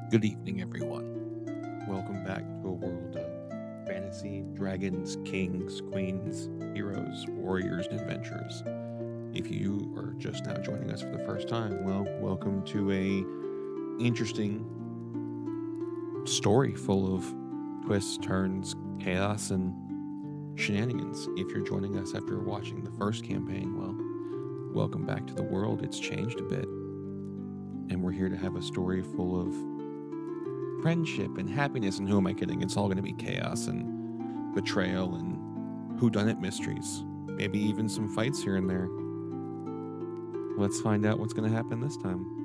Good evening, everyone. Welcome back to a world of fantasy, dragons, kings, queens, heroes, warriors, and adventures. If you are just now joining us for the first time, well, welcome to a interesting story full of twists, turns, chaos, and shenanigans. If you're joining us after watching the first campaign, well, welcome back to the world. It's changed a bit, and we're here to have a story full of friendship and happiness. And who am I kidding? It's all going to be chaos and betrayal and whodunit mysteries. Maybe even some fights here and there. Let's find out what's going to happen this time.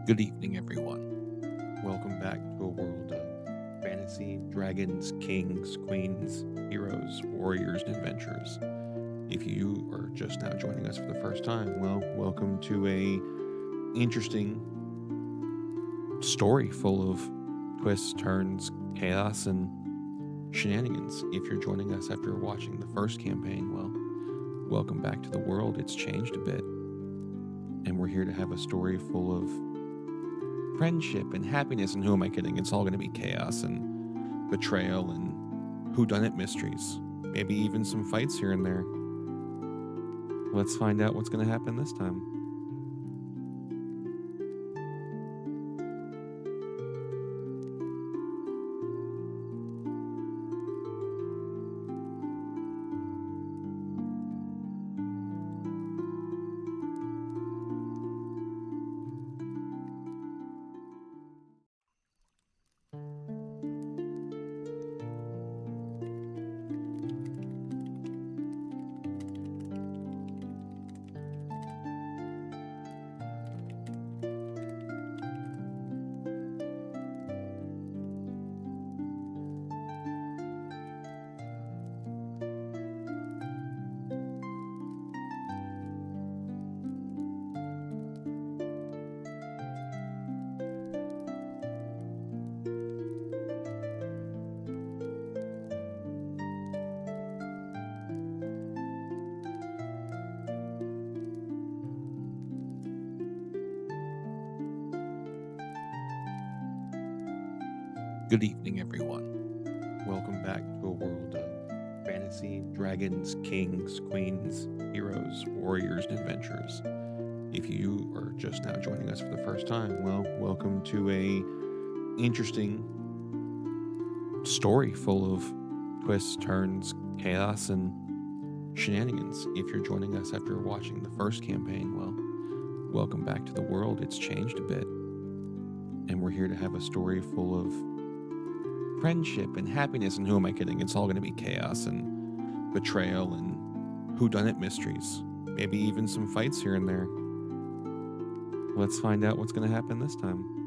Good evening, everyone. Welcome back to a world of fantasy, dragons, kings, queens, heroes, warriors, and adventures. If you are just now joining us for the first time, well, welcome to a interesting story full of twists, turns, chaos, and shenanigans. If you're joining us after watching the first campaign, well, welcome back to the world. It's changed a bit, and we're here to have a story full of friendship and happiness. And who am I kidding? It's all going to be chaos and betrayal and whodunit mysteries. Maybe even some fights here and there. Let's find out what's going to happen this time. Good evening, everyone. Welcome back to a world of fantasy, dragons, kings, queens, heroes, warriors, and adventures. If you are just now joining us for the first time, well, welcome to a interesting story full of twists, turns, chaos, and shenanigans. If you're joining us after watching the first campaign, well, welcome back to the world. It's changed a bit, and we're here to have a story full of friendship and happiness. And who am I kidding? It's all going to be chaos and betrayal and whodunit mysteries. Maybe even some fights here and there. Let's find out what's going to happen this time.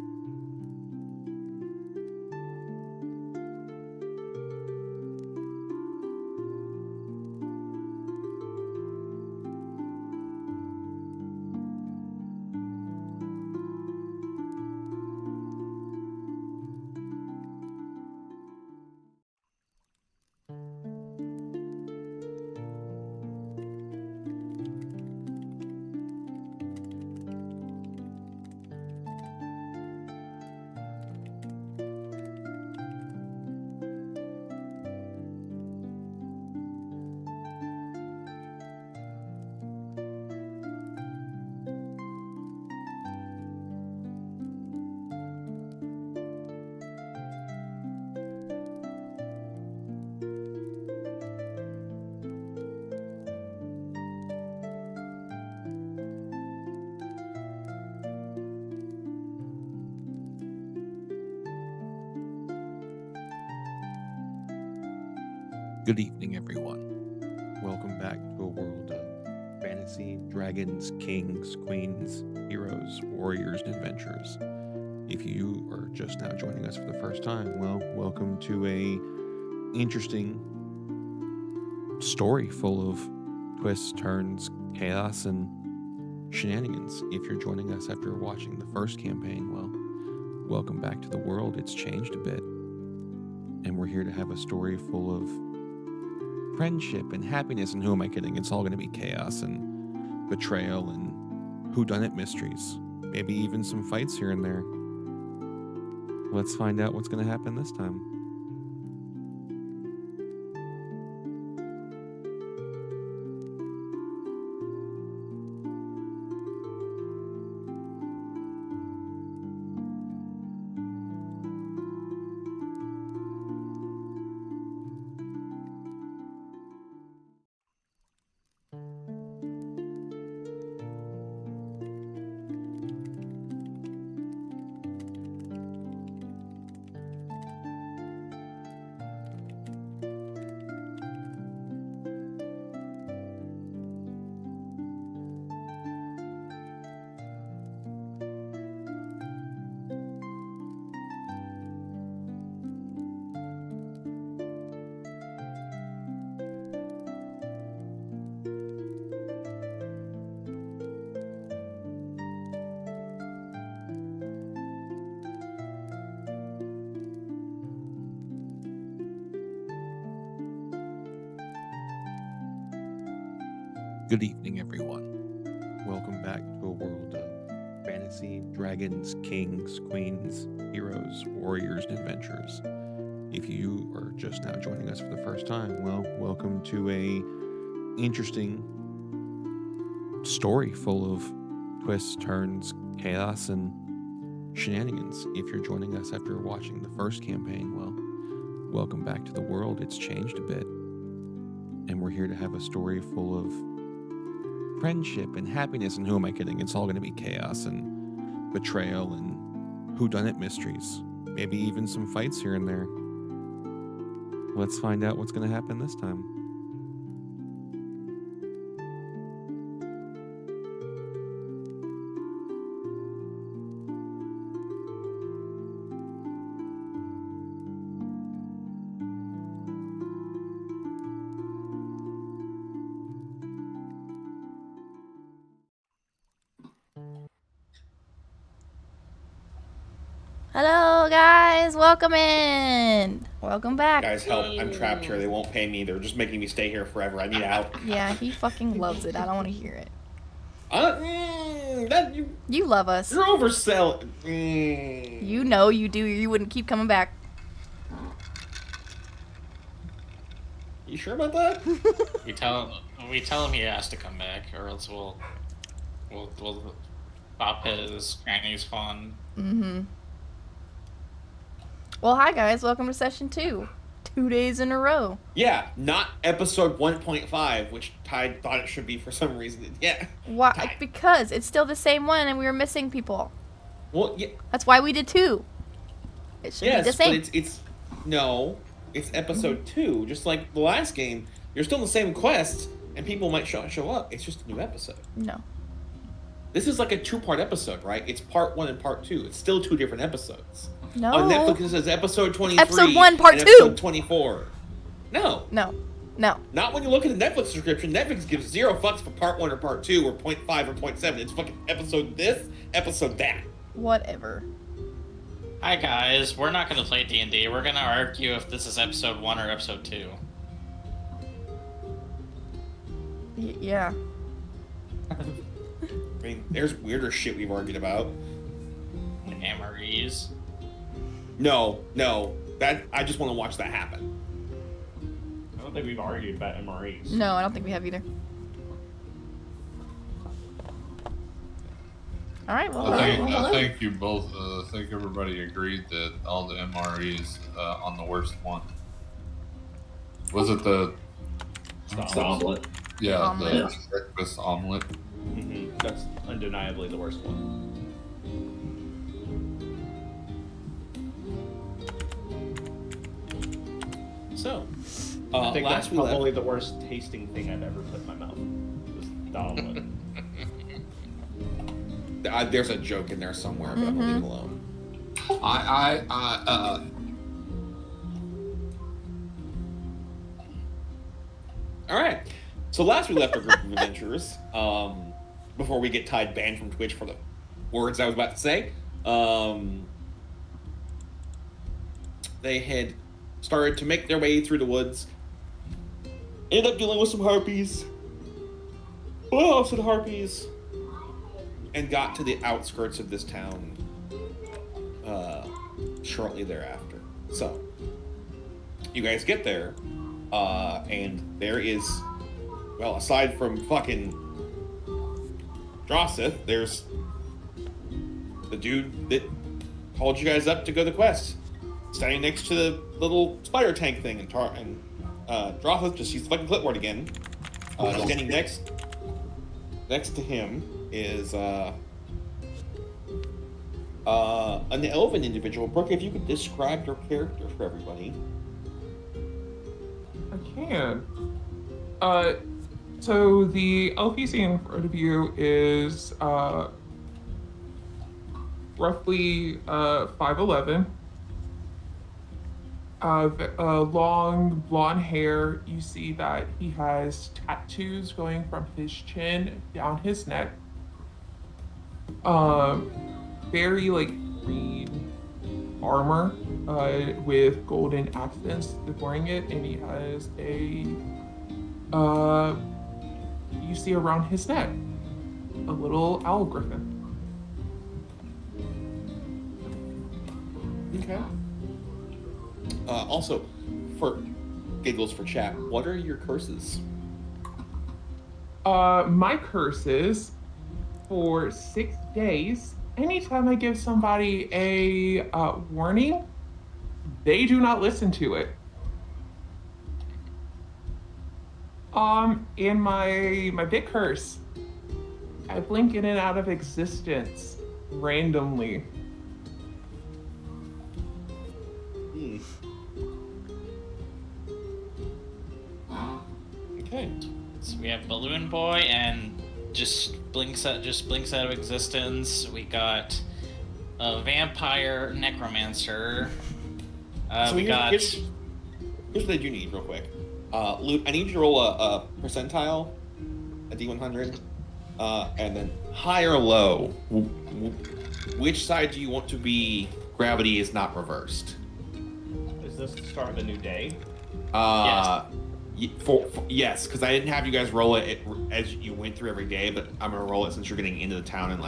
Good evening, everyone. Welcome back to a world of fantasy, dragons, kings, queens, heroes, warriors, and adventures. If you are just now joining us for the first time, well, welcome to a interesting story full of twists, turns, chaos, and shenanigans. If you're joining us after watching the first campaign, well, welcome back to the world. It's changed a bit. And we're here to have a story full of friendship and happiness, and who am I kidding? It's all going to be chaos and betrayal and whodunit mysteries. Maybe even some fights here and there. Let's find out what's going to happen this time. Good evening, everyone. Welcome back to a world of fantasy, dragons, kings, queens, heroes, warriors, and adventures. If you are just now joining us for the first time, well, welcome to a interesting story full of twists, turns, chaos, and shenanigans. If you're joining us after watching the first campaign, well, welcome back to the world. It's changed a bit. And we're here to have a story full of friendship and happiness, and who am I kidding? It's all going to be chaos and betrayal and whodunit mysteries. Maybe even some fights here and there. Let's find out what's going to happen this time. Hello, guys. Welcome in. Welcome back. Guys, help. I'm trapped here. They won't pay me. They're just making me stay here forever. I need out. Yeah, he fucking loves it. I don't want to hear it. You love us. You're overselling. You know you do. You wouldn't keep coming back. You sure about that? We tell him he has to come back, or else we'll stop his Chinese fun. Mm-hmm. Well, hi guys. Welcome to session 2. 2 days in a row. Yeah, not episode 1.5, which Ty thought it should be for some reason. Yeah. Why? Ty. Because it's still the same one, and we were missing people. Well, yeah. That's why we did 2. It should be the same. Yes, but it's episode 2. Just like the last game, you're still in the same quest, and people might show up. It's just a new episode. No. This is like a 2-part episode, right? It's part 1 and part 2. It's still 2 different episodes. No. On Netflix, it says episode 23. Episode 1, part and 2. Episode 24. No. No. Not when you look at the Netflix description. Netflix gives 0 fucks for part 1 or part 2 or 0.5 or 0.7. It's fucking episode this, episode that. Whatever. Hi guys, we're not gonna play D&D. We're gonna argue if this is episode 1 or episode 2. Yeah. I mean, there's weirder shit we've argued about. MREs. No. That I just want to watch that happen. I don't think we've argued about MREs. No, I don't think we have either. All right, well. I think you both. I think everybody agreed that all the MREs on the worst one. Was it the omelet? Yeah, Omelet. the breakfast omelet. Mm-hmm. That's undeniably the worst one. So, I think that's last we left, probably the worst tasting thing I've ever put in my mouth. Just the omelet. there's a joke in there somewhere, but I'm gonna leave it alone. All right. So last we left our group of adventurers, before we get banned from Twitch for the words I was about to say, they had started to make their way through the woods. Ended up dealing with some harpies. Some harpies. And got to the outskirts of this town shortly thereafter. So, you guys get there, and there is, well, aside from fucking Drossith, there's the dude that called you guys up to go to the quest, standing next to the little spider tank thing, and Drossith just used the fucking clipboard again. Standing next to him is an elven individual. Brooke, if you could describe your character for everybody. I can. So the LPC in front of you is roughly 5'11". Long blonde hair. You see that he has tattoos going from his chin down his neck. Very green armor with golden accents decoring it, and he has you see around his neck a little owl griffin. Okay. Also, for giggles for chat, what are your curses? My curses for 6 days. Anytime I give somebody a warning, they do not listen to it. And my big curse, I blink in and out of existence randomly. Okay. So we have Balloon Boy and just blinks out of existence. We got a vampire necromancer. Here's what I do need real quick. Luke, I need you to roll a percentile, a D100, and then high or low. Which side do you want to be? Gravity is not reversed. Is this the start of a new day? Yes. Yes, because I didn't have you guys roll it as you went through every day, but I'm gonna roll it since you're getting into the town and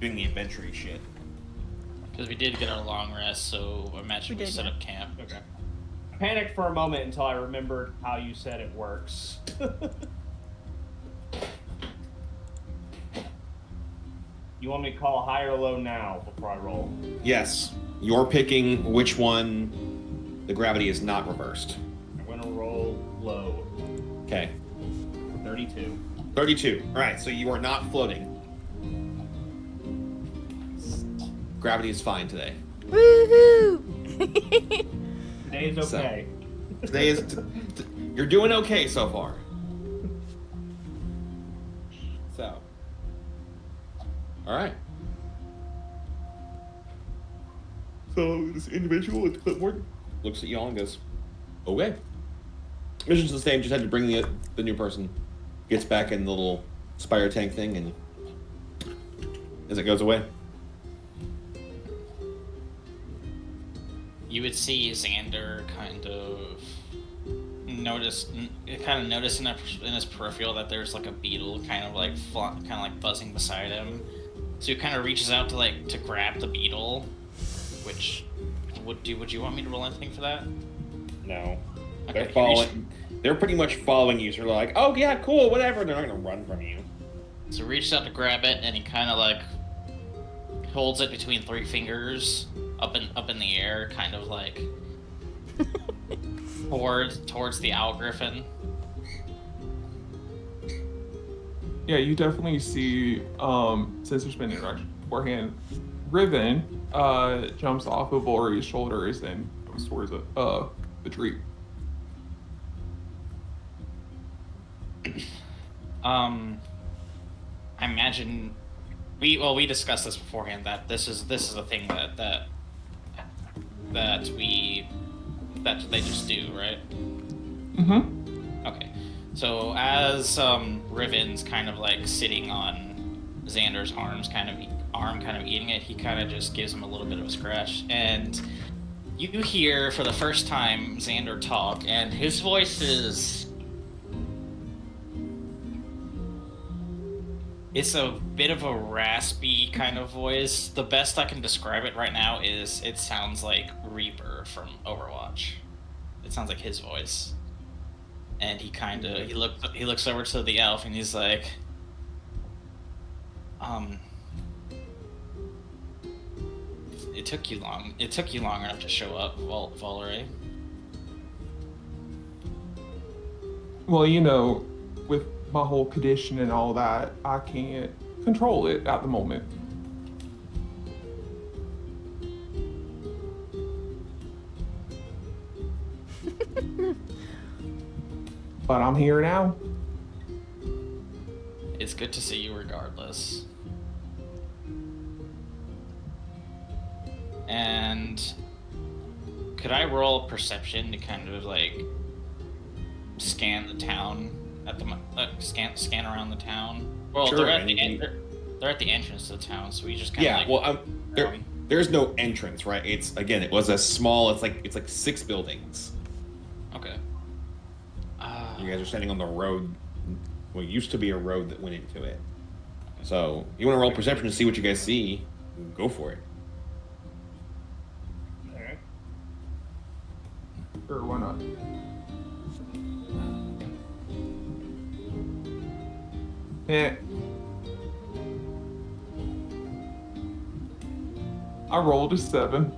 doing the adventure-y shit. Because we did get our long rest, so I imagine we set up camp. Okay. I panicked for a moment until I remembered how you said it works. You want me to call high or low now before I roll? Yes, you're picking which one the gravity is not reversed. I'm gonna roll low. Okay. 32. 32. All right, so you are not floating. Gravity is fine today. Woohoo! Today is okay. Today is. You're doing okay so far. So. All right. So this individual with the clipboard looks at y'all and goes, "Okay." Mission's the same. Just had to bring the new person. Gets back in the little spider tank thing, and as it goes away. You would see Xander kind of notice in his peripheral that there's a beetle kind of buzzing beside him. So he kind of reaches out to grab the beetle. Which would you want me to roll anything for that? No. Okay, They're pretty much following you. So they're like, "Oh yeah, cool, whatever." They're not gonna run from you. So he reaches out to grab it, and he kind of holds it between 3 fingers up in the air, kind of towards the owl griffin. Yeah, you definitely see, since there's been interaction beforehand, Riven jumps off of Ori's shoulders and goes towards the tree. I imagine we discussed this beforehand that this is a thing that they just do, right? Mm-hmm. Okay. So as Riven's kind of like sitting on Xander's arm, kind of eating it, he kind of just gives him a little bit of a scratch, and you hear for the first time Xander talk, and his voice is. It's a bit of a raspy kind of voice. The best I can describe it right now is it sounds like Reaper from Overwatch. It sounds like his voice. And he looks over to the elf and he's like, it took you long enough to show up, Valerie. Well, with my whole condition and all that, I can't control it at the moment. But I'm here now. It's good to see you regardless. And could I roll perception to kind of like scan the town at the scan around the town? Well, Sure, they're at the entrance to the town, so we just kind of there's no entrance, right? It was a small. It's like 6 buildings. Okay. You guys are standing on the road. Well, it used to be a road that went into it. So you want to roll perception to see what you guys see? Go for it. Alright. Sure, why not? Yeah. I rolled a 7.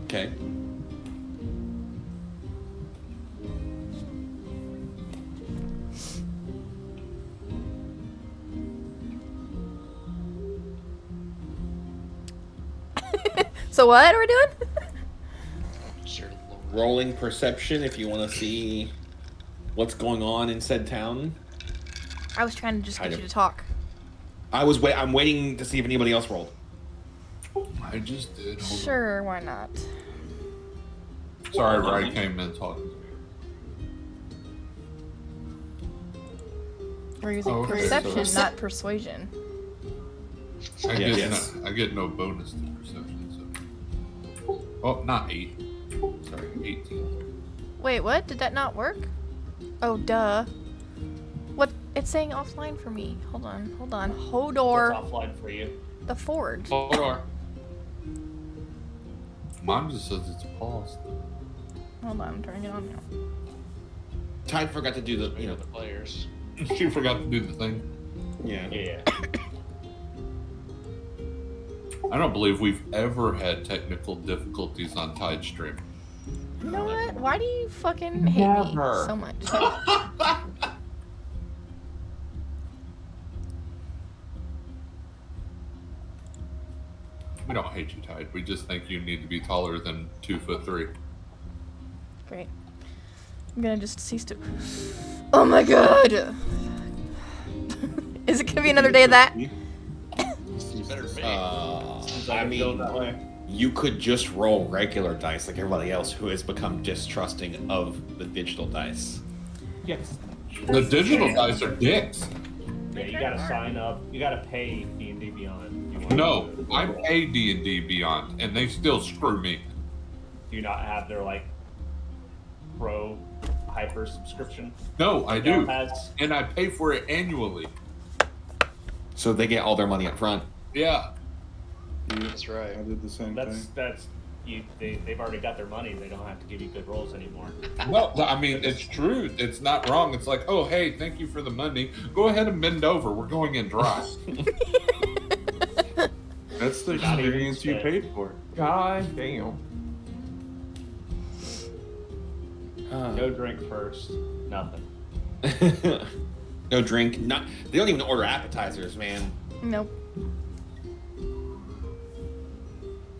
Okay. So what are we doing? Rolling perception if you want to see what's going on in said town. I was trying to just get you to talk. I'm waiting to see if anybody else rolled. I just did. Hold Sure, why not? on. Sorry, Ray came in talking to me. We're using Oh, okay, perception, so- not persuasion. I Yes. get no bonus to perception. So. Oh, not 8. Sorry, 18. Wait, what? Did that not work? Oh, duh. What? It's saying offline for me. Hold on. Hodor. What's offline for you? The forge. Hodor. Mine just says it's paused. Hold on, I'm trying to get on now. Tide forgot to do the The players. She forgot to do the thing. yeah. Yeah. I don't believe we've ever had technical difficulties on Tide Stream. You know what? Why do you fucking hate Never. me so much? We don't hate you, Tide. We just think you need to be taller than 2'3". Great. I'm gonna just cease to. Oh my god! Is it gonna be another day of that? I mean, that way. you could just roll regular dice like everybody else who has become distrusting of the digital dice. Yes. The digital dice are dicks. Yeah, you gotta sign up. You gotta pay D&D Beyond. You want No, to- I pay D&D Beyond, and they still screw me. Do you not have their like pro hyper subscription? No, I do, Has, and I pay for it annually. So they get all their money up front. Yeah. That's right. I did the same thing. they've already got their money. They don't have to give you good rolls anymore. Well, I mean, it's true. It's not wrong. It's like, oh, hey, thank you for the money. Go ahead and bend over. We're going in dry. That's the Not even experience you spit. paid for. God damn. No drink first. Nothing. No drink. They don't even order appetizers, man. Nope.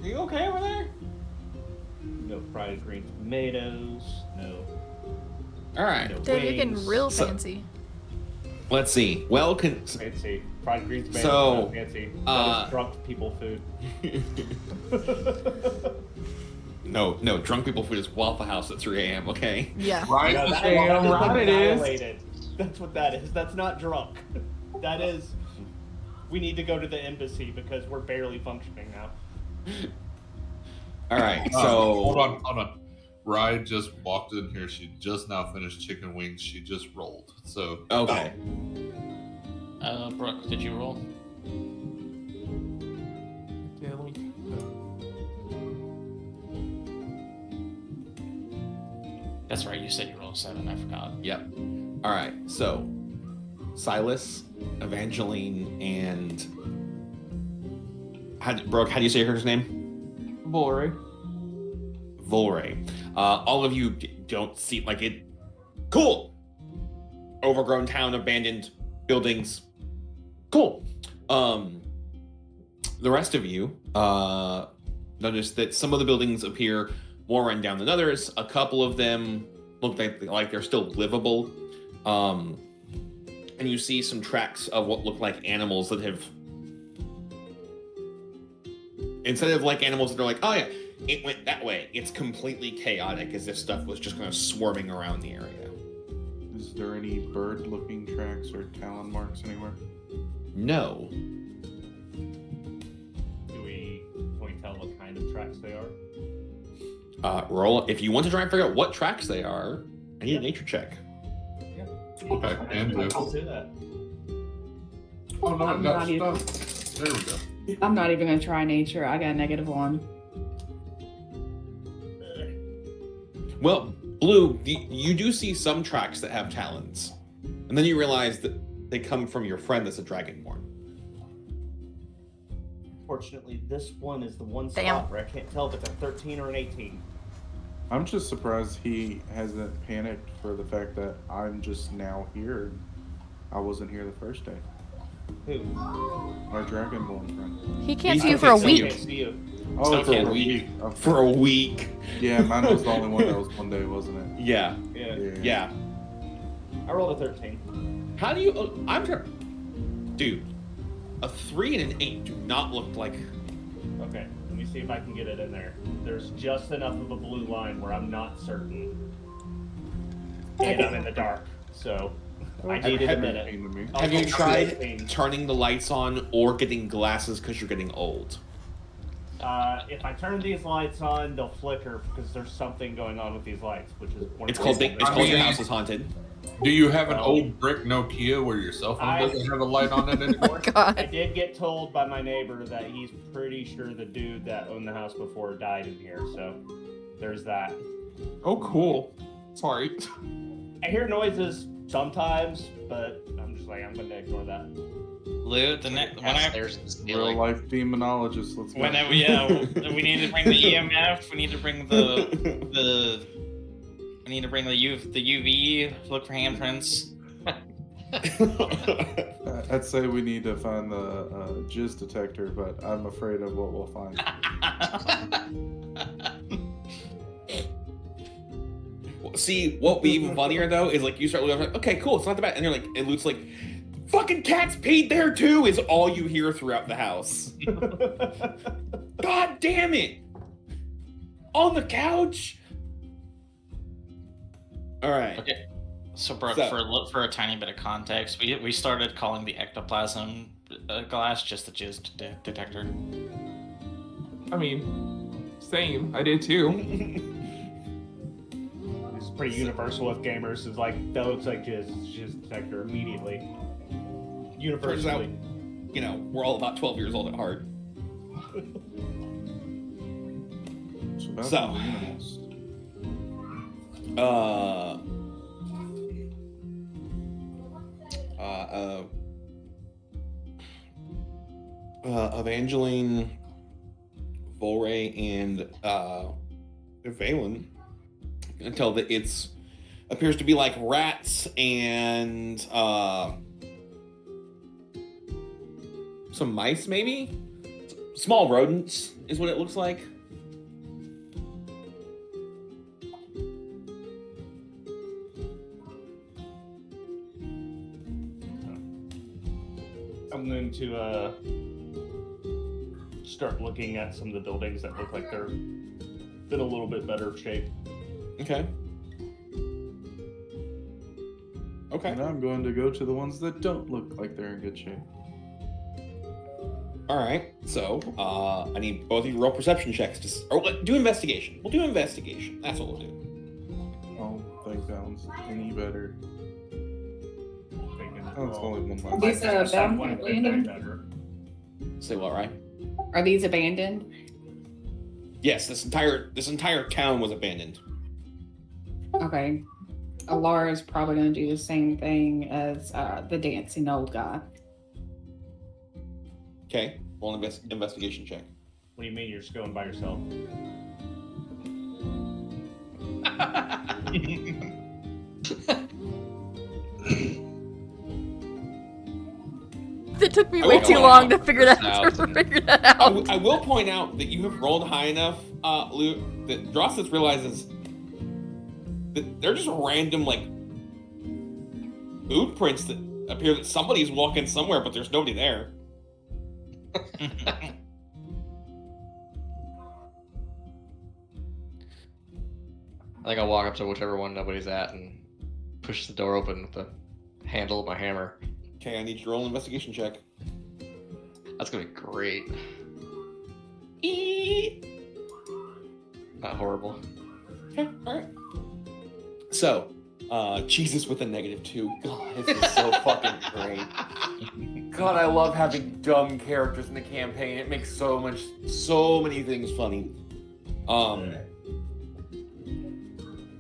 Are you okay over there? No fried green tomatoes. No. All right. No Dude, you're getting wings. real So- fancy. Let's see. Well, Fancy. Fried greens made So, fancy. That is drunk people food. no, drunk people food is Waffle House at 3 a.m., okay? Yeah. Right? No, that Damn is right it is. annihilated. That's what that is. That's not drunk. That is. We need to go to the embassy because we're barely functioning now. All right, so... Hold on. Rye just walked in here. She just now finished chicken wings. She just rolled. So Okay. Brooke, did you roll? Yeah, let me- That's right. You said you rolled 7. I forgot. Yep. All right, so Silas, Evangeline, and... Brooke, how do you say her name? Volray. Volray. All of you don't see like it. Cool. Overgrown town, abandoned buildings. Cool. The rest of you notice that some of the buildings appear more run down than others. A couple of them look like they're still livable. And you see some tracks of what look like animals that have, instead of like animals that are like, oh yeah, it went that way. It's completely chaotic, as if stuff was just kind of swarming around the area. Is there any bird-looking tracks or talon marks anywhere? No. Can we tell what kind of tracks they are? Roll. If you want to try and figure out what tracks they are, I need a nature check. okay, and I'll do that. oh no, I'm it got not even- stuck. There we go. I'm not even gonna try nature. I got a -1. Well, Blue, you do see some tracks that have talons, and then you realize that they come from your friend that's a dragonborn. Fortunately, this one is the one Damn. spot where I can't tell if it's a 13 or an 18. I'm just surprised he hasn't panicked for the fact that I'm just now here and I wasn't here the first day. Who? Our dragonborn friend. He can't He's see you for a okay, so week. Can't see you. Oh, Still for can't a read. week. Okay. For a week. Yeah, mine was the only one that was one day, wasn't it? Yeah. Yeah. Yeah. I rolled a 13. How do you? I'm trying. Dude, a 3 and an 8 do not look like. Okay, let me see if I can get it in there. There's just enough of a blue line where I'm not certain. And I'm in the dark, so I needed a minute. Pain to me. Have you Okay, tried 16. turning the lights on or getting glasses because you're getting old? If I turn these lights on, they'll flicker because there's something going on with these lights, which is one of It's the called reasons Your I- house is haunted. Do you have an old brick Nokia where your cell phone doesn't have a light on it anymore? I God. did get told by my neighbor that he's pretty sure the dude that owned the house before died in here, so there's that. Oh, cool. Sorry. I hear noises sometimes, but I'm just like, I'm gonna ignore that. Lou, the next when I There's the Real ceiling. life demonologist. Let's go. whenever we need to bring the EMF. We need to bring the we need to bring the UV. Look for handprints. I'd say we need to find the jizz detector, but I'm afraid of what we'll find. See, what would be even funnier though is like you start looking like, okay, cool, it's not that bad, and you're like, and Luke's like, fucking cats peed there too, is all you hear throughout the house. God damn it! On the couch. All right. Okay. So, Brooke, So- for a tiny bit of context, we started calling the ectoplasm glass just the jizz detector. I mean, same. I did too. It's pretty universal with gamers. It's like, that looks like jizz detector immediately. Turns out, Universally. you know, we're all about 12 years old at heart. So, So. animals. Evangeline, Volray, and Valen can tell that it's appears to be like rats and some mice, maybe small rodents is what it looks like. I'm going to start looking at some of the buildings that look like they're in a little bit better shape. Okay. Okay. And I'm going to go to the ones that don't look like they're in good shape. All right. So, I need both of you roll perception checks. Or do investigation. We'll do investigation. That's what we'll do. I don't think that one's any better. Oh, it's only one Are left. these abandoned? Say what, right? Are these abandoned? Yes. This entire town was abandoned. Okay. Alara is probably going to do the same thing as the dancing old guy. Okay. Roll an investigation check. What do you mean you're just going by yourself? It took me I way will too point long out to figure that out. I will point out that you have rolled high enough, Luke, that Drossith realizes that they're just random, like, boot prints that appear that somebody's walking somewhere, but there's nobody there. I think I'll walk up to whichever one nobody's at and push the door open with the handle of my hammer. Okay, I need you to roll an investigation check. That's gonna be great. Not horrible. Okay, alright. So, Jesus with a -2. God, this is so fucking great. God, I love having dumb characters in the campaign. It makes so many things funny.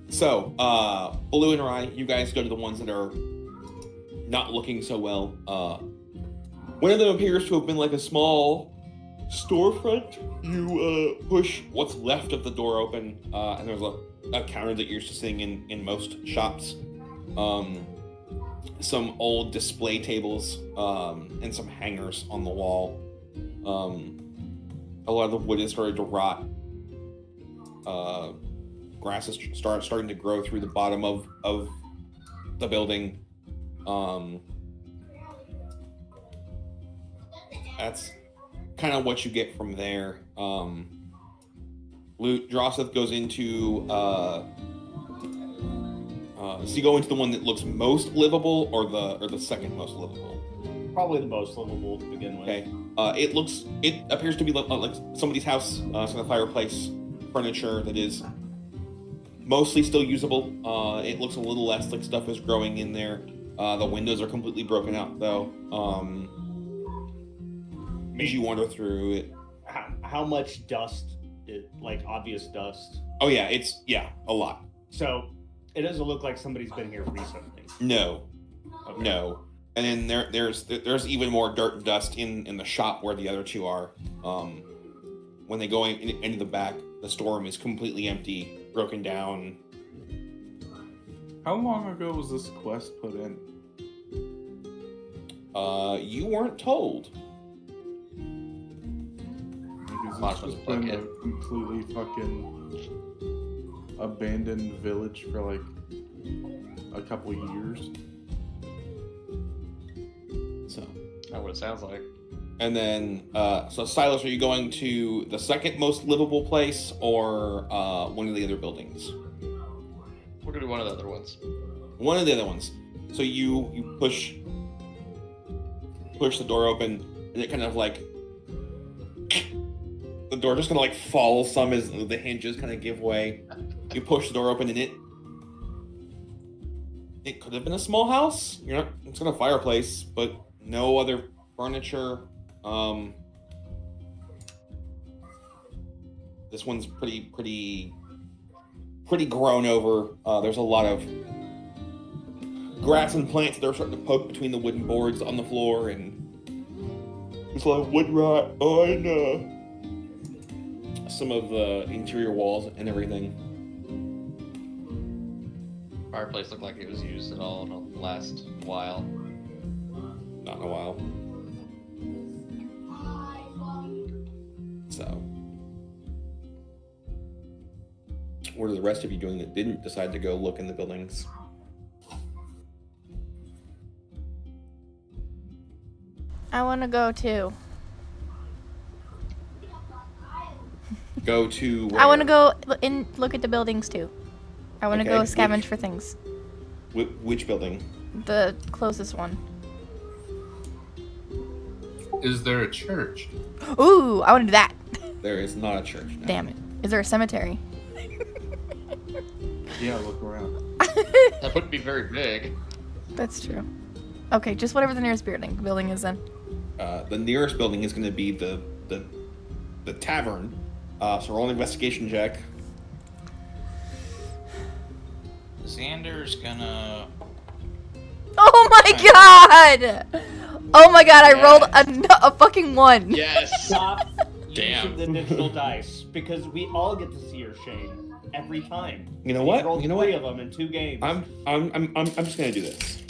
So, Blue and Rye, you guys go to the ones that are not looking so well. One of them appears to have been like a small storefront. You push what's left of the door open, and there's a counter that you're used to seeing in most shops. Some old display tables, and some hangers on the wall. A lot of the wood has started to rot. Grass is starting to grow through the bottom of the building. That's kind of what you get from there. Drossith goes into does he go into the one that looks most livable or the second most livable? Probably the most livable to begin with. Okay. It appears to be like somebody's house, some of the fireplace furniture that is mostly still usable. It looks a little less like stuff is growing in there. The windows are completely broken out though. As you wander through it. How much dust? Like obvious dust? Oh yeah, it's a lot. So it doesn't look like somebody's been here recently. No. Okay. No. And then there's even more dirt and dust in the shop where the other two are. When they go into the back, the storeroom is completely empty, broken down. How long ago was this quest put in? You weren't told. Because it's just been a completely fucking abandoned village for like a couple years. So That's what it sounds like. And then, so Silas, are you going to the second most livable place or one of the other buildings? We're gonna do one of the other ones. One of the other ones. So you push the door open, and it kind of like the door just kind of like falls some as the hinges kind of give way. You push the door open, and it could have been a small house. It's got a fireplace, but no other furniture. This one's pretty grown over. There's a lot of grass and plants that are starting to poke between the wooden boards on the floor, and there's a lot of wood rot on some of the interior walls and everything. Fireplace looked like it was used at all in the last while. Not in a while. So, what are the rest of you doing that didn't decide to go look in the buildings? I want to go too. Go to where? I want to go and look at the buildings too. I want to Okay, go scavenge which- for things. Which building? The closest one. Is there a church? Ooh, I want to do that. There is not a church. No. Damn it. Is there a cemetery? Yeah, look around. That wouldn't be very big. That's true. Okay, just whatever the nearest building is then. The nearest building is going to be the tavern. So roll an investigation check. Xander's gonna. Oh my god! Oh my god, I rolled a fucking 1. Yes. Stop Damn. using the digital dice because we all get to see your shame every time. You know what? Rolled You know 3 what? of them in 2 games. I'm just going to do this.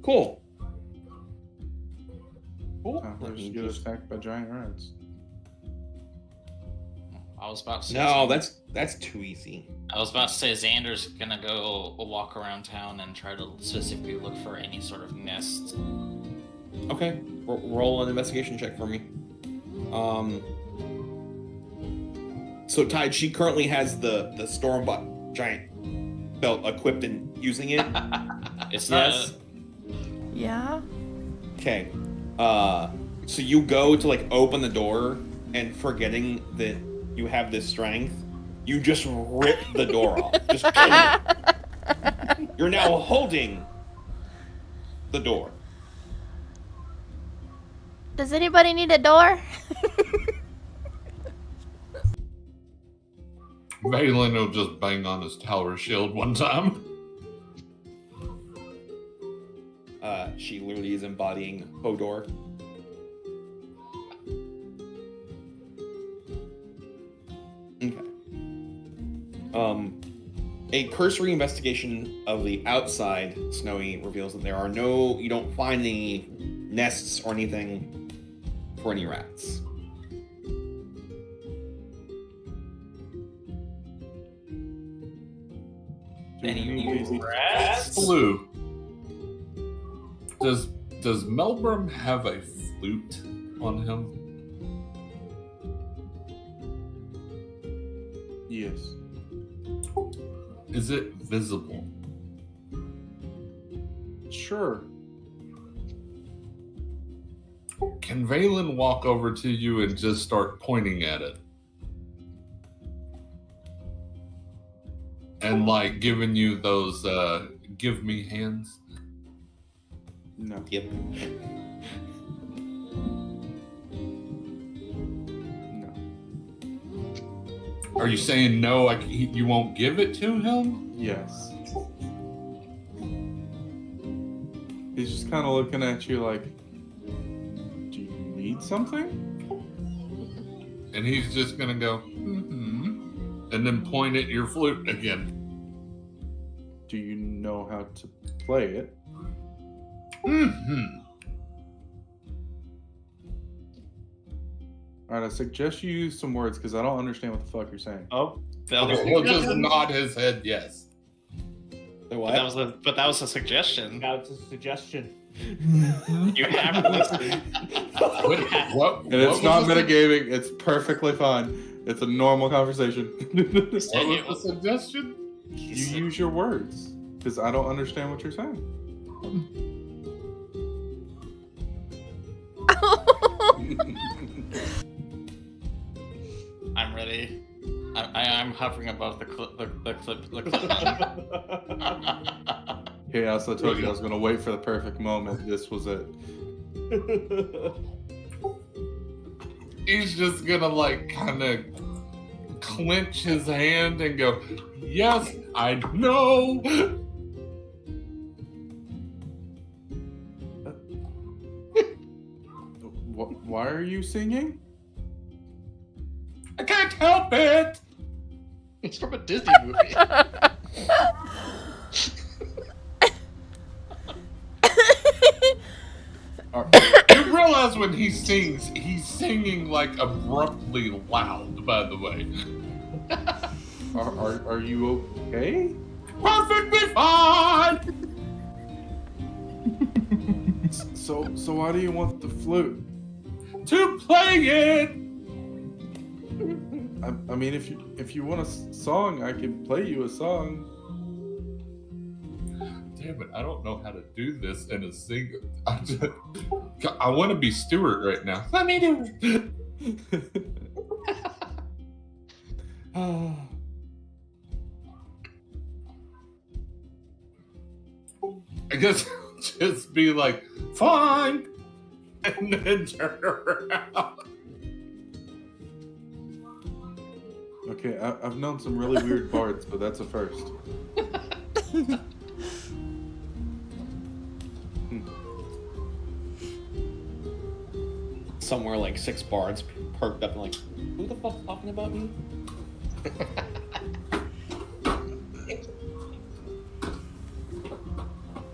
Cool. Cool. Time for us to get attacked by giant rats. I was about to say. No, that's too easy. I was about to say Xander's gonna go walk around town and try to specifically look for any sort of nest. Okay. Roll an investigation check for me. So Tide, she currently has the Stormbot giant belt equipped and using it. It's Yes. Yeah? Okay. So you go to like open the door and forgetting that you have this strength, you just rip the door off. Just You're now holding the door. Does anybody need a door? Valen will just bang on his tower shield one time. She literally is embodying Hodor. Okay. A cursory investigation of the outside Snowy reveals that you don't find any nests or anything for any rats. Any rats? Blue. Does Melbourne have a flute on him? Yes. Is it visible? Sure. Can Valen walk over to you and just start pointing at it? And like giving you those give me hands? No. Yep. No. Are you saying no, you won't give it to him? Yes. He's just kind of looking at you like, do you need something? And he's just gonna go, mm-hmm, and then point at your flute again. Do you know how to play it? Mm-hmm. Alright, I suggest you use some words because I don't understand what the fuck you're saying. Oh, Okay, he'll just nod his head yes. What? But that was a suggestion. now it's a suggestion. You have to listen. What? And it's what not was the- metagaming, it's perfectly fine. It's a normal conversation. What was the suggestion? You use your words because I don't understand what you're saying. I'm ready. I'm hovering above the clip. Chaos, I told you I was going to wait for the perfect moment. This was it. He's just gonna like kind of clench his hand and go, yes, I know. Why are you singing? I can't help it. It's from a Disney movie. You realize when he sings, he's singing like abruptly loud, by the way. Are you okay? Perfectly fine. So why do you want the flute? To play it! I mean, if you want a song, I can play you a song. Damn it, I don't know how to do this in a single. I want to be Stuart right now. Let me do it. I guess I'll just be like, fine, and then turn around. Okay, I've known some really weird bards, but that's a first. Somewhere like 6 bards perked up and like, who the fuck's talking about me?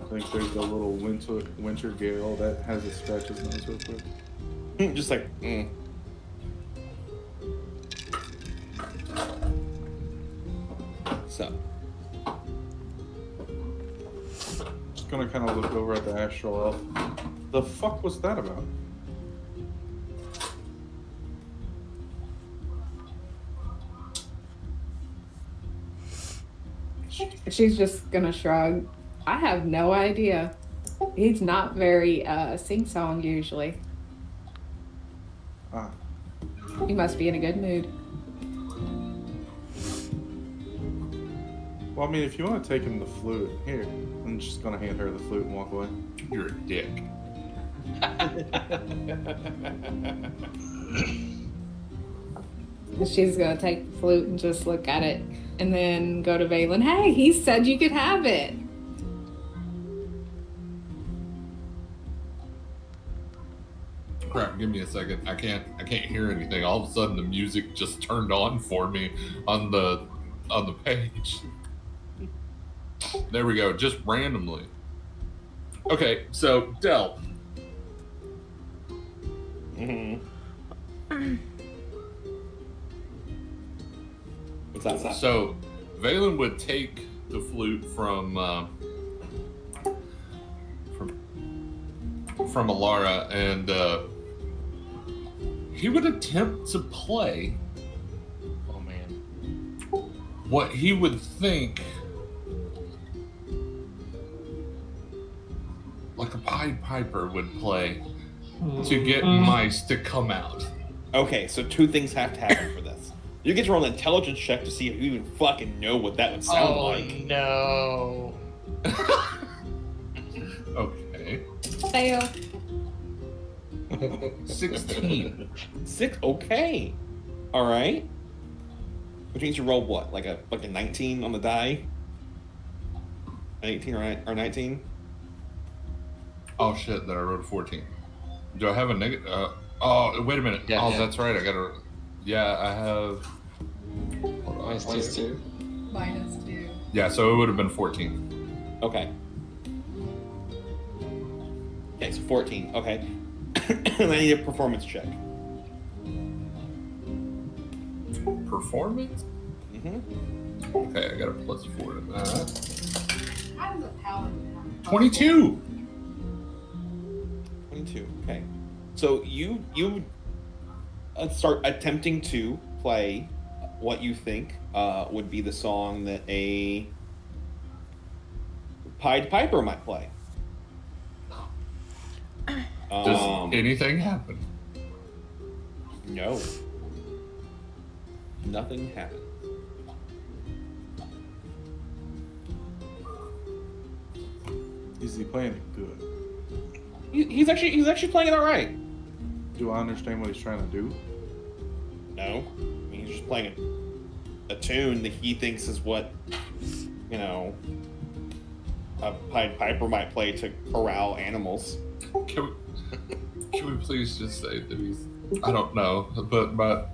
I think there's a little winter gale that has to scratch his nose real quick. Just like, So. Just gonna kind of look over at the astral elf. The fuck was that about? She's just gonna shrug. I have no idea. He's not very sing-song usually. Ah. He must be in a good mood. Well, I mean, if you want to take him the flute, here. I'm just gonna hand her the flute and walk away. You're a dick. She's gonna take the flute and just look at it and then go to Valen. Hey, he said you could have it. Crap, give me a second. I can't hear anything. All of a sudden the music just turned on for me on the page. There we go, just randomly. Okay, so Del. What's that? So Valen would take the flute from Alara, and he would attempt to play. Oh man. What he would think like a Pied Piper would play to get mice to come out. Okay, so 2 things have to happen for this. You get to roll an intelligence check to see if you even fucking know what that would sound like. No. Okay. Fail. 16. 6. Okay. All right. Which means you roll what? Like a 19 on the die? An 18 or 19? Oh shit! That I wrote a 14. Do I have a negative? Oh, wait a minute. Yeah, yeah. That's right. I gotta. Yeah, I have. Hold on. -2. -2. Yeah, so it would have been 14. Okay. Okay, so 14. Okay. And I need a performance check. Performance? Mm-hmm. Okay, I got a +4 to that. How does a paladin have 22. 22. Okay. So you start attempting to play what you think would be the song that a Pied Piper might play. Does anything happen? No. Nothing happened. Is he playing it good? He's actually playing it all right. Do I understand what he's trying to do? No, I mean, he's just playing a tune that he thinks is what, you know, a Pied Piper might play to corral animals. Can we please just say that he's? I don't know, but my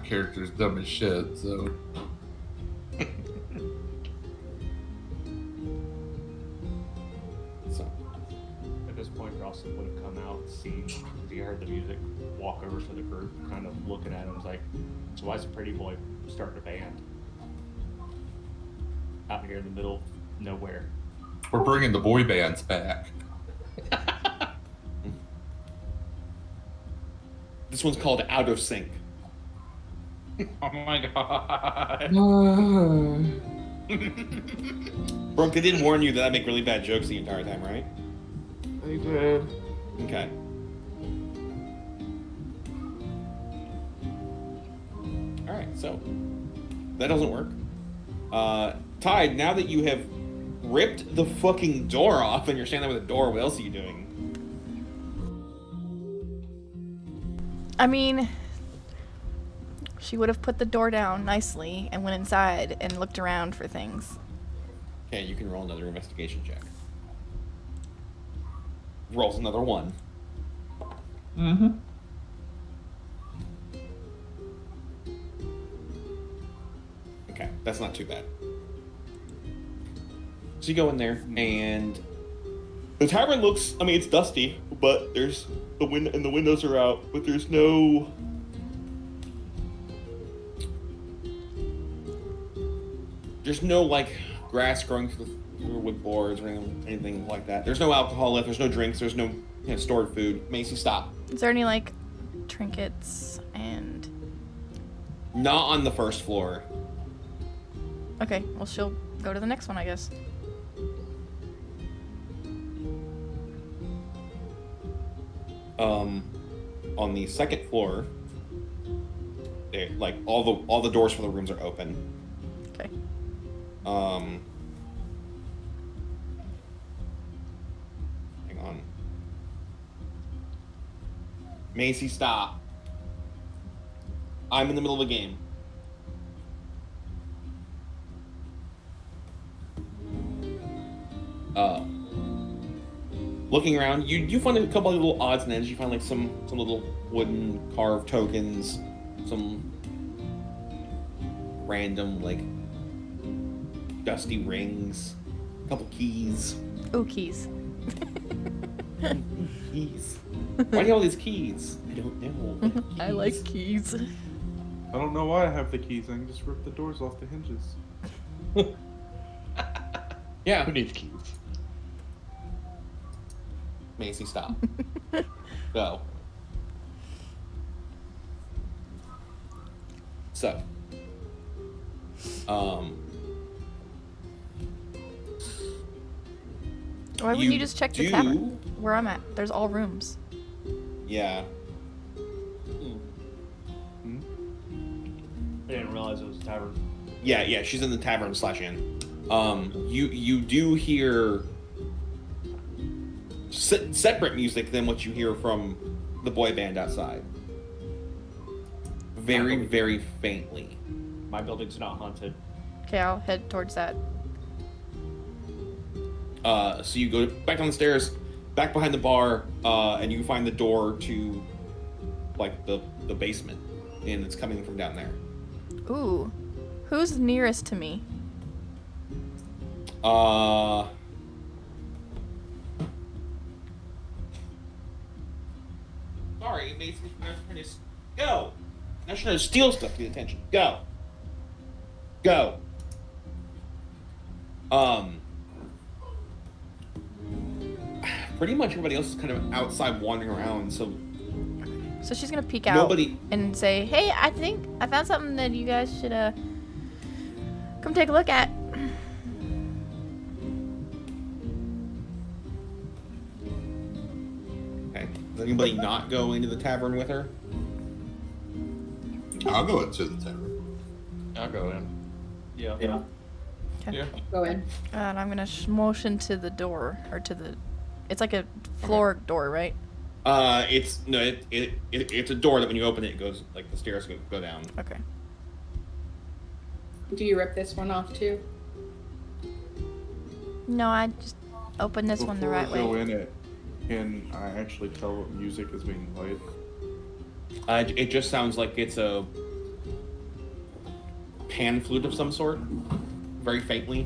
character's dumb as shit, so. So At this point, Rawson would have come out, see if he heard the music, walk over to the group, kind of looking at him, like, so why's a pretty boy starting a band out here in the middle of nowhere? We're bringing the boy bands back. This one's called Out of Sync. Oh my god. Brooke, they did warn you that I make really bad jokes the entire time, right? They did. Okay. Alright, so that doesn't work. Tide, now that you have ripped the fucking door off and you're standing there with a door, what else are you doing? I mean, she would have put the door down nicely and went inside and looked around for things. Okay, you can roll another investigation check. Rolls another 1. Mm-hmm. Okay, that's not too bad. So you go in there, and the tavern looks, I mean, it's dusty, but there's the windows are out, but there's no... There's no, like, grass growing through the wood boards or anything like that. There's no alcohol left, there's no drinks, there's no stored food. Macy, stop. Is there any, like, trinkets and... Not on the first floor. Okay, well, she'll go to the next one, I guess. On the second floor, like, all the doors for the rooms are open. Okay. Hang on. Macy, stop. I'm in the middle of a game. Looking around, you find a couple of little odds and ends. You find like some little wooden carved tokens, some random like dusty rings, a couple keys. Ooh, keys. Keys. Why do you have all these keys? I don't know. I like keys. I don't know why I have the keys. I can just rip the doors off the hinges. Yeah. Who needs keys? Macy, stop. Go. So. Why wouldn't you just check the do- tavern? Where I'm at. There's all rooms. Yeah. I didn't realize it was a tavern. Yeah, she's in the tavern / inn. You do hear separate music than what you hear from the boy band outside. Very, very faintly. My building's not haunted. Okay, I'll head towards that. So you go back down the stairs, back behind the bar, and you find the door to, like, the basement, and it's coming from down there. Ooh. Who's nearest to me? Sorry, Mason. Go. Now trying to steal stuff to get attention. Go. Go. Pretty much everybody else is kind of outside wandering around, so So she's gonna peek out nobody. and say, "Hey, I think I found something that you guys should come take a look at." Okay. Does anybody not go into the tavern with her? I'll go into the tavern. I'll go in. Yeah. Okay. Yeah. Go in. And I'm gonna motion to the door, or to the. It's like a floor door, right? It's a door that when you open it, it goes like the stairs go down. Okay. Do you rip this one off too? No, I just open this one the right Before I go way. in it, can I actually tell what music is being played? It just sounds like it's a pan flute of some sort, very faintly,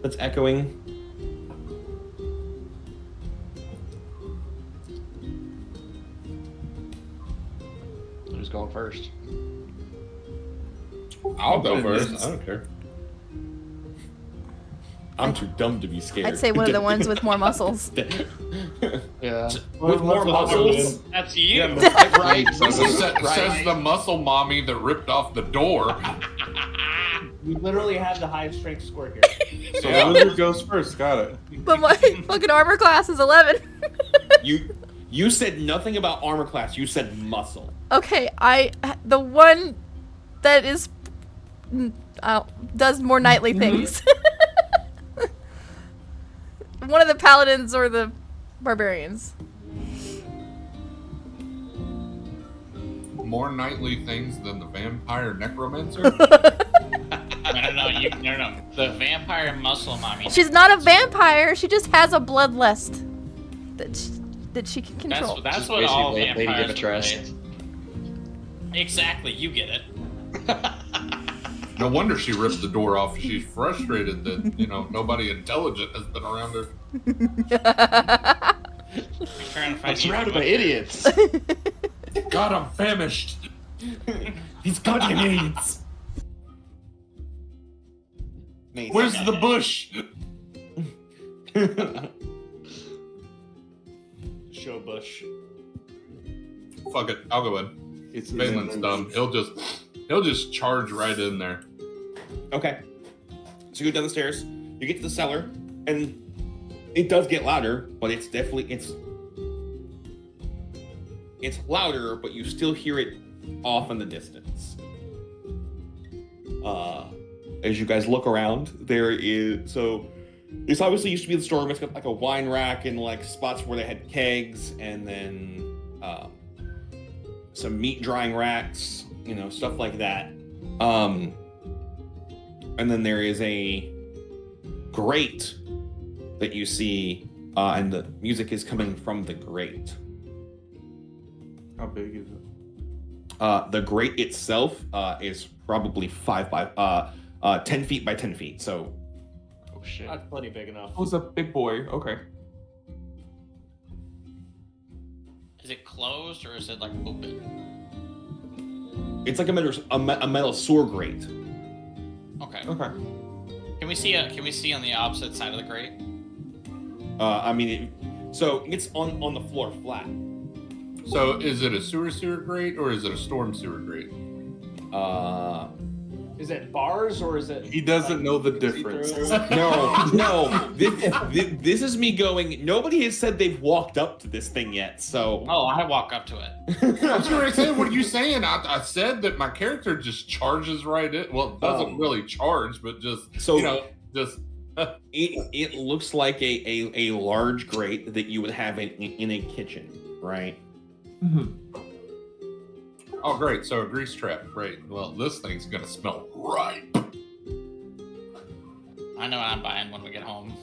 that's echoing. Who's going first? I'll go Okay, first. this- I don't care. I'm too dumb to be scared. I'd say one of the ones with more muscles. Yeah. With more muscles? That's you. Yeah, Right. Says the muscle mommy that ripped off the door. We literally have the highest strength score here. So the wizard goes first. Got it. But my fucking armor class is 11. You said nothing about armor class. You said muscle. Okay, the one that is does more knightly things. One of the paladins or the barbarians. More knightly things than the vampire necromancer? No. The vampire muscle mommy. She's not a vampire. She just has a bloodlust that she can control. That's Just what all basically Lady vampires Dimitrescu. Exactly, you get it. No wonder she ripped the door off. She's frustrated that, nobody intelligent has been around her. I'm surrounded by idiots. God, I'm famished. He's got your needs. Where's the bush? Show bush. Fuck it, I'll go in. It's Valen's dumb. He'll just charge right in there. Okay. So you go down the stairs. You get to the cellar, and it does get louder, but it's louder, but you still hear it off in the distance. As you guys look around, this obviously used to be the store. It's got like a wine rack and like spots where they had kegs, and then some meat drying racks, stuff like that. And then there is a grate that you see, and the music is coming from the grate. How big is it? The grate itself is probably 10 feet by 10 feet. So, Oh shit. That's plenty big enough. Oh, it's a big boy. Okay. Is it closed or is it like open? it's like a metal sewer grate. Okay. Okay. Can we see on the opposite side of the grate? So it's on the floor flat. So is it a sewer grate or is it a storm sewer grate? Is it bars or is it? He doesn't know the difference. No. This is me going. Nobody has said they've walked up to this thing yet. So. Oh, I walk up to it. I was going to say, what are you saying? I said that my character just charges right in. Well, it doesn't really charge, but just It looks like a large grate that you would have in a kitchen, right? Mm-hmm. Oh, great. So a grease trap. Great. Well, this thing's going to smell ripe. I know what I'm buying when we get home.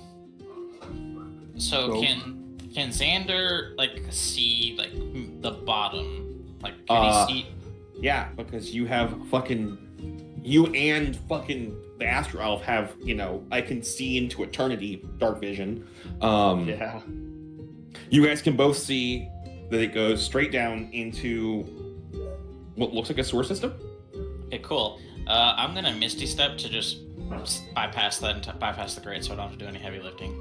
So can Xander see the bottom? Can he see? Yeah, because you have you and the Astro Elf have, I can see into eternity dark vision. Yeah. You guys can both see that it goes straight down into what looks like a sewer system. Okay, cool. I'm gonna Misty Step to just bypass the grate, so I don't have to do any heavy lifting.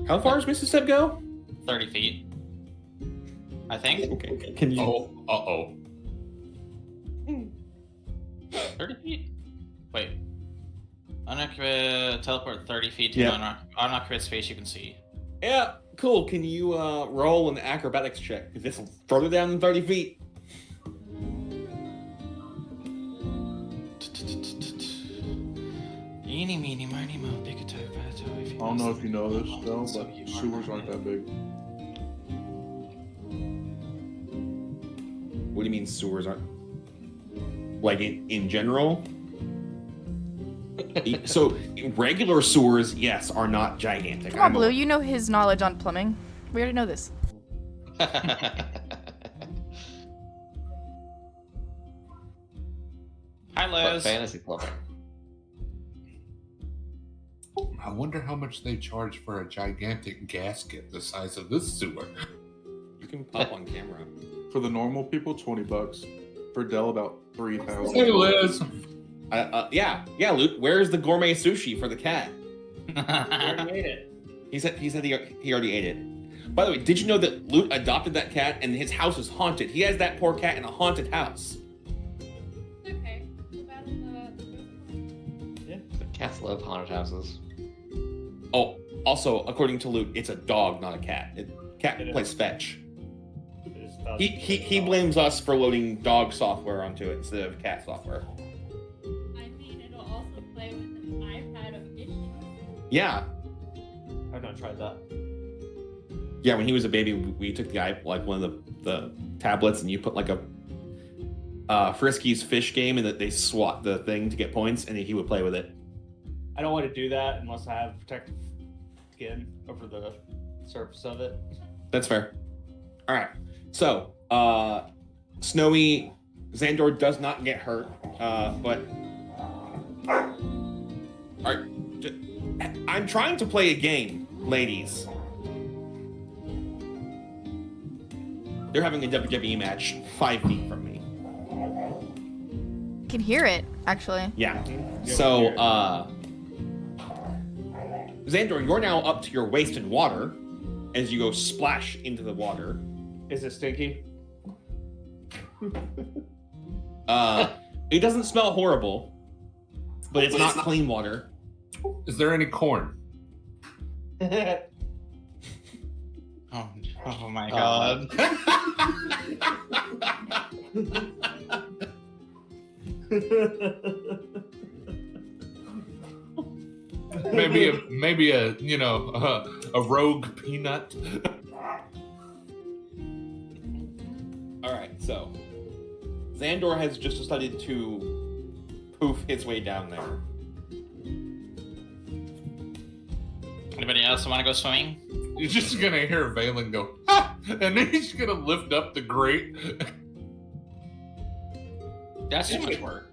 How far does Misty Step go? 30 feet, I think. Okay. Can you? Oh. 30 feet. Wait. Teleport 30 feet to unoccupied space you can see. Yeah, cool. Can you roll an acrobatics check? Because this will further down than 30 feet. Eeny, meeny, miny, mo, big attack, bad attack. I don't know if you know this, though, but sewers aren't that big. What do you mean sewers aren't? Like in general? So regular sewers, yes, are not gigantic. Come on, Blue. You know his knowledge on plumbing. We already know this. Hi, Liz. Fantasy plumbing. I wonder how much they charge for a gigantic gasket the size of this sewer. You can pop on camera. For the normal people, $20. For Dell, about $3,000. Hey, Liz. Yeah, Luke. Where's the gourmet sushi for the cat? He already ate it. He said he already ate it. By the way, did you know that Luke adopted that cat and his house is haunted? He has that poor cat in a haunted house. Okay. Cats love haunted houses. Oh, also, according to Luke, it's a dog, not a cat. Cat plays fetch. He blames us for loading dog software onto it instead of cat software. I mean, it'll also play with an iPad of issues. Yeah. I've not tried that. Yeah, when he was a baby, we took one of the tablets, and you put like a Frisky's fish game, and that they swat the thing to get points, and he would play with it. I don't want to do that unless I have protective skin over the surface of it. That's fair. All right. So, Snowy Xandor does not get hurt, but all right. I'm trying to play a game, ladies. They're having a WWE match 5 feet from me. You can hear it, actually. Yeah. So, Xandor, you're now up to your waist in water as you go splash into the water. Is it stinky? It doesn't smell horrible, but it's not clean water. Is there any corn? Oh my god. maybe a a rogue peanut. All right, so Xandor has just decided to poof his way down there. Anybody else want to go swimming? You're just gonna hear Valen go, ha! And then he's gonna lift up the grate. That's too much work.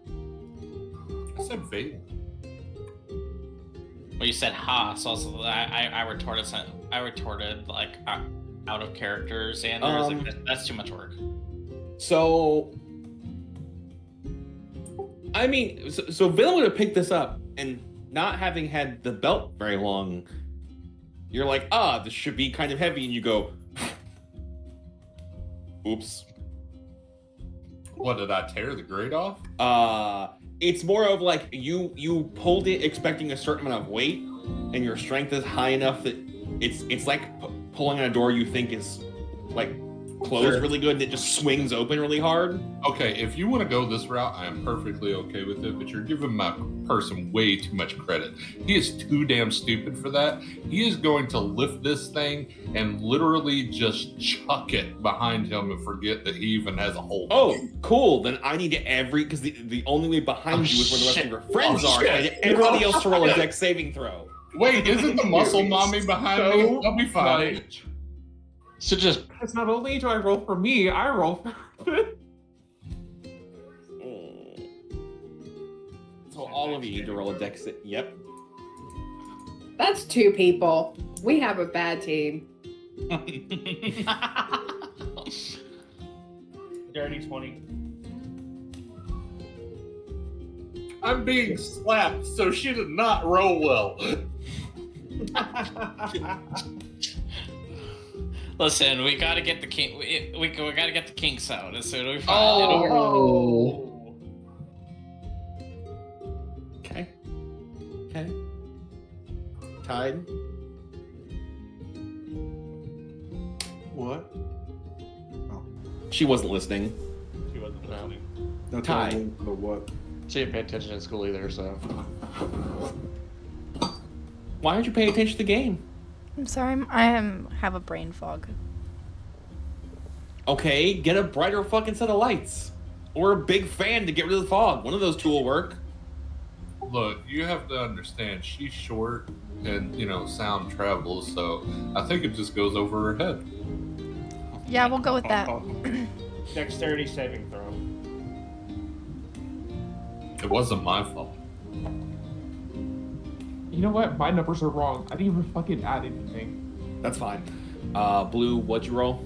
I said Valen. Well, you said ha, so I retorted like out of character, Xander. Like, that's too much work. So, I mean, so Valen would have picked this up, and not having had the belt very long, you're like, this should be kind of heavy, and you go, oops. What, did I tear the grate off? It's more of like you pulled it expecting a certain amount of weight, and your strength is high enough that it's like pulling on a door you think is like closed really good, and it just swings open really hard. Okay, if you want to go this route, I am perfectly okay with it, but you're giving my person way too much credit. He is too damn stupid for that. He is going to lift this thing and literally just chuck it behind him and forget that he even has a hold. Oh, cool. Then I need to because the only way behind you is where the rest of your friends are. I need everybody else to roll a dex saving throw. Wait, isn't the muscle mommy behind me? I'll be fine. So just... It's not only do I roll for me, I roll for... So all of you need to roll a dex. Yep. That's 2 people. We have a bad team. Dirty 20. I'm being slapped, so she did not roll well. Listen, we gotta get the king. We gotta get the kinks out as soon as we find it. Oh. Okay. Tied. What? She wasn't listening. She wasn't listening. That's Tie. The what? She didn't pay attention in school either, so... Why aren't you paying attention to the game? I'm sorry, I have a brain fog. Okay, get a brighter fucking set of lights. Or a big fan to get rid of the fog. One of those two will work. Look, you have to understand, she's short and, sound travels, so I think it just goes over her head. Yeah, we'll go with that. Dexterity saving throw. It wasn't my fault. You know what? My numbers are wrong. I didn't even fucking add anything. That's fine. Blue, what'd you roll?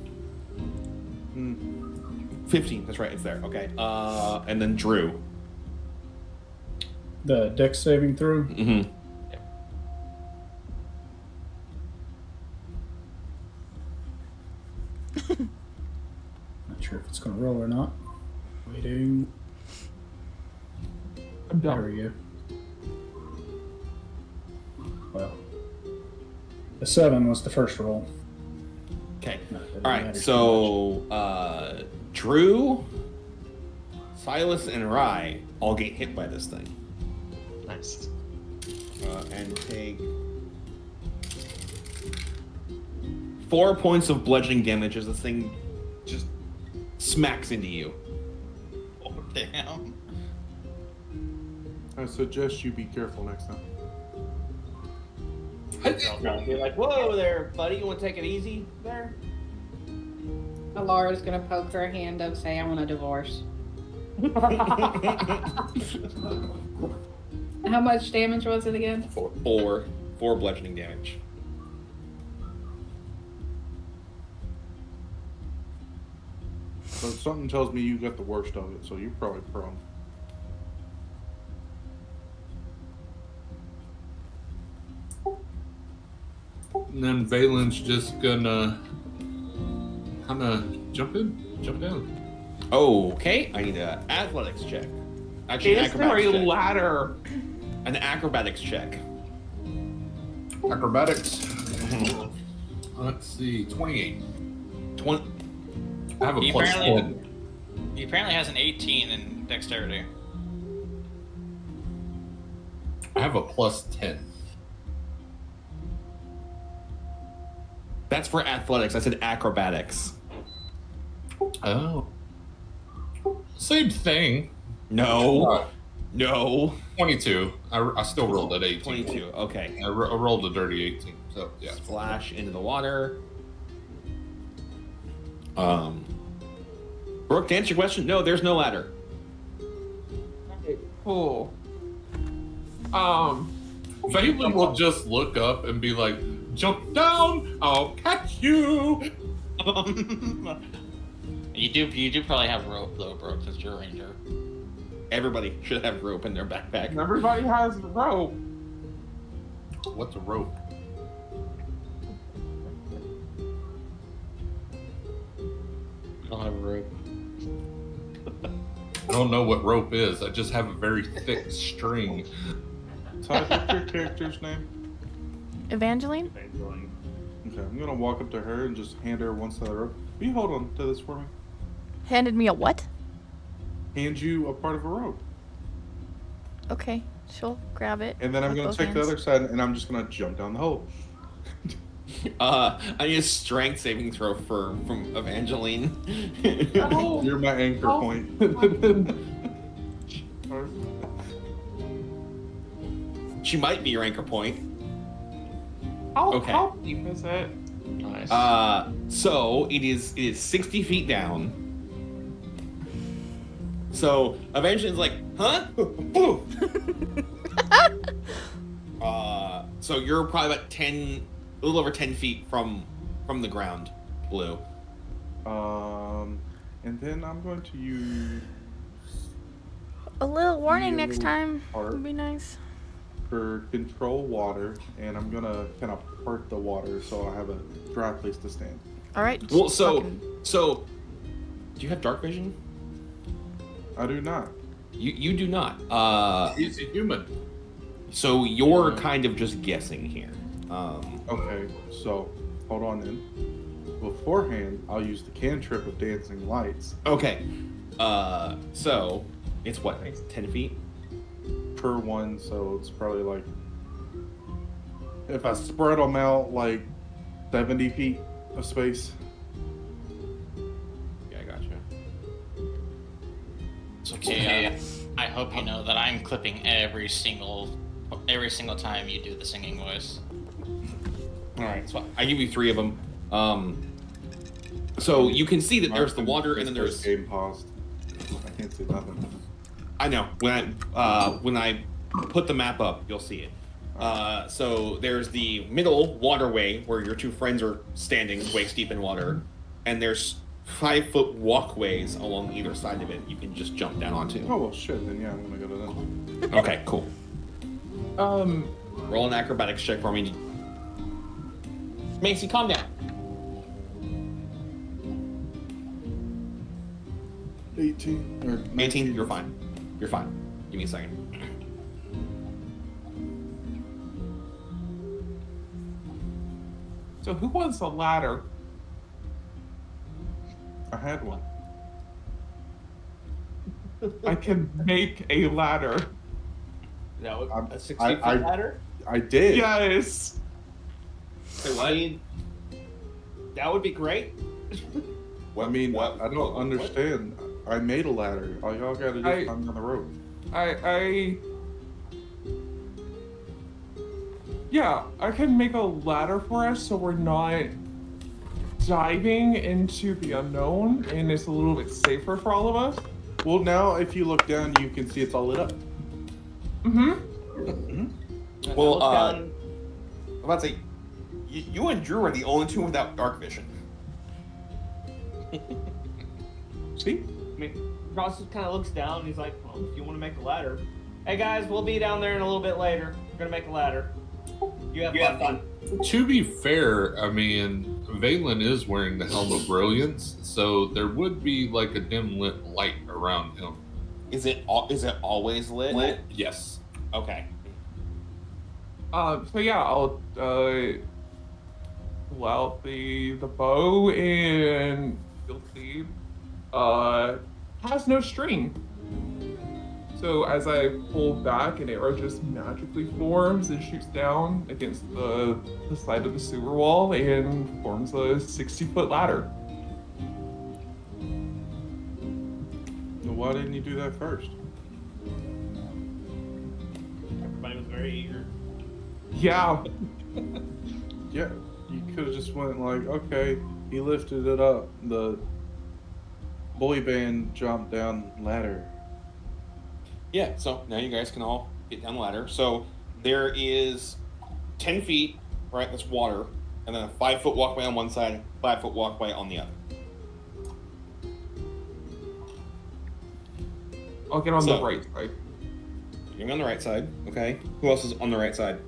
15. That's right. It's there. Okay. And then Drew. The dex saving throw. Mm-hmm. Not sure if it's going to roll or not. Waiting. I'm There done. we go. Well, the 7 was the first roll. Okay. Not that it All right. matters So, Drew, Silas, and Rye all get hit by this thing. Nice. And take 4 points of bludgeoning damage as this thing just smacks into you. Oh, damn. I suggest you be careful next time. I'll be like, whoa there, buddy. You want to take it easy there? Laura's gonna poke her hand up, say, I want a divorce. How much damage was it again? Four bludgeoning damage. So something tells me you got the worst of it, so you're probably prone. And then Valen's just gonna kind of jump down. Okay, I need an athletics check. Actually, an Is there a acrobatics check. ladder? An acrobatics check. Acrobatics. Let's see, 28. 20. I have a He plus apparently- 10. He apparently has an 18 in dexterity. I have a plus 10. That's for athletics. I said acrobatics. Oh. Same thing. No. No. 22. I still rolled at 18. 22. Okay. I rolled a dirty 18. So, yeah. Splash into the water. Brooke, to answer your question, no, there's no ladder. Cool. Valen will just look up and be like, jump down, I'll catch you. You do probably have rope though, Brooke, since you're a ranger. Everybody should have rope in their backpack. Everybody has rope. What's a rope? I don't have a rope. I don't know what rope is. I just have a very thick string. Todd, what's your character's name? Evangeline? Okay, I'm gonna walk up to her and just hand her one side of the rope. Will you hold on to this for me? Handed me a what? Hand you a part of a rope. Okay, she'll grab it. And then I'm with gonna both take the hands. other side and I'm just gonna jump down the hole. I need a strength saving throw from Evangeline. You're my anchor Oh. point. She might be your anchor point. Okay. How deep is it? Nice. So it is 60 feet down. So Evangeline's like, huh? Boo! So you're probably about a little over 10 feet from the ground, Blue. And then I'm going to use A little warning Yeah, next little time part. would be nice. for control water, and I'm gonna kind of part the water so I have a dry place to stand. All right. Well, just so fucking- do you have dark vision? I do not. You do not. He's a human. So you're kind of just guessing here. Okay, so hold on then. Beforehand, I'll use the cantrip of dancing lights Okay. So it's what? It's 10 feet? per one, so it's probably like if I spread them out like 70 feet of space. Yeah, I gotcha. It's okay. I hope you know that I'm clipping every single time you do the singing voice. All right, so I give you 3 of them. So you can see that there's the water, and then there's. game paused. I can't see nothing. I know when I put the map up, you'll see it. So there's the middle waterway where your 2 friends are standing waist deep in water, and there's 5-foot walkways along either side of it. You can just jump down onto. Oh well, shit. Then yeah, I'm gonna go to them. Okay, cool. Um, Roll an acrobatics check for me. Macy, calm down. 18 or 18. You're fine. You're fine. Give me a second. so who wants a ladder? I had one. I can make a ladder. That would a 60 I- foot I- ladder? I did. Yes. I mean, that would be great. I mean, I don't understand. I made a ladder. All y'all gotta do is climb down the rope. Yeah, I can make a ladder for us so we're not diving into the unknown and it's a little bit safer for all of us. Well, now if you look down, you can see it's all lit up. Well, I'm about to say, you and Drew are the only two without dark vision. See? I mean, Ross kind of looks down and he's like, well, if you want to make a ladder. Hey guys, we'll be down there in a little bit later. We're going to make a ladder. You have fun. To be fair, I mean, Valen is wearing the Helm of Brilliance, so there would be like a dim lit light around him. Is it always lit? Yes. Okay. So yeah, I'll pull out the bow and you'll see has no string. So as I pull back, an arrow just magically forms and shoots down against the side of the sewer wall and forms a 60-foot ladder. Why didn't you do that first? Everybody was very eager. Yeah. Yeah, you could have just went like, okay, he lifted it up. The boy band jumped down ladder. Yeah, so now you guys can all get down the ladder. So there is 10 feet, right, that's water, and then a 5-foot walkway on one side, 5-foot walkway on the other. I'll get on the right side. You're on the right side, okay. Who else is on the right side?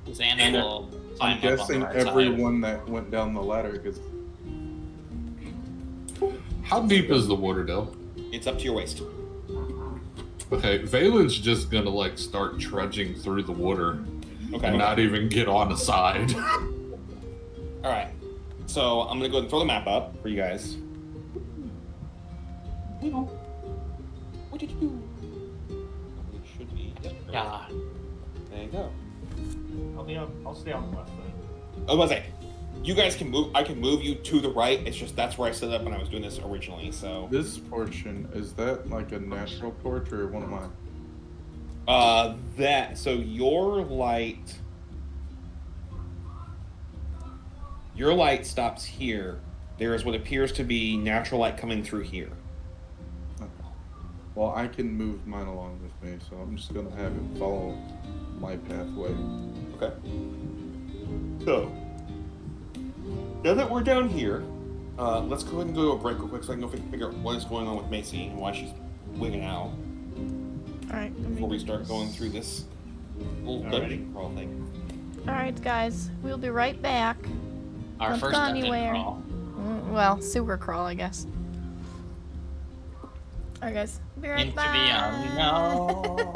Xander will I'm climb up on the guessing right side. everyone that went down the ladder, because How deep is the water, Dell? It's up to your waist. Okay, Valen's just gonna like start trudging through the water Okay. and not even get on the side. All right. So I'm gonna go ahead and throw the map up for you guys. What did you do? It should be. Yep, right. Yeah. There you go. I'll stay on the left then. I was gonna say, you guys can move. I can move you to the right. It's just that's where I set up when I was doing this originally. So this portion, is that like a natural torch or one of mine? so your light stops here. There is what appears to be natural light coming through here. Okay. Well, I can move mine along with me, so I'm just gonna have it follow my pathway. Okay. So now that we're down here, let's go ahead and go to a break real quick so I can go figure out what is going on with Macy and why she's wigging out Alright. before we start going through this little dungeon crawl thing. Alright, guys. We'll be right back. Our Don't first go dungeon anywhere. crawl. Well, sewer crawl, I guess. Alright, guys. Be right Into back. the unknown.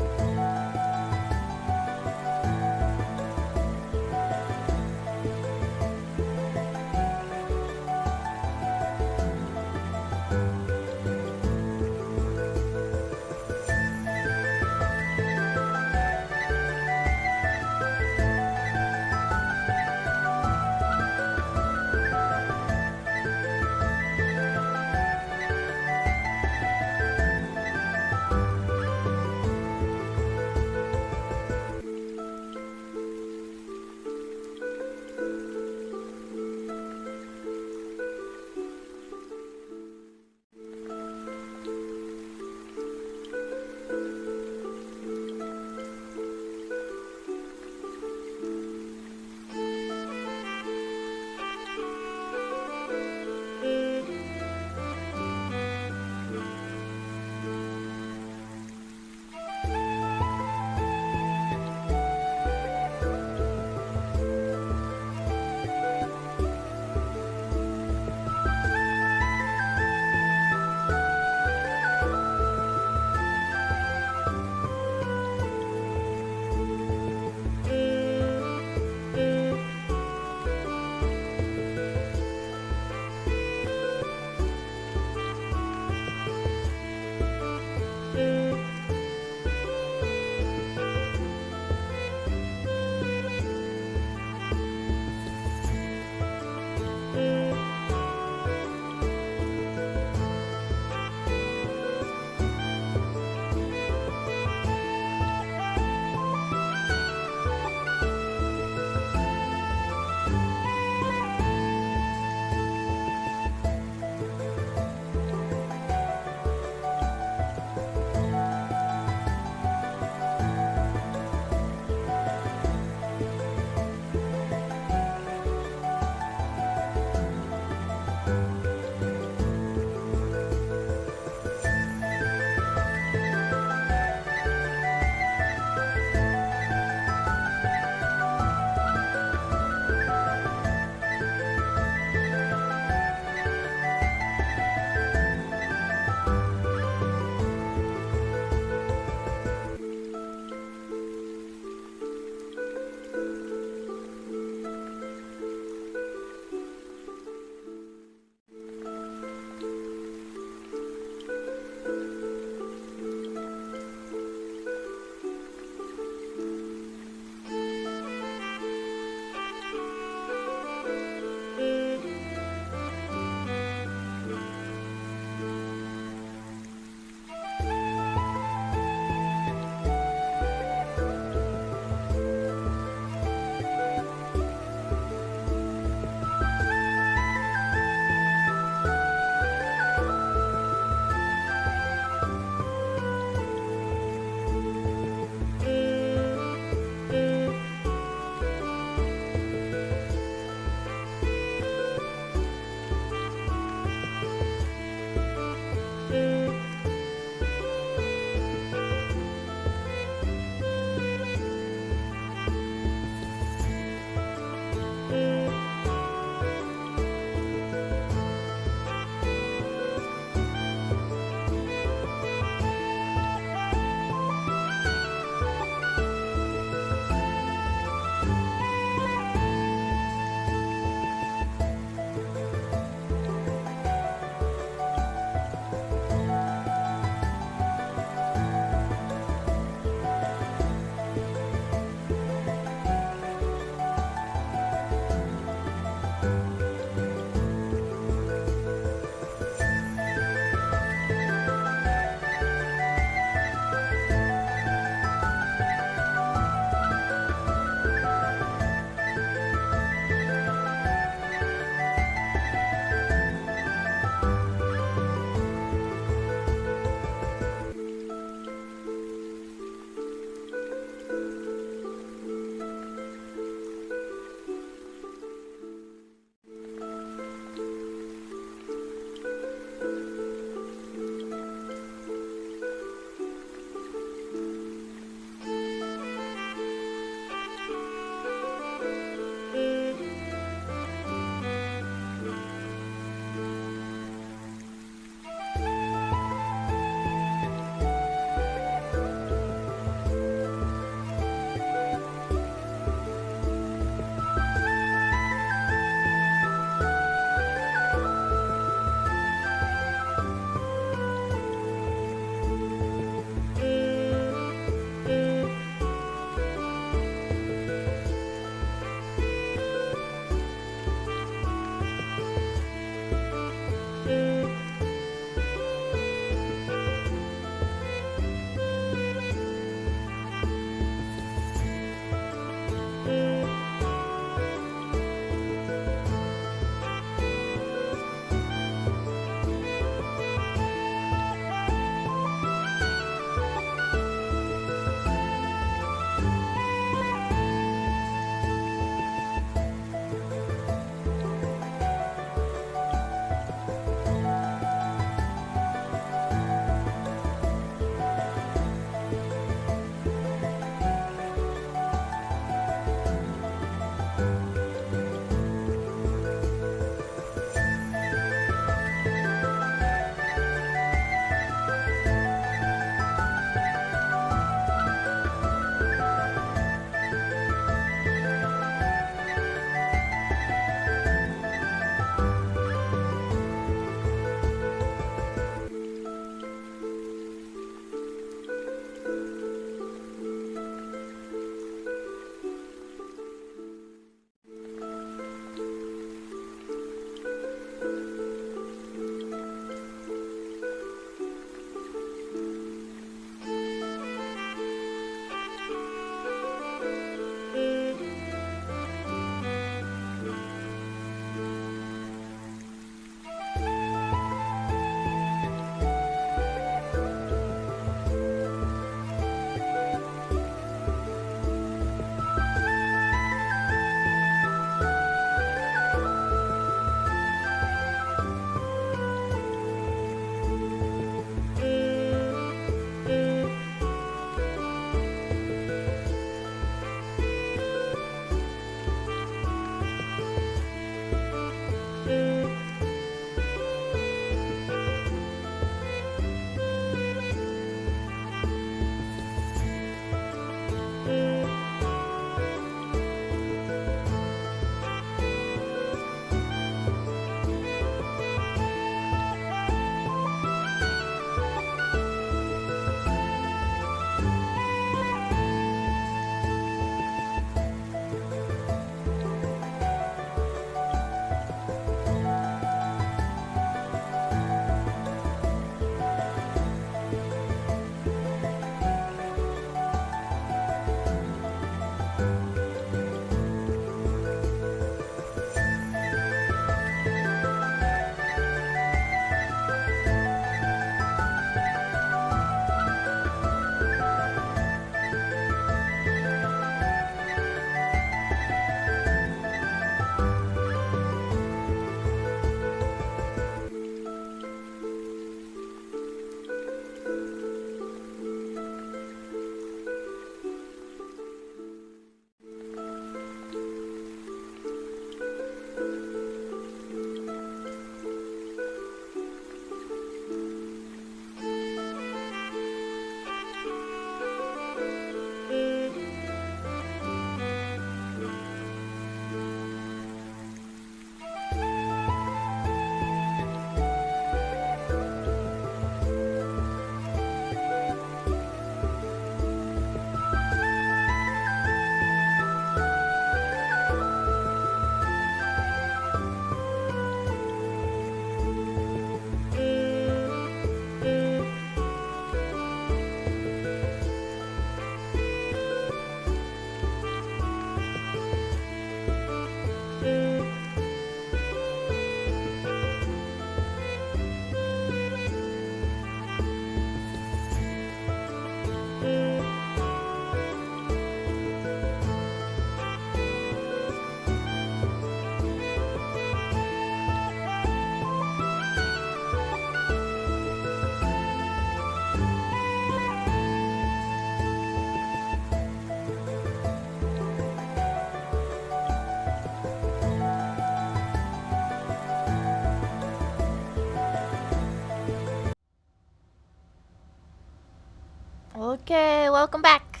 Okay, welcome back.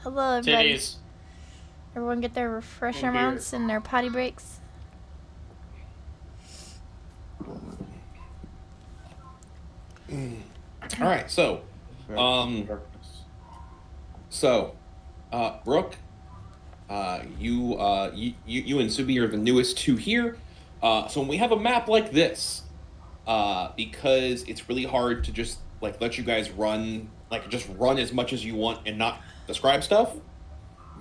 Hello, everybody. Titties. Everyone get their refresher And beer. mounts and their potty breaks. All right, so, Darkness. Brooke, you and Subi are the newest two here. So when we have a map like this, because it's really hard to just like let you guys run, like just run as much as you want and not describe stuff.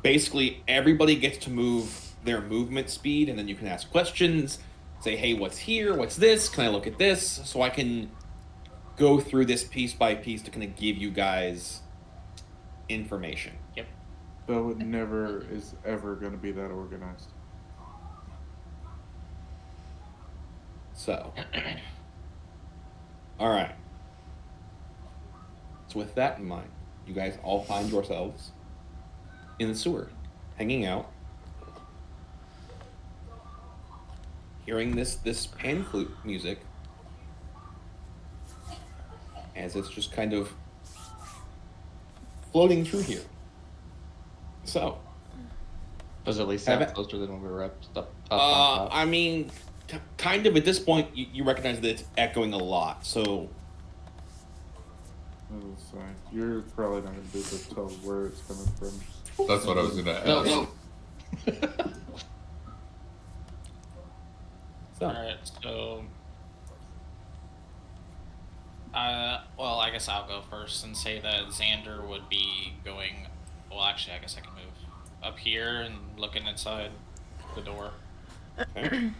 Basically, everybody gets to move their movement speed, and then you can ask questions. Say, hey, what's here? What's this? Can I look at this? So I can go through this piece by piece to kind of give you guys information. Yep. Though it never is ever going to be that organized. So, all right. So with that in mind, you guys all find yourselves in the sewer, hanging out, hearing this pan flute music as it's just kind of floating through here. So, Does it at least sound closer than when we were up on top? I mean, kind of at this point, you recognize that it's echoing a lot. So, You're probably not going to be able to tell where it's coming from. That's what I was going to ask. No. Alright, so... well, I guess I'll go first and say that Xander would be going... Well, actually, I guess I can move up here and looking inside the door. okay.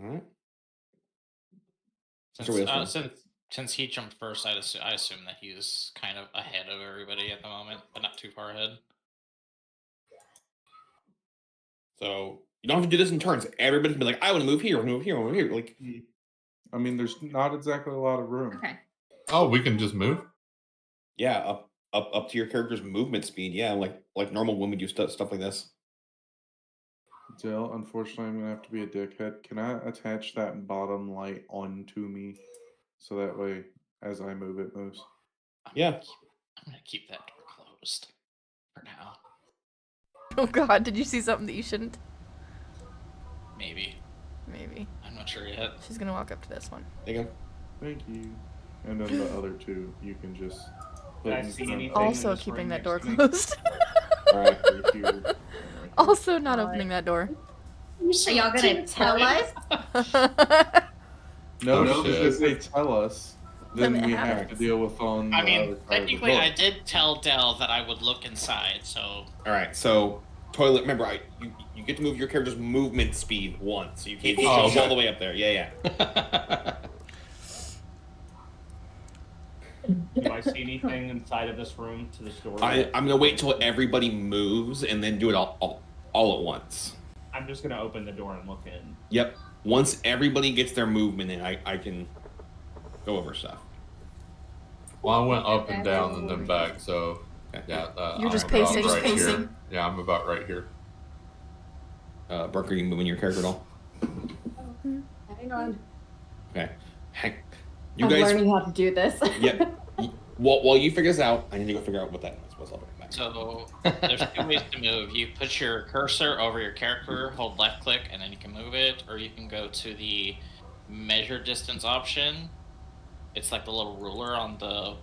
All right. Since he jumped first, I assume that he's kind of ahead of everybody at the moment, but not too far ahead. So you don't have to do this in turns. Everybody can be like, I want to move here, I want to move here, I want to move here. Like, I mean, there's not exactly a lot of room. Okay. Oh, we can just move? yeah, up to your character's movement speed. Yeah, like normal when we do stuff like this. Dale, unfortunately, I'm gonna have to be a dickhead. Can I attach that bottom light onto me, so that way, as I move, it moves? Yeah. I'm gonna keep that door closed for now. Oh god, did you see something that you shouldn't? Maybe. I'm not sure yet. She's gonna walk up to this one. There you go. Thank you. And then the other two, you can just. Did I see anything? Also in this keeping room that door next to me? closed. Alright. Also not opening that door. Are y'all gonna tell us? No, Oh, because shit. they tell us, then Then it we have to happens. deal with on. I the mean, other side of the technically, door. I did tell Dell that I would look inside, so... All right. So toilet. Remember, you get to move your character's movement speed once, so you can't just Oh, jump all the way up there. Yeah. Do I see anything inside of this room to this door? I'm gonna wait until everybody moves and then do it all at once. I'm just gonna open the door and look in. Yep. Once everybody gets their movement in, I can go over stuff. Well, I went up and down and then back, so Okay. yeah. You're I'm just about pacing, right pacing. Here. Yeah, I'm about right here. Brooke, are you moving your character at all? Hang on. Okay. Heck, you I'm guys. learning how to do this. Yep. While you figure this out, I need to go figure out what that noise was. I'll bring it back. So, there's two ways to move. You put your cursor over your character, hold left click, and then you can move it, or you can go to the measure distance option. It's like the little ruler on the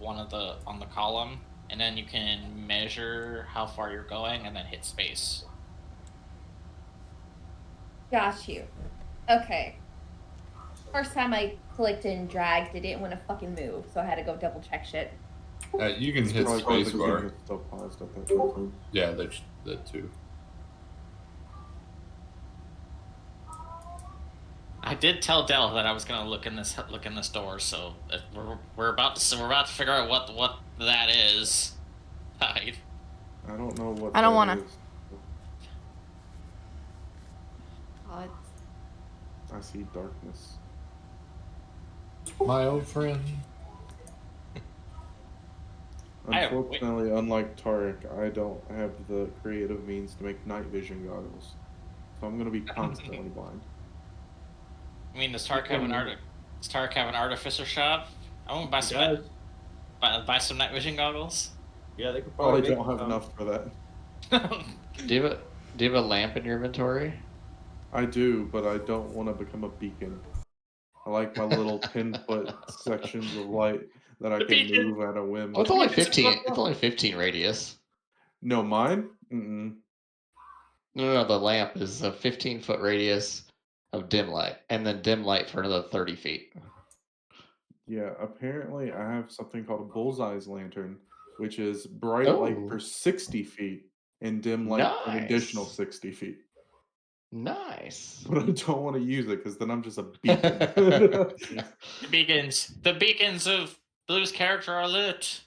on the column, and then you can measure how far you're going and then hit space. Got you. Okay. First time I clicked and dragged, it didn't want to fucking move, so I had to go double check shit. You can hit Probably space because bar. it's still paused up at that point. Yeah, there's that too. I did tell Dell that I was gonna look in this door, so we're about to figure out what that is. Hide. I don't know what. I don't that wanna. is. God. I see darkness. My old friend. Unfortunately, unlike Tarek, I don't have the creative means to make night vision goggles, so I'm going to be constantly blind. I mean, does Tarek have an artificer shop? I won't buy some. Buy some night vision goggles. Yeah, they could Probably probably don't have enough for that. Do you have a lamp in your inventory? I do, but I don't want to become a beacon. I like my little 10-foot sections of light that I The can beacon. move at a whim. Oh, it's only 15. It's only 15 radius. No, mine? Mm-mm. No, the lamp is a 15-foot radius of dim light, and then dim light for another 30 feet. Yeah, apparently I have something called a bullseye's lantern, which is bright light for Oh, 60 feet and dim light for an additional nice. 60 feet. Nice. But I don't want to use it because then I'm just a beacon. The beacons of Blue's character are lit.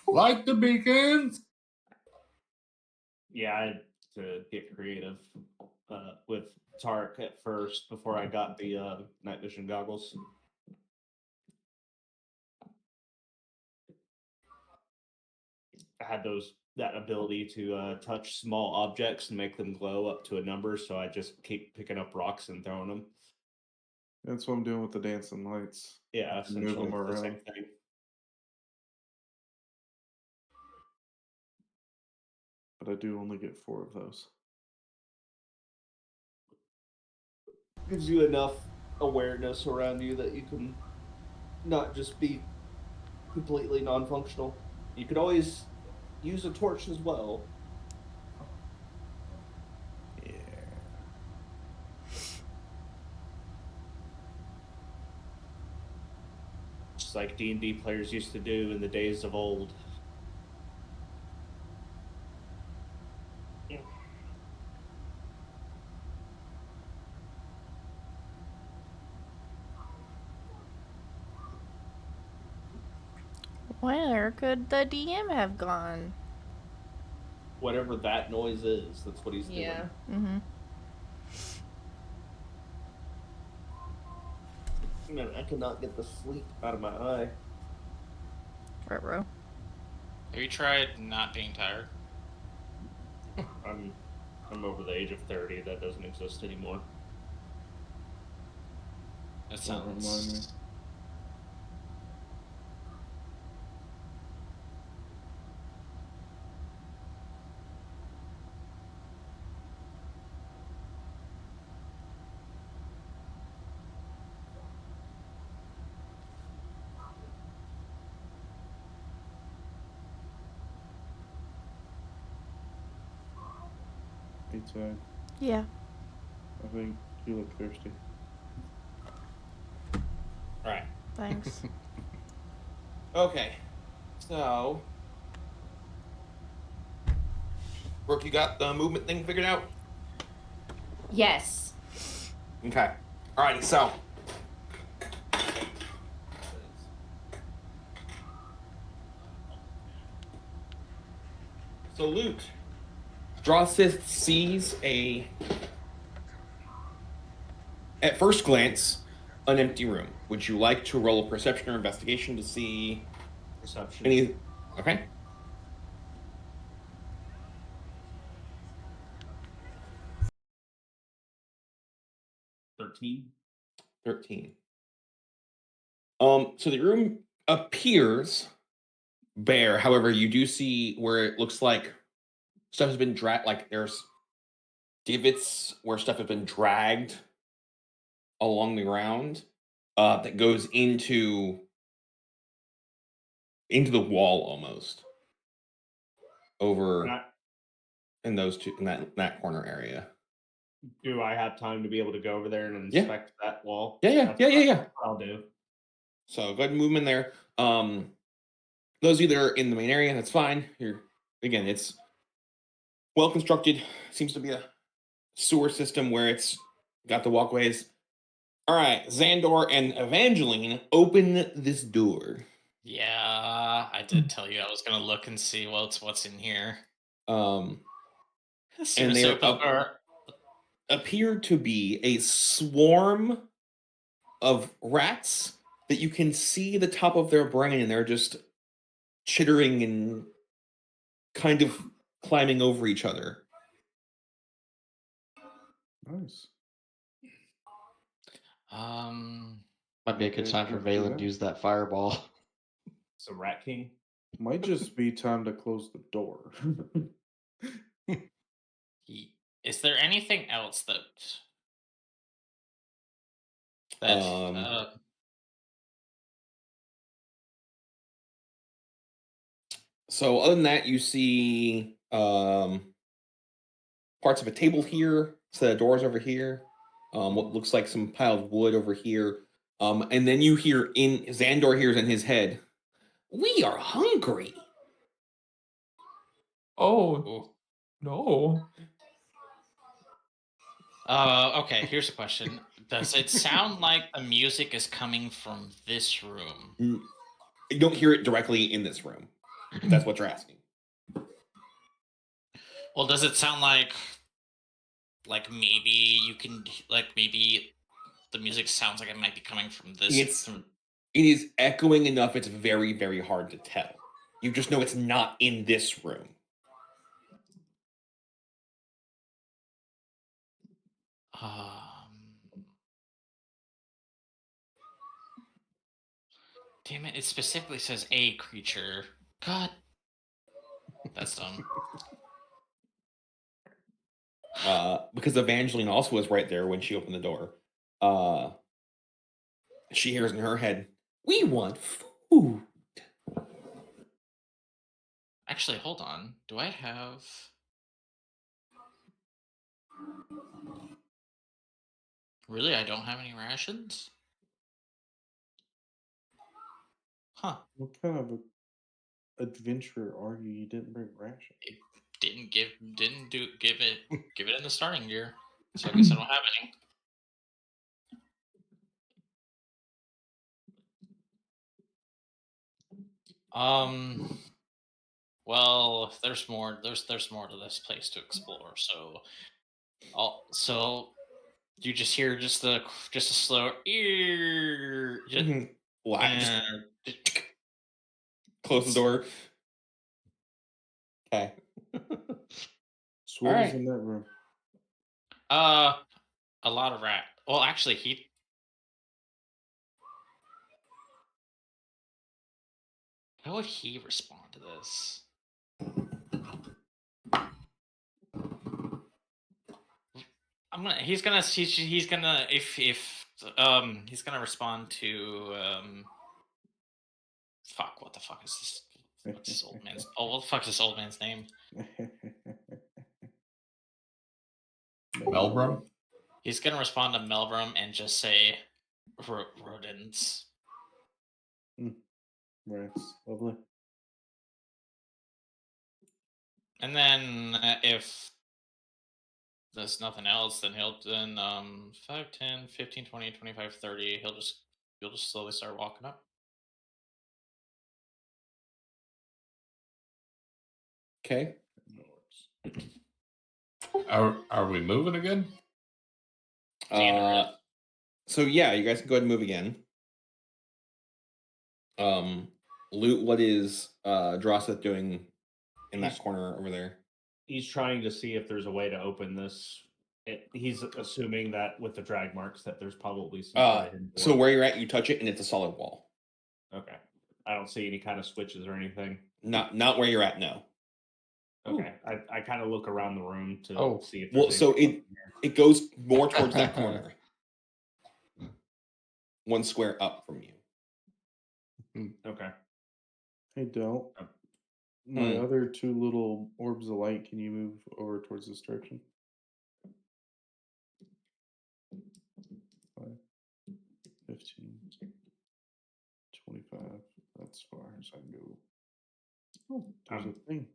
Like the beacons. Yeah, I had to get creative with Tark at first before I got the night vision goggles. I had that ability to touch small objects and make them glow up to a number, so I just keep picking up rocks and throwing them. That's what I'm doing with the dancing lights. Yeah, I can move essentially them it's the same around. thing. But I do only get 4 of those. Gives you enough awareness around you that you can not just be completely non-functional. You could always use a torch as well. Yeah. Just like D&D players used to do in the days of old. Where could the DM have gone? Whatever that noise is, that's what he's doing. Mm-hmm. Man, I cannot get the sleep out of my eye. Ruh-roh. Have you tried not being tired? I'm over the age of 30. That doesn't exist anymore. That Don't remind me. sounds. Hey, Tag. Yeah. I think you look thirsty. Right. Thanks. Okay. So, Brooke, you got the movement thing figured out? Yes. Okay. Alrighty, so. So, Luke, Drawsith sees at first glance, an empty room. Would you like to roll a perception or investigation to see Perception. any? Okay. $13. 13. So the room appears bare. However, you do see where it looks like stuff has been dragged. Like there's divots where stuff has been dragged along the ground. That goes into the wall almost over in those two in that corner area. Do I have time to be able to go over there and Yeah. inspect that wall? Yeah. That's what I'll do. So go ahead and move them in there. Those of you that are in the main area, that's fine. It's well constructed. Seems to be a sewer system where it's got the walkways. All right, Xandor and Evangeline, open this door. Yeah, I did tell you I was gonna look and see what's in here. And they appear to be a swarm of rats that you can see the top of their brain, and they're just chittering and kind of climbing over each other. Nice. Might be a good time for Valen to use that fireball. Some Rat King. Might just be time to close the door. Is there anything else that So other than that, you see parts of a table here, set of doors over here, what looks like some piled wood over here, and then you hear Xandor hears in his head, "We are hungry." Oh, no. Okay, here's a question. Does it sound like the music is coming from this room? You don't hear it directly in this room, if that's what you're asking. Well, does it sound like maybe you can maybe the music sounds like it might be coming from this? It is echoing enough. It's very, very hard to tell. You just know it's not in this room. Damn it! It specifically says a creature. God, that's dumb. Because Evangeline also was right there when she opened the door. She hears in her head, "We want food." Actually, hold on. Do I have? Really, I don't have any rations? Huh. What kind of adventurer are you? You didn't bring rations. It didn't give it in the starting gear. So I guess I don't have any. Well, there's more to this place to explore. So you just hear just a slow ear. Close the door. Okay. So what was in that room? A lot of rat. Well, actually, how would he respond to this? He's gonna respond to fuck, what the fuck is this? What's this old man's? Oh, what the fuck is this old man's name? Melbrum? He's gonna respond to Melbrum and just say rodents. Rats, lovely. And then if there's nothing else, then 5, 10, 15, 20, 25, 30, you'll just slowly start walking up. Okay. Are we moving again? So yeah, you guys can go ahead and move again. Loot, what is Drosseth doing in that corner over there? He's trying to see if there's a way to open this. He's assuming that with the drag marks that there's probably some. So where you're at, you touch it and it's a solid wall. Okay. I don't see any kind of switches or anything. Not where you're at, no. Okay. I kind of look around the room to see if well, so it goes more towards that corner. One square up from you. Okay. Hey, Del. My other two little orbs of light, can you move over towards this direction? 5, 15, 25. That's as far as I can go. Oh, there's a thing.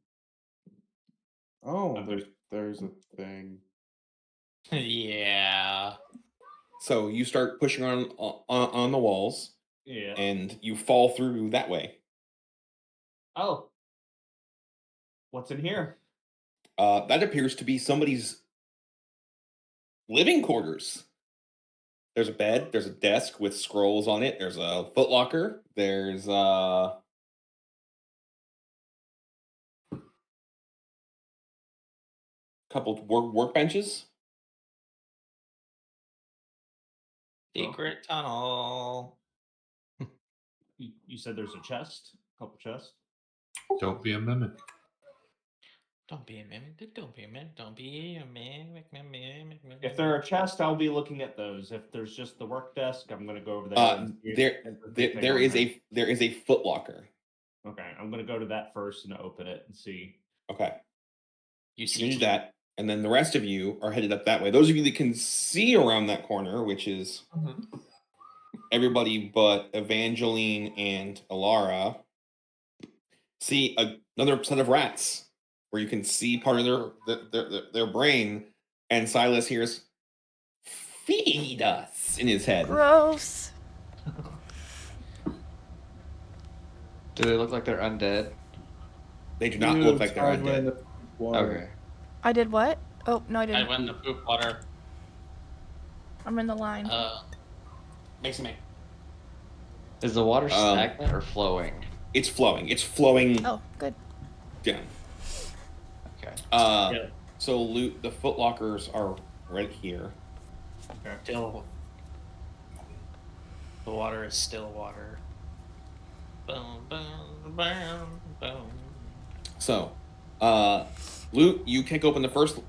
Oh, there's a thing. Yeah. So you start pushing on the walls. Yeah. And you fall through that way. Oh. What's in here? That appears to be somebody's living quarters. There's a bed, there's a desk with scrolls on it, there's a footlocker, there's couple workbenches. Secret tunnel. You said there's a chest? couple chests. Don't be a mimic. Don't be a mimic. Don't be a mimic. Don't be a mimic. If there are chests, I'll be looking at those. If there's just the work desk, I'm gonna go over there. There is a foot locker. Okay, I'm gonna go to that first and open it and see. Okay. You do that, and then the rest of you are headed up that way. Those of you that can see around that corner, which is everybody but Evangeline and Alara, see another set of rats where you can see part of their brain, and Silas hears, "Feed us," in his head. Gross. Do they look like they're undead? They do not look like they're undead. Okay. I did what? Oh, no, I didn't. I went in the poop water. I'm in the line. Makes me. Is the water stagnant or flowing? It's flowing. It's flowing. Oh, good. Down. Okay. So the footlockers are right here. Okay. Still. The water is still water. Boom, boom, boom, boom. So, Loot, you kick open the first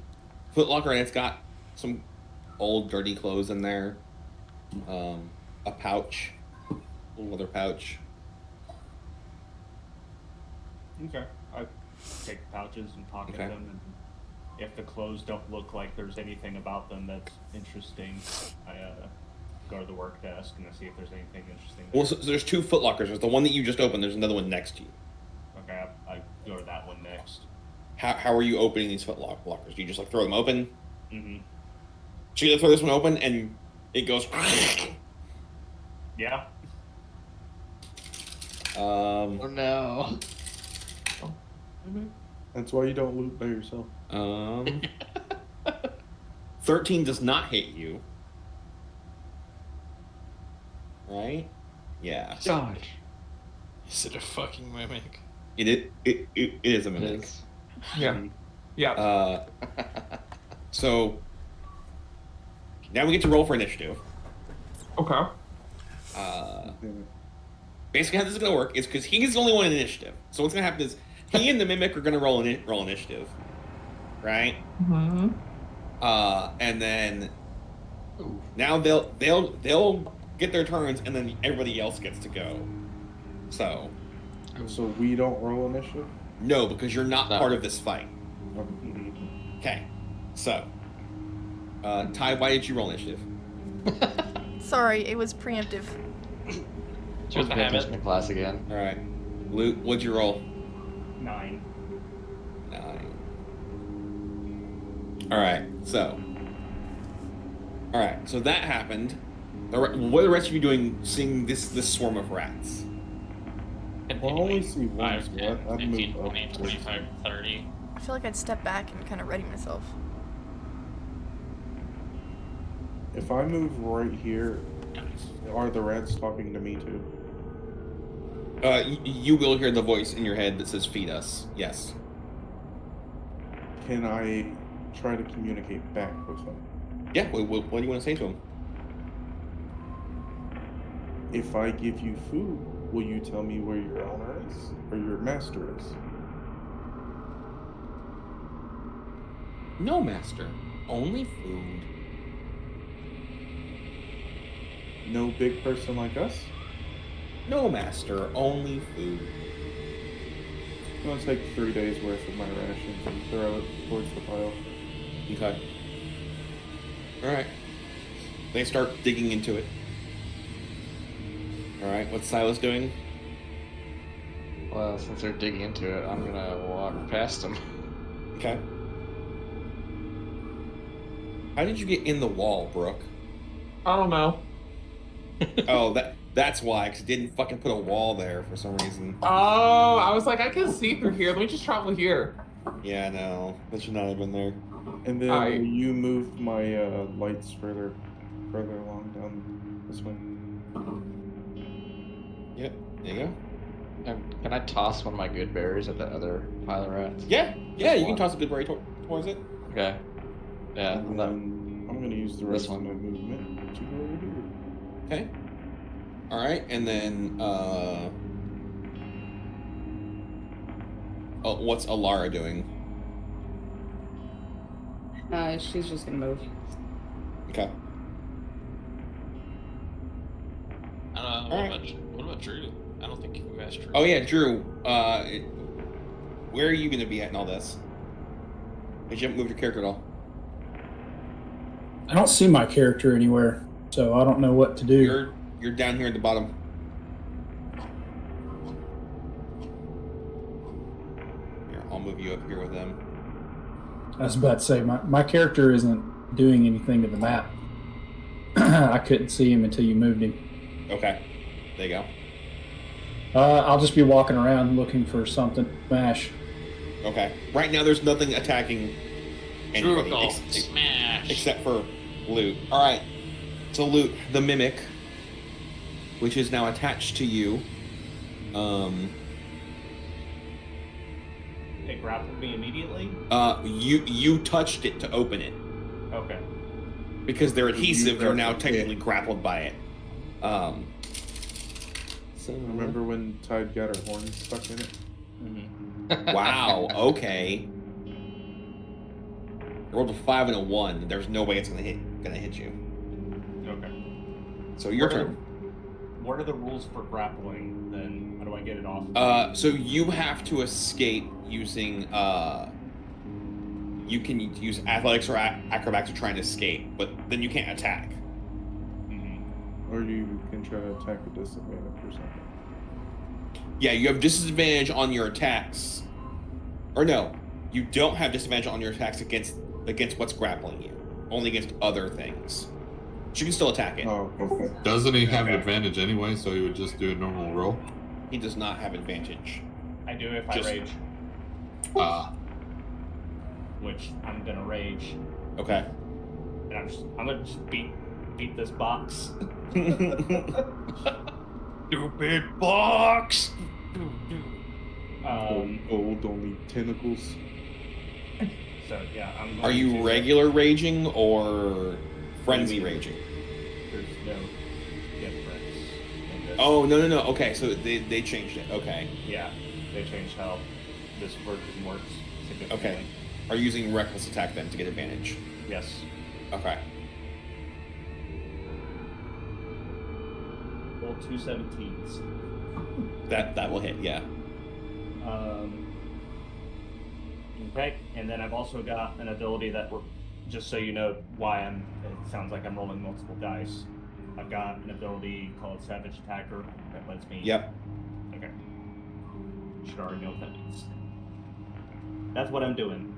footlocker, and it's got some old, dirty clothes in there. A pouch, a little leather pouch. Okay. I take the pouches and pocket them, and if the clothes don't look like there's anything about them that's interesting, I go to the work desk and I see if there's anything interesting there. Well, so there's two footlockers. There's the one that you just opened. There's another one next to you. Okay, I go to that one next. How are you opening these footlockers? Do you just like throw them open? Mm-hmm. So you throw this one open and it goes. Yeah. Oh no. That's why you don't loot by yourself. 13 does not hit you. Right? Yeah. Gosh. Is it a fucking mimic? It is a mimic. Yeah. Yeah. So now we get to roll for initiative. Okay. Basically, how this is going to work is because he's the only one in initiative. So what's going to happen is he and the mimic are going to roll initiative, right? Mm-hmm. And then now they'll get their turns, and then everybody else gets to go. So we don't roll initiative? No, because you're not part of this fight. Okay. So, Ty, why did you roll initiative? Sorry, it was preemptive. She was paying attention to class again. All right. Luke, what'd you roll? 9. All right. So that happened. What are the rest of you doing seeing this swarm of rats? I'll only see one 5, spot. 10, I'd 15, move up 20, 25, 30. I feel like I'd step back and kind of ready myself. If I move right here, are the rats talking to me too? You will hear the voice in your head that says "Feed us." Yes. Can I try to communicate back with them? Yeah. What do you want to say to him? If I give you food, will you tell me where your owner is or your master is? No, master. Only food. No big person like us? No, master. Only food. I'm gonna take 3 days worth of my rations and throw it towards the pile. Okay. All right. They start digging into it. All right. What's Silas doing? Well, since they're digging into it, I'm gonna walk past them. Okay. How did you get in the wall, Brooke? I don't know. Oh, that's why, because it didn't fucking put a wall there for some reason. Oh, I was like, I can see through here. Let me just travel here. Yeah, no. That should not have been there. And then you moved my lights further along down this way. Yep, there you go. And can I toss one of my good berries at the other pile of rats? Yeah, you can toss a good berry towards it. Okay. Yeah. And then I'm gonna use the rest of my movement to go over here. Okay. All right, and then What's Alara doing? She's just gonna move. Okay. What about Drew? I don't think you've asked Drew. Oh yeah, Drew. Where are you gonna be at in all this? Did you haven't moved your character at all? I don't see my character anywhere, so I don't know what to do. You're down here at the bottom. Here, I'll move you up here with them. I was about to say, my character isn't doing anything to the map. I couldn't see him until you moved him. Okay. There you go. I'll just be walking around looking for something to smash. Okay. Right now, there's nothing attacking anybody Smash. except for Loot. All right. So Loot, the mimic, which is now attached to you. It grappled me immediately. You touched it to open it. Okay. Because they're adhesive, you're now technically grappled by it. So Remember when Tide got her horn stuck in it? Mm-hmm. Wow. Okay. I rolled a 5 and a 1. There's no way it's gonna hit you. Okay. So your turn. What are the rules for grappling? Then how do I get it off? So you have to escape using. You can use athletics or acrobatics to try and escape, but then you can't attack. Mm-hmm. Or you can try to attack a disadvantage or something. Yeah, you have disadvantage on your attacks. Or no, you don't have disadvantage on your attacks against what's grappling you. Only against other things. But you can still attack it. Oh, okay. Doesn't he have advantage anyway, so he would just do a normal roll? He does not have advantage. I do if I rage. Which I'm gonna rage. Okay. And I'm gonna just beat this box. Stupid box. Old, only tentacles. So yeah, I'm going Are you to, regular raging or frenzy raging? There's no difference in this. Oh no. Okay, so they changed it. Okay. Yeah, they changed how this version works significantly. Okay. Are you using reckless attack then to get advantage? Yes. Okay. Roll 2 17s. That will hit, yeah. Okay, and then I've also got an ability that, just so you know why it sounds like I'm rolling multiple dice. I've got an ability called Savage Attacker that lets me... Yep. Okay. Should already know what that means. That's what I'm doing.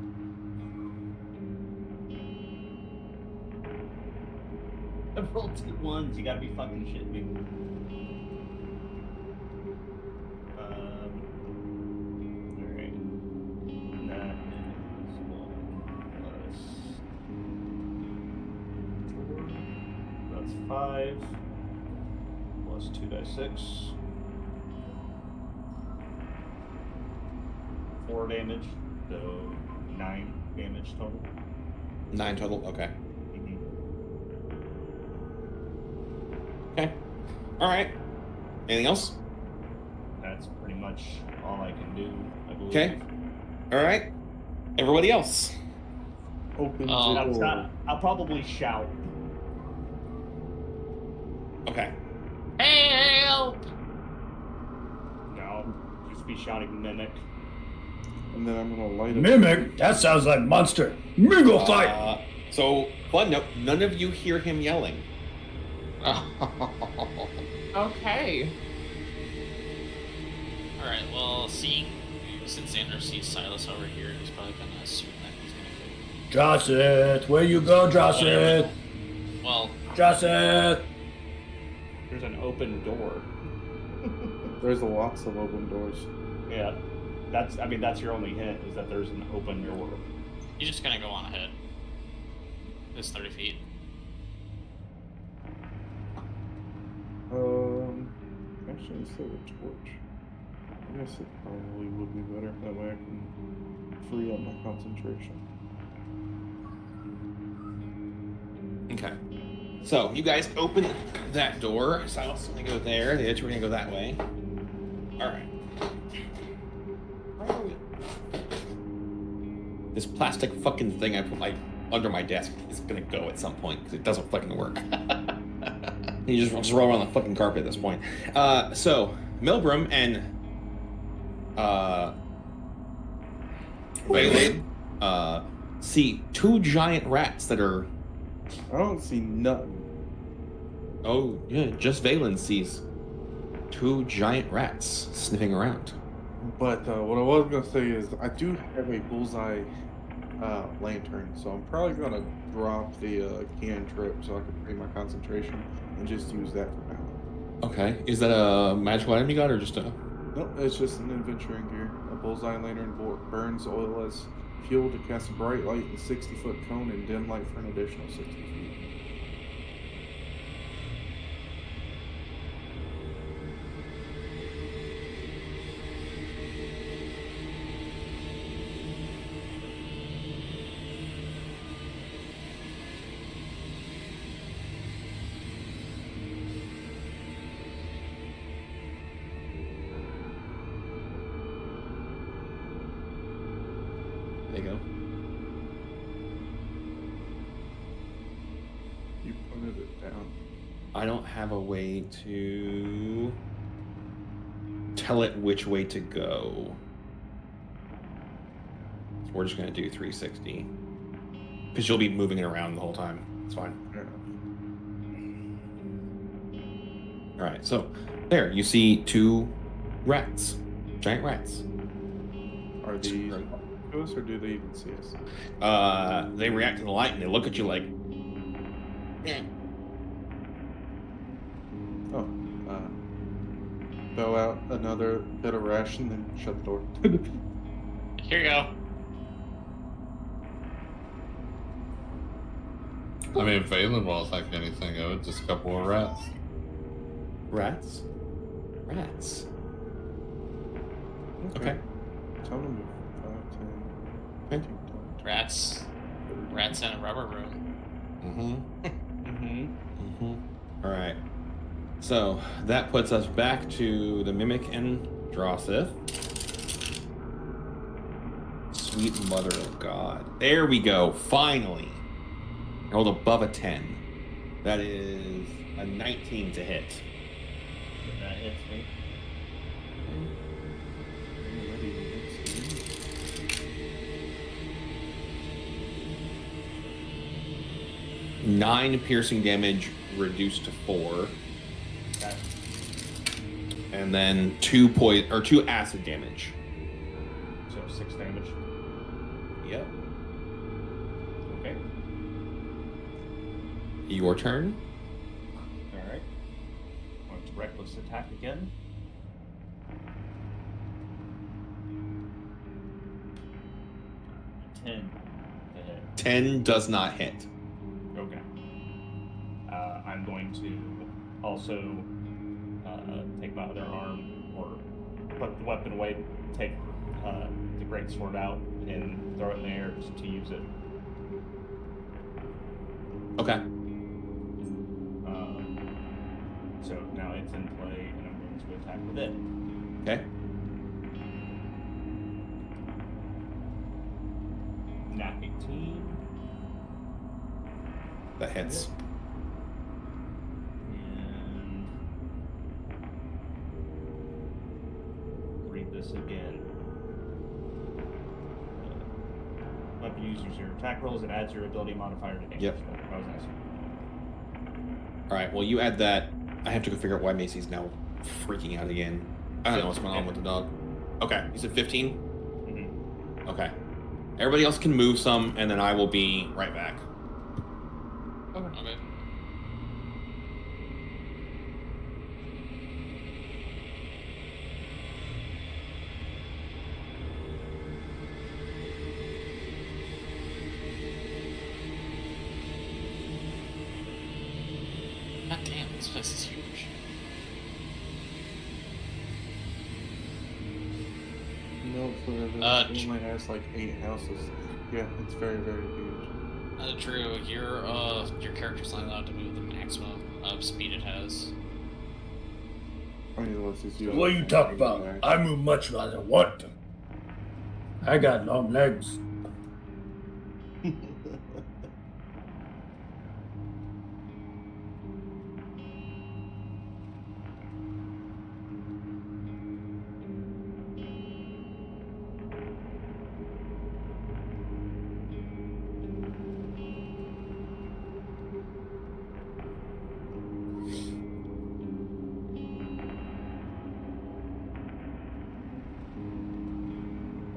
I've rolled 2 1s, you gotta be fucking shitting me. Alright. That is 1 plus 4. That's 5. Plus 2 dice 6. 4 damage, so 9 damage total. 9 total, okay. Okay. Alright. Anything else? That's pretty much all I can do, I believe. Okay. Alright. Everybody else. Open I'll probably shout. Okay. Help! No, I'll just be shouting mimic. And then I'm gonna light it. Mimic? That sounds like monster. Mingle fight! So, fun note, none of you hear him yelling. Okay. Alright, well, since Xander sees Silas over here, he's probably gonna assume that he's gonna go. Josset, where you go, Josset? Well, Josset! There's an open door. There's lots of open doors. Yeah. That's your only hint, is that there's an open door. he's just gonna go on ahead. It's 30 feet. Actually, instead of a torch, I guess it probably would be better. That way I can free up my concentration. Okay. So, you guys open that door. Silas is going to go there. The other two are going to go that way. Alright. this plastic fucking thing I put under my desk is gonna go at some point because it doesn't fucking work. You just roll around the fucking carpet at this point. So Milbram and Valen see two giant rats that are. I don't see nothing. Oh yeah, just Valen sees two giant rats sniffing around. But what I was gonna say is I do have a bullseye lantern, so I'm probably gonna drop the cantrip so I can free my concentration and just use that for now. Okay, is that a magical item you got or just a? Nope, it's just an adventuring gear. A bullseye lantern burns oil as fuel to cast a bright light in a 60-foot cone and dim light for an additional 60 feet. There you go. You pointed it down. I don't have a way to tell it which way to go. So we're just gonna do 360. Because you'll be moving it around the whole time. It's fine. Fair enough. Alright, so there, you see two rats. Giant rats. Are these to us or do they even see us? They react to the light and they look at you like, Oh, throw out another bit of ration, then shut the door. Here you go. I mean, Valen won't think anything of it, just a couple of rats. rats? Rats. Okay. Tell them 5, 10, 15, 20, Rats. Rats in a rubber room. All right. So that puts us back to the Mimic and Drossith. Sweet mother of God. There we go. Finally. I rolled above a 10. That is a 19 to hit. That hits me. 9 piercing damage reduced to 4. Okay. And then 2 acid damage. So 6 damage. Yep. Okay. Your turn. Alright. Going to reckless attack again. A 10 to hit. 10 does not hit. Okay. I'm going to also take my other arm, or put the weapon away, take the great sword out, and throw it in the air just to use it. Okay. So now it's in play, and I'm going to attack with it. Okay. Nat 18. That hits. And read this again. Weapon uses your attack rolls, it adds your ability modifier to damage. Yep. So that was nice. Alright, well, you add that. I have to go figure out why Macy's now freaking out again. I don't know what's going on with the dog. Okay, you said 15? Mm-hmm. Okay. Everybody else can move some, and then I will be right back. Okay. God damn, this place is huge. No, for the it only has like 8 houses. Yeah, it's very, very huge. Drew, your character's not allowed to move the maximum of speed it has. I mean, unless it's What are you talking about? I move much as I want to. I got long legs.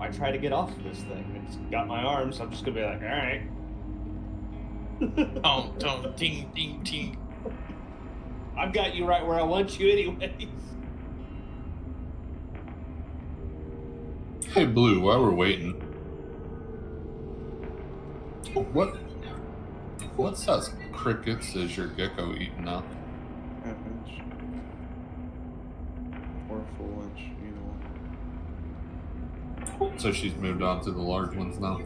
I try to get off of this thing. It's got my arm, so I'm just gonna be like, all right. Don't, ding, ding, ding. I've got you right where I want you, anyways. Hey, Blue, while we're waiting, what size crickets is your gecko eating up? Half inch. Or a full inch, either one. So she's moved on to the large ones now.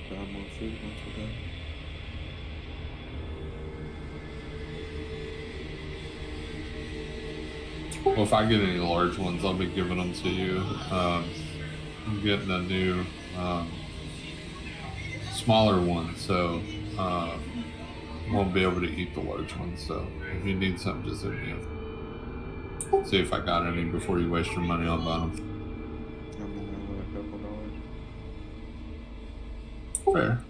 Grab more food once we're done. Well, if I get any large ones, I'll be giving them to you. I'm getting a new smaller one, so won't be able to eat the large ones. So if you need something, just hit me up. See if I got any before you waste your money on buying them. I'm in there with a couple dollars. Fair.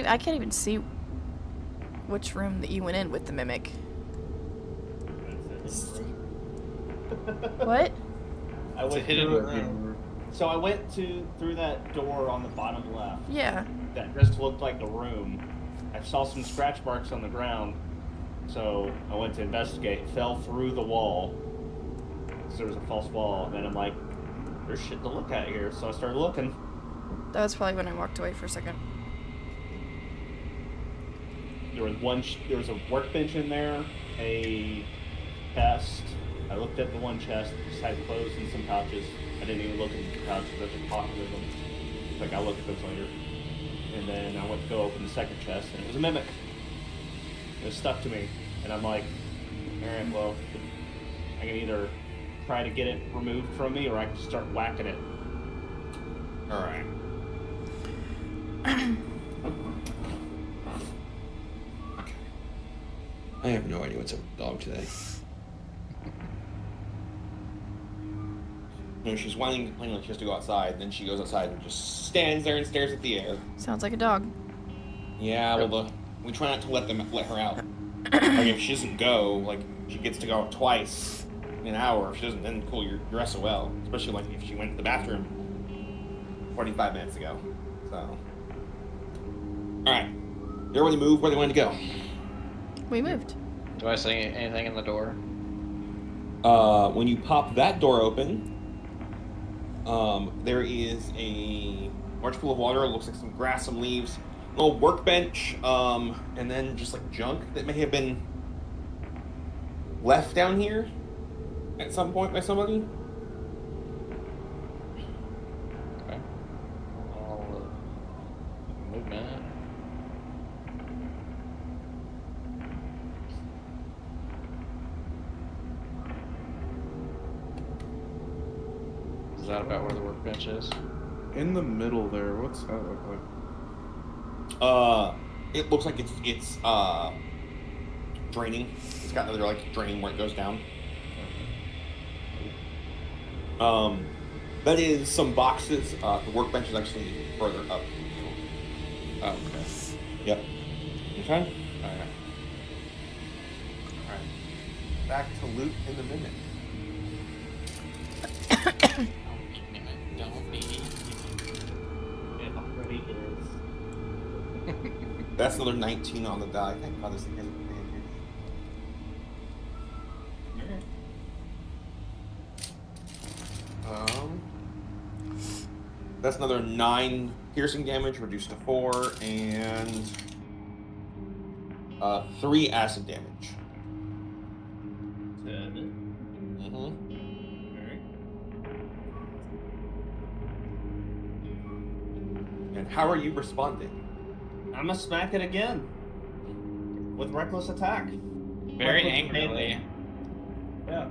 I can't even see which room that you went in with the mimic. What? I went through room. So I went through that door on the bottom left. Yeah. That just looked like a room. I saw some scratch marks on the ground, so I went to investigate. Fell through the wall. So there was a false wall, and then I'm like, "There's shit to look at here." So I started looking. That was probably when I walked away for a second. There was a workbench in there, a chest. I looked at the one chest, just had clothes and some pouches. I didn't even look at the pouches, I just pocketed them. Like, I'll look at those later. And then I went to go open the second chest, and it was a mimic. It was stuck to me, and I'm like, alright, well, I can either try to get it removed from me, or I can start whacking it. Alright. I have no idea what's up with the dog today. You know, she's whining and complaining like she has to go outside, then she goes outside and just stands there and stares at the air. Sounds like a dog. Yeah, well, we try not to let her out. Like, if she doesn't go, like, she gets to go out twice in an hour. If she doesn't, then cool, you're SOL. Especially, like, if she went to the bathroom 45 minutes ago. So. Alright. Everybody move where they wanted to go. We moved. Do I see anything in the door? When you pop that door open, there is a large pool of water. It looks like some grass, some leaves, an old workbench, and then just like junk that may have been left down here at some point by somebody. Okay. Movement. Is that about where the workbench is? In the middle there, what's that look like? It looks like it's draining. It's got another like drain where it goes down. That is some boxes. The workbench is actually further up. Oh, okay. Yep. Okay. Alright. Back to loot in the minute. Don't be. It already is. That's another 19 on the die. Thank God this thing isn't advantage. That's another 9 piercing damage, reduced to 4, and 3 acid damage. 10. Mm-hmm. Alright. And how are you responding? I'm gonna smack it again. With reckless attack. Very Reckless angrily. attack. Yeah.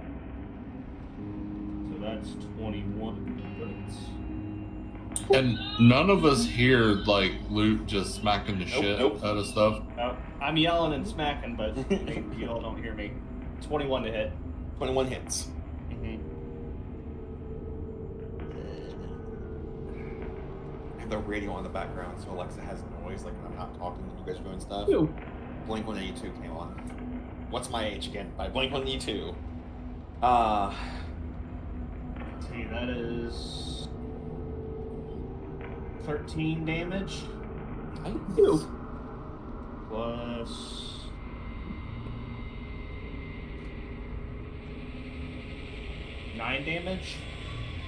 So that's 21 bullets. And none of us hear like Luke just smacking the shit nope. out of stuff. I'm yelling and smacking, but you all don't hear me. 21 to hit. 21 hits. Mm-hmm. I have the radio on the background, so Alexa has noise, like when I'm not talking and you guys are doing stuff. Ew. Blink-182 came on. What's my age again? By Blink-182. See, that is 13 damage. Ew. Plus 9 damage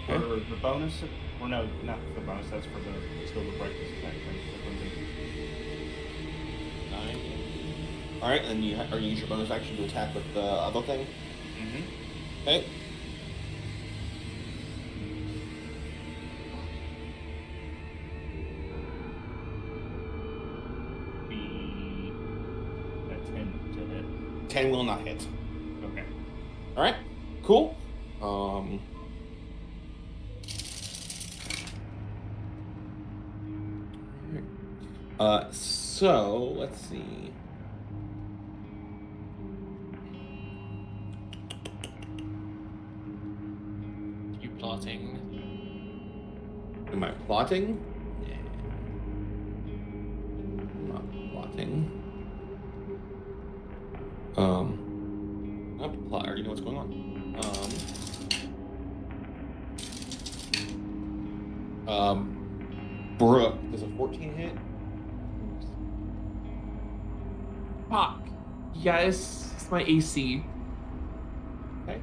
for the bonus. Or no, not the bonus. That's for the still the brightness attack thing. 9. All right, and you use your bonus action to attack with the other thing. Mm-hmm. Okay. Be a 10 to hit. 10 will not hit. Okay. All right. Cool. So let's see. You plotting? Am I plotting? Yeah. I'm not plotting. I have to plot. I already know what's going on. Brooke, does a 14 hit? Fuck. Yes, it's my AC. Okay.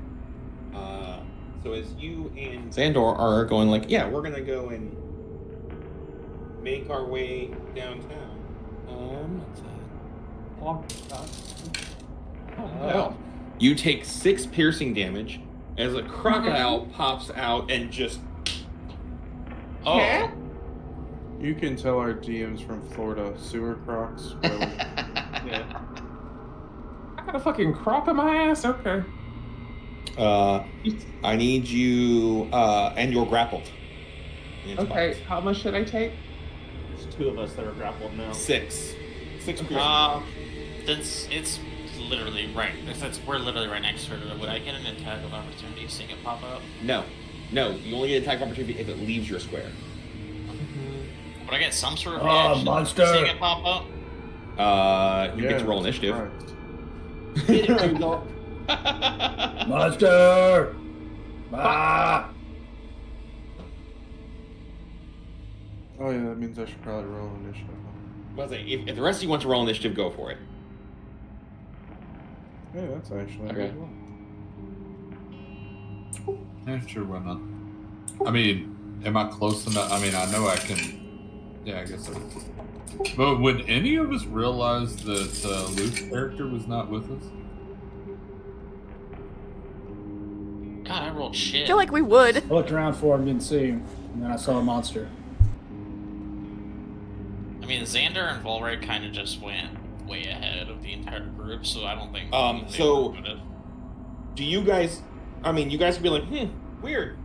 So as you and Xandor are going like, yeah, we're gonna go and make our way downtown. What's that? Oh. You take 6 piercing damage as a crocodile pops out and just. Oh. You can tell our DM's from Florida. Sewer crocs. Yeah. I got a fucking croc on my ass? Okay. I need you, and you're grappled. Okay, how much should I take? There's 2 of us that are grappled now. 6 piercing. Since it's literally right. We're literally right next to her. Would I get an attack of opportunity seeing it pop up? No, you only get attack opportunity if it leaves your square. Would I get some sort of reaction monster. seeing it pop up? You get to roll initiative. Monster! Ah! Oh yeah, that means I should probably roll initiative. Well, if the rest of you want to roll initiative, go for it. Yeah, that's actually Okay. Yeah, sure, why not? I mean, am I close enough? I mean, I know I can. Yeah, I guess so. But would any of us realize that Luke's character was not with us? God, I rolled I shit. feel like we would. I looked around for him, didn't see him, and then I saw a monster. I mean, Xander and Volraid kind of just went way ahead of the entire group, so I don't think. So, do you guys? I mean, you guys could be like, weird.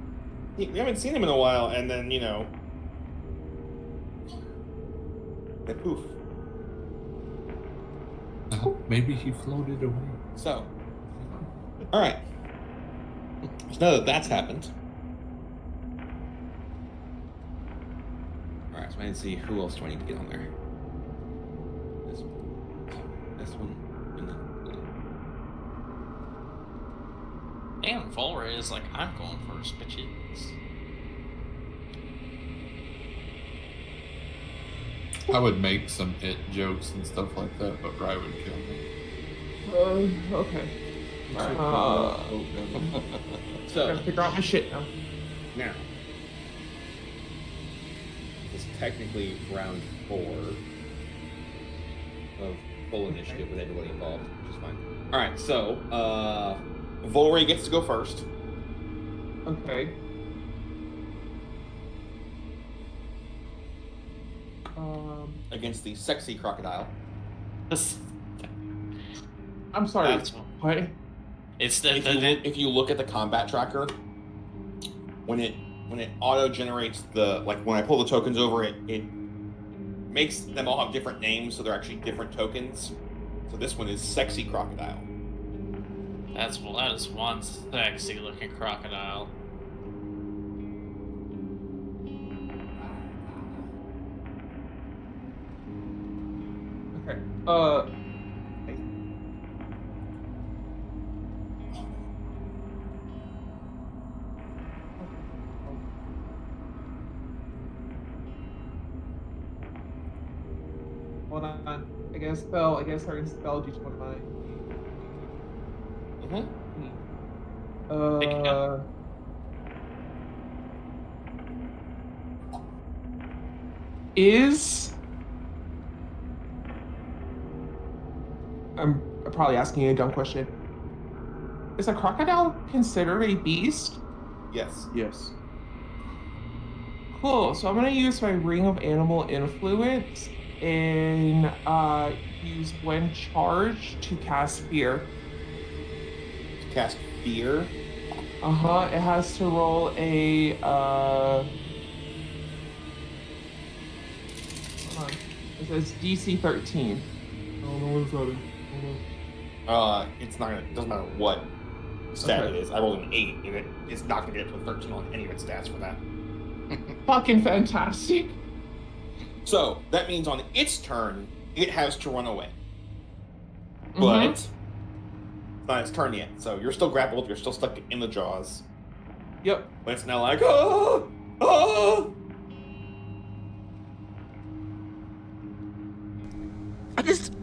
We haven't seen him in a while, and then they poof. Maybe he floated away. So, all right. So now that that's happened, all right. So I need to see who else do I need to get on there. This one, and then. Damn, Volraid is like, I'm going first, bitches. I would make some it jokes and stuff like that, but Rye would kill me. Okay. So Gotta figure out my shit now. now, this is technically round 4 of full initiative with everybody involved, which is fine. All right, so Volray gets to go first. Okay. Against the sexy crocodile. I'm sorry. What? It's if you look at the combat tracker, when it auto generates when I pull the tokens over, it makes them all have different names, so they're actually different tokens. So this one is sexy crocodile. That is one sexy looking crocodile. Okay. Hold on. I guess I can spell D29. I'm probably asking you a dumb question. Is a crocodile considered a beast? Yes. Yes. Cool. So I'm gonna use my Ring of Animal Influence and use when charged to cast Fear. To cast Fear? It has to roll a hold on. It says DC 13. I don't know what it's running. It's not gonna. It doesn't matter what stat it is. I rolled an 8, and it's not gonna get to a 13 on any of its stats for that. Fucking fantastic. So that means on its turn, it has to run away. But it's not its turn yet. So you're still grappled. You're still stuck in the jaws. Yep. But it's now like, oh, oh. I just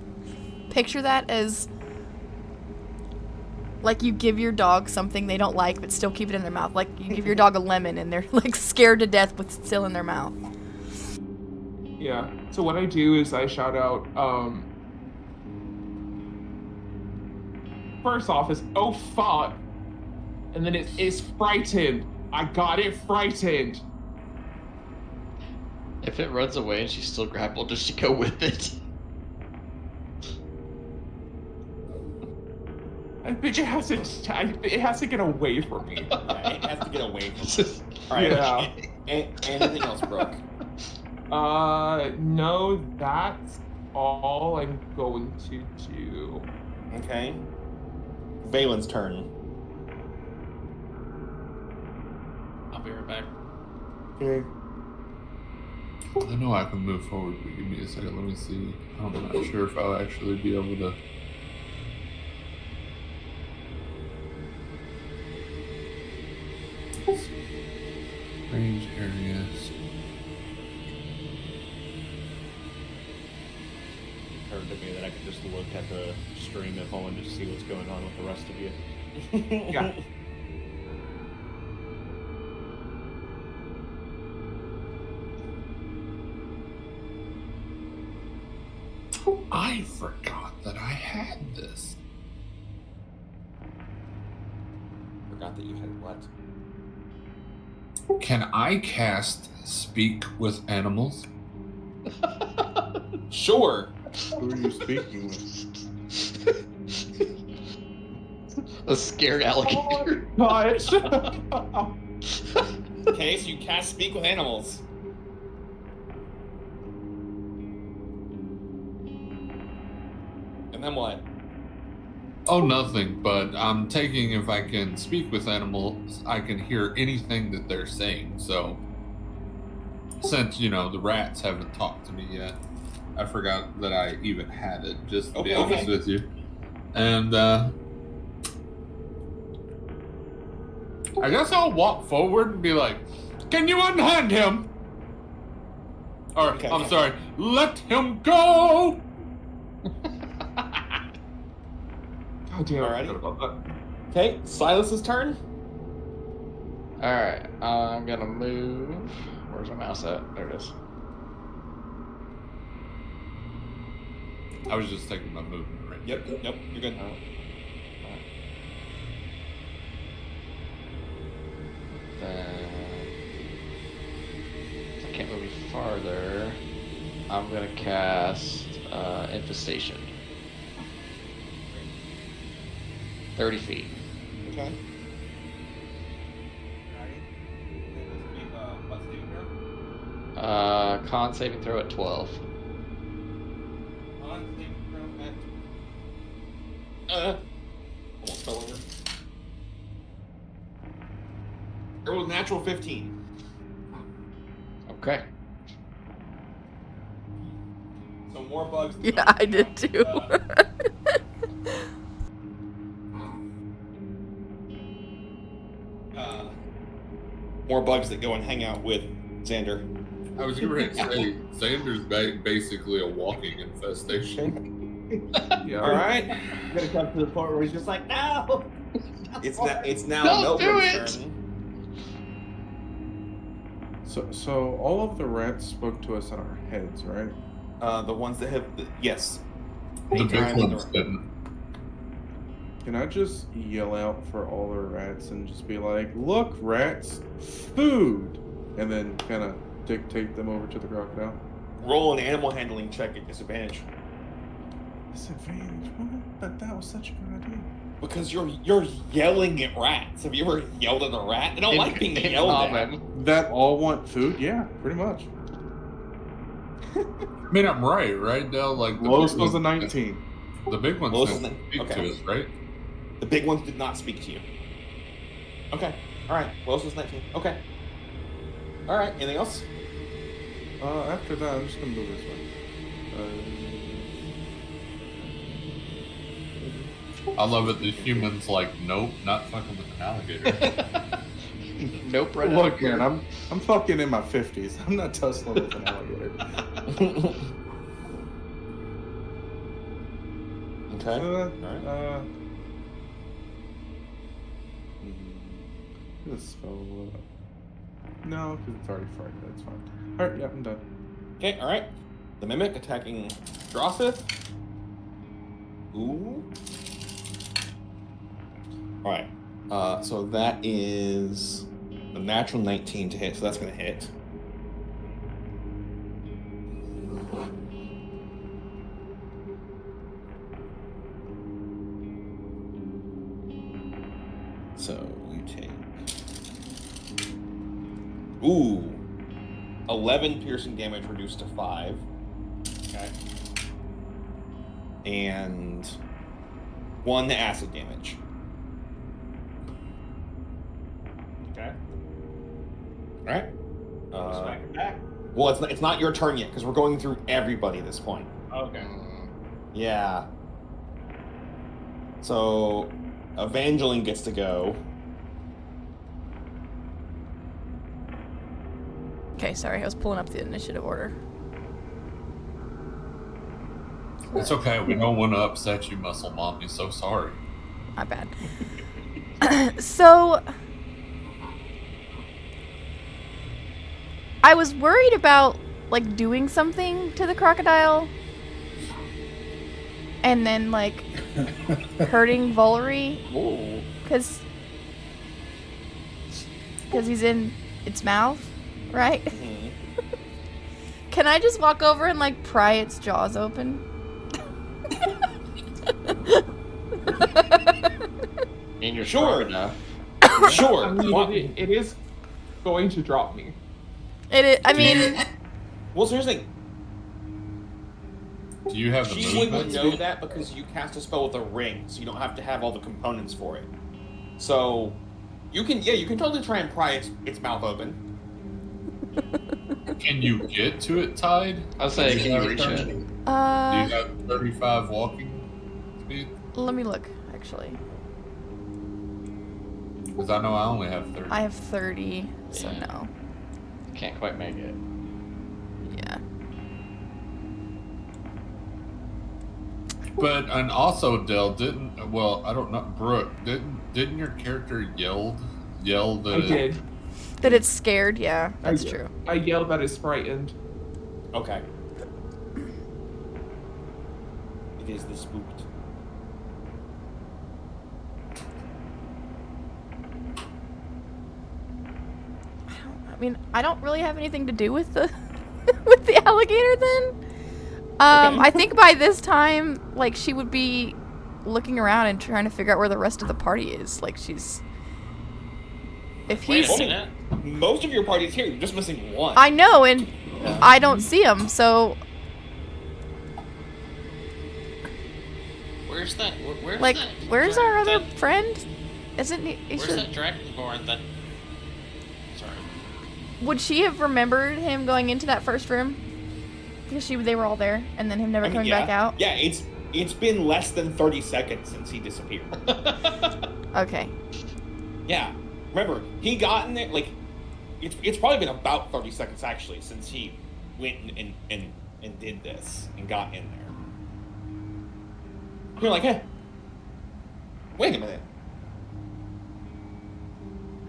picture that as like you give your dog something they don't like but still keep it in their mouth. Like you give your dog a lemon and they're like scared to death but still in their mouth. Yeah. So what I do is I shout out, first off is, oh fuck. And then it's frightened. I got it frightened. If it runs away and she's still grappled, does she go with it? I think it has to get away from me. Yeah, it has to get away from me. Alright, Yeah. Anything else, Brooke? No, that's all I'm going to do. Okay. Valen's turn. I'll be right back. Okay. I know I can move forward, but give me a second. Let me see. I'm not sure if I'll actually be able to. Range areas. Occurred to me that I could just look at the stream if I wanted to see what's going on with the rest of you. Yeah. I forgot that I had this. Forgot that you had what? Can I cast Speak with Animals? Sure. Who are you speaking with? A scared alligator. Gosh. Okay, so you cast Speak with Animals. And then what? Oh, nothing, but I'm taking if I can speak with animals, I can hear anything that they're saying. So, since, the rats haven't talked to me yet, I forgot that I even had it, just to be honest with you. And, I guess I'll walk forward and be like, can you unhand him? Or, I'm sorry, let him go! Alrighty. Okay, Silas's turn. Alright, I'm gonna move. Where's my mouse at? There it is. I was just taking my movement right. Yep, you're good. Then I can't move any farther. I'm gonna cast Infestation. 30 feet. Okay. Con saving throw at 12. Con saving throw at... almost fell over. It was natural 15. Okay. So more bugs. Yeah, I did too. More bugs that go and hang out with Xander. I was going to say, Xander's basically a walking infestation. Yeah. All right. You're gonna come to the point where he's just like, no. It's now Don't do Milgrim's it! turn. So all of the rats spoke to us in our heads, right? The ones that have yes. The big Anytime ones didn't. Can I just yell out for all the rats and just be like, look, rats, food! And then kind of dictate them over to the crocodile? Roll an animal handling check at disadvantage. Disadvantage? What? But that was such a good idea. Because you're yelling at rats. Have you ever yelled at a rat? They don't like being yelled at. That all want food? Yeah, pretty much. I mean, I'm right, Dell? Like, the Lowest big was a ones- 19. The big ones Lowest didn't was speak okay. to us, right? The big ones did not speak to you. Okay. All right. Lowest was 19. Okay. All right. Anything else? After that, I'm just gonna move this way. I love it. The humans like, nope, not fucking with an alligator. Nope, right Look, man, I'm fucking in my 50s. I'm not tussling with an alligator. Okay. This spell. No, because it's already frightened. That's fine. All right, yeah, I'm done. Okay. All right. The mimic attacking Drossith. Ooh. All right. So that is a natural 19 to hit. So that's going to hit. So you take 11 piercing damage reduced to 5. Okay. And 1 acid damage. Okay. All right. Smack it back. Well, it's not your turn yet because we're going through everybody at this point. Okay. Yeah. So, Evangeline gets to go. Okay, sorry, I was pulling up the initiative order. It's okay. We don't want to upset you, Muscle Mommy. So sorry. My bad. So, I was worried about, like, doing something to the crocodile. And then, like, hurting Valerie. Because he's in its mouth, right? Can I just walk over and, like, pry its jaws open? And you're Sure. strong enough. Sure. I mean, it is going to drop me. It is, I mean... Well, seriously, Do you have the she wouldn't movement? know that because you cast a spell with a ring, so you don't have to have all the components for it. So, you can totally try and pry its mouth open. Can you get to it tied? I was saying, Do can you have reach turn- it? Do you have 35 walking speed? Let me look, actually. Because I know I only have 30. I have 30, so no. Can't quite make it. Yeah. But and also Dell didn't. Well, I don't know. Brooke didn't your character yell that? I did. That it's scared, yeah, that's true. I yelled that it's frightened. Okay. It is the spooked. I don't really have anything to do with the with the alligator then. I think by this time, like, she would be looking around and trying to figure out where the rest of the party is. Like, she's... If he's... Wait a minute. Most of your party's here. You're just missing one. I know, and I don't see him, so... Where's that? Where's our other friend? Isn't he? Where's that dragonborn that... Sorry. Would she have remembered him going into that first room? Because they were all there, and then him never coming back out? Yeah, it's been less than 30 seconds since he disappeared. Okay. Yeah. Remember, he got in there, like, it's probably been about 30 seconds, actually, since he went and did this and got in there. You're like, hey, wait a minute.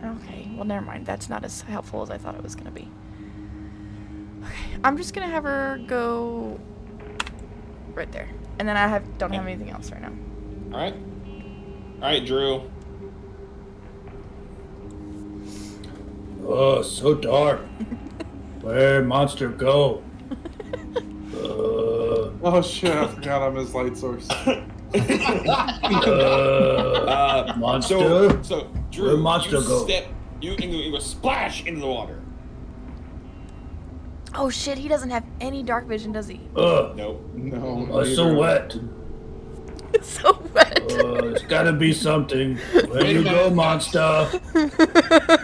Okay, well, never mind. That's not as helpful as I thought it was going to be. Okay, I'm just going to have her go right there. And then I don't have anything else right now. All right, Drew. Oh, so dark. Where'd monster go? Oh shit, I forgot I'm his light source. Monster? So Drew, where'd monster you go? You go splash into the water. Oh shit, he doesn't have any dark vision, does he? Nope. No. Oh, it's so wet. It's so wet. It's gotta be something. Where you go, monster?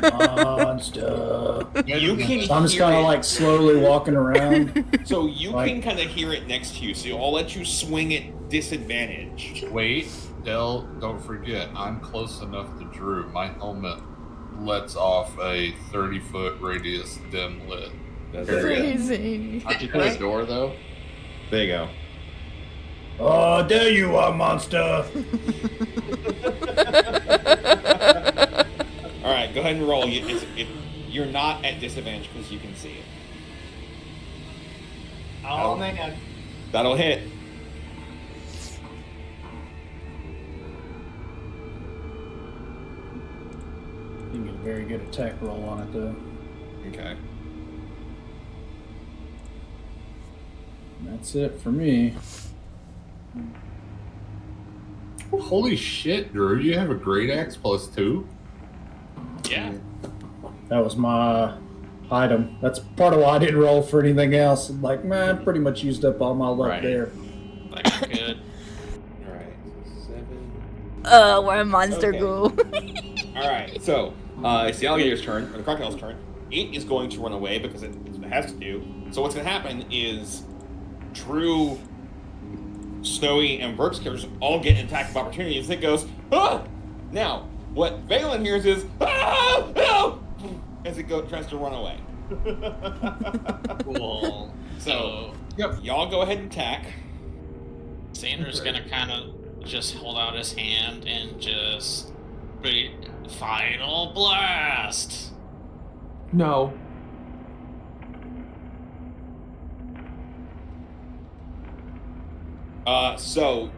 Monster. You can So I'm just kind of like slowly walking around. So you can kind of hear it next to you, so I'll let you swing at disadvantage. Wait, Dell, don't forget, I'm close enough to Drew. My helmet lets off a 30-foot radius dim lit. That's crazy. Aren't you through a door, though? There you go. Oh, there you are, monster. All right, go ahead and roll. You're not at disadvantage because you can see it. Oh, man. That'll hit. You can get a very good attack roll on it, though. Okay. And that's it for me. Holy shit, Drew, you have a great axe +2? Yeah. That was my item. That's part of why I didn't roll for anything else. Like, man, I pretty much used up all my luck there. That's good. All right, so 7. Where monster go? All right, so it's the alligator's turn, or the crocodile's turn. It is going to run away because it has to do. So what's going to happen is Drew, Snowy, and Vert's characters all get an attack of opportunity as it goes, ah! Now, what Valen hears is, ah! No! As it tries to run away. Cool. So, y'all go ahead and attack. Sandra's gonna kind of just hold out his hand and just final blast. No. So,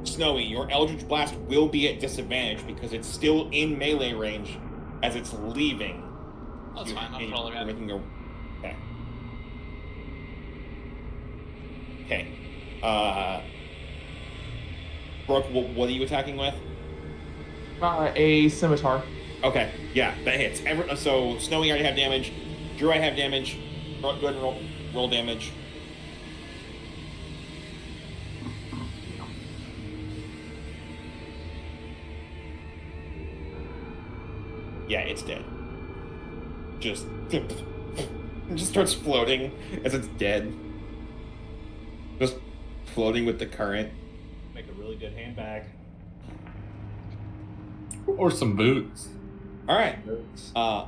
Snowy, your Eldritch Blast will be at disadvantage because it's still in melee range as it's leaving. That's fine, I'll roll again. Okay. Okay. Brooke, what are you attacking with? A scimitar. Okay, yeah, that hits. So, Snowy already have damage. Drew, I have damage. Go ahead and roll damage. Yeah, it's dead. It just starts floating as it's dead. Just floating with the current. Make a really good handbag. Or some boots. All right,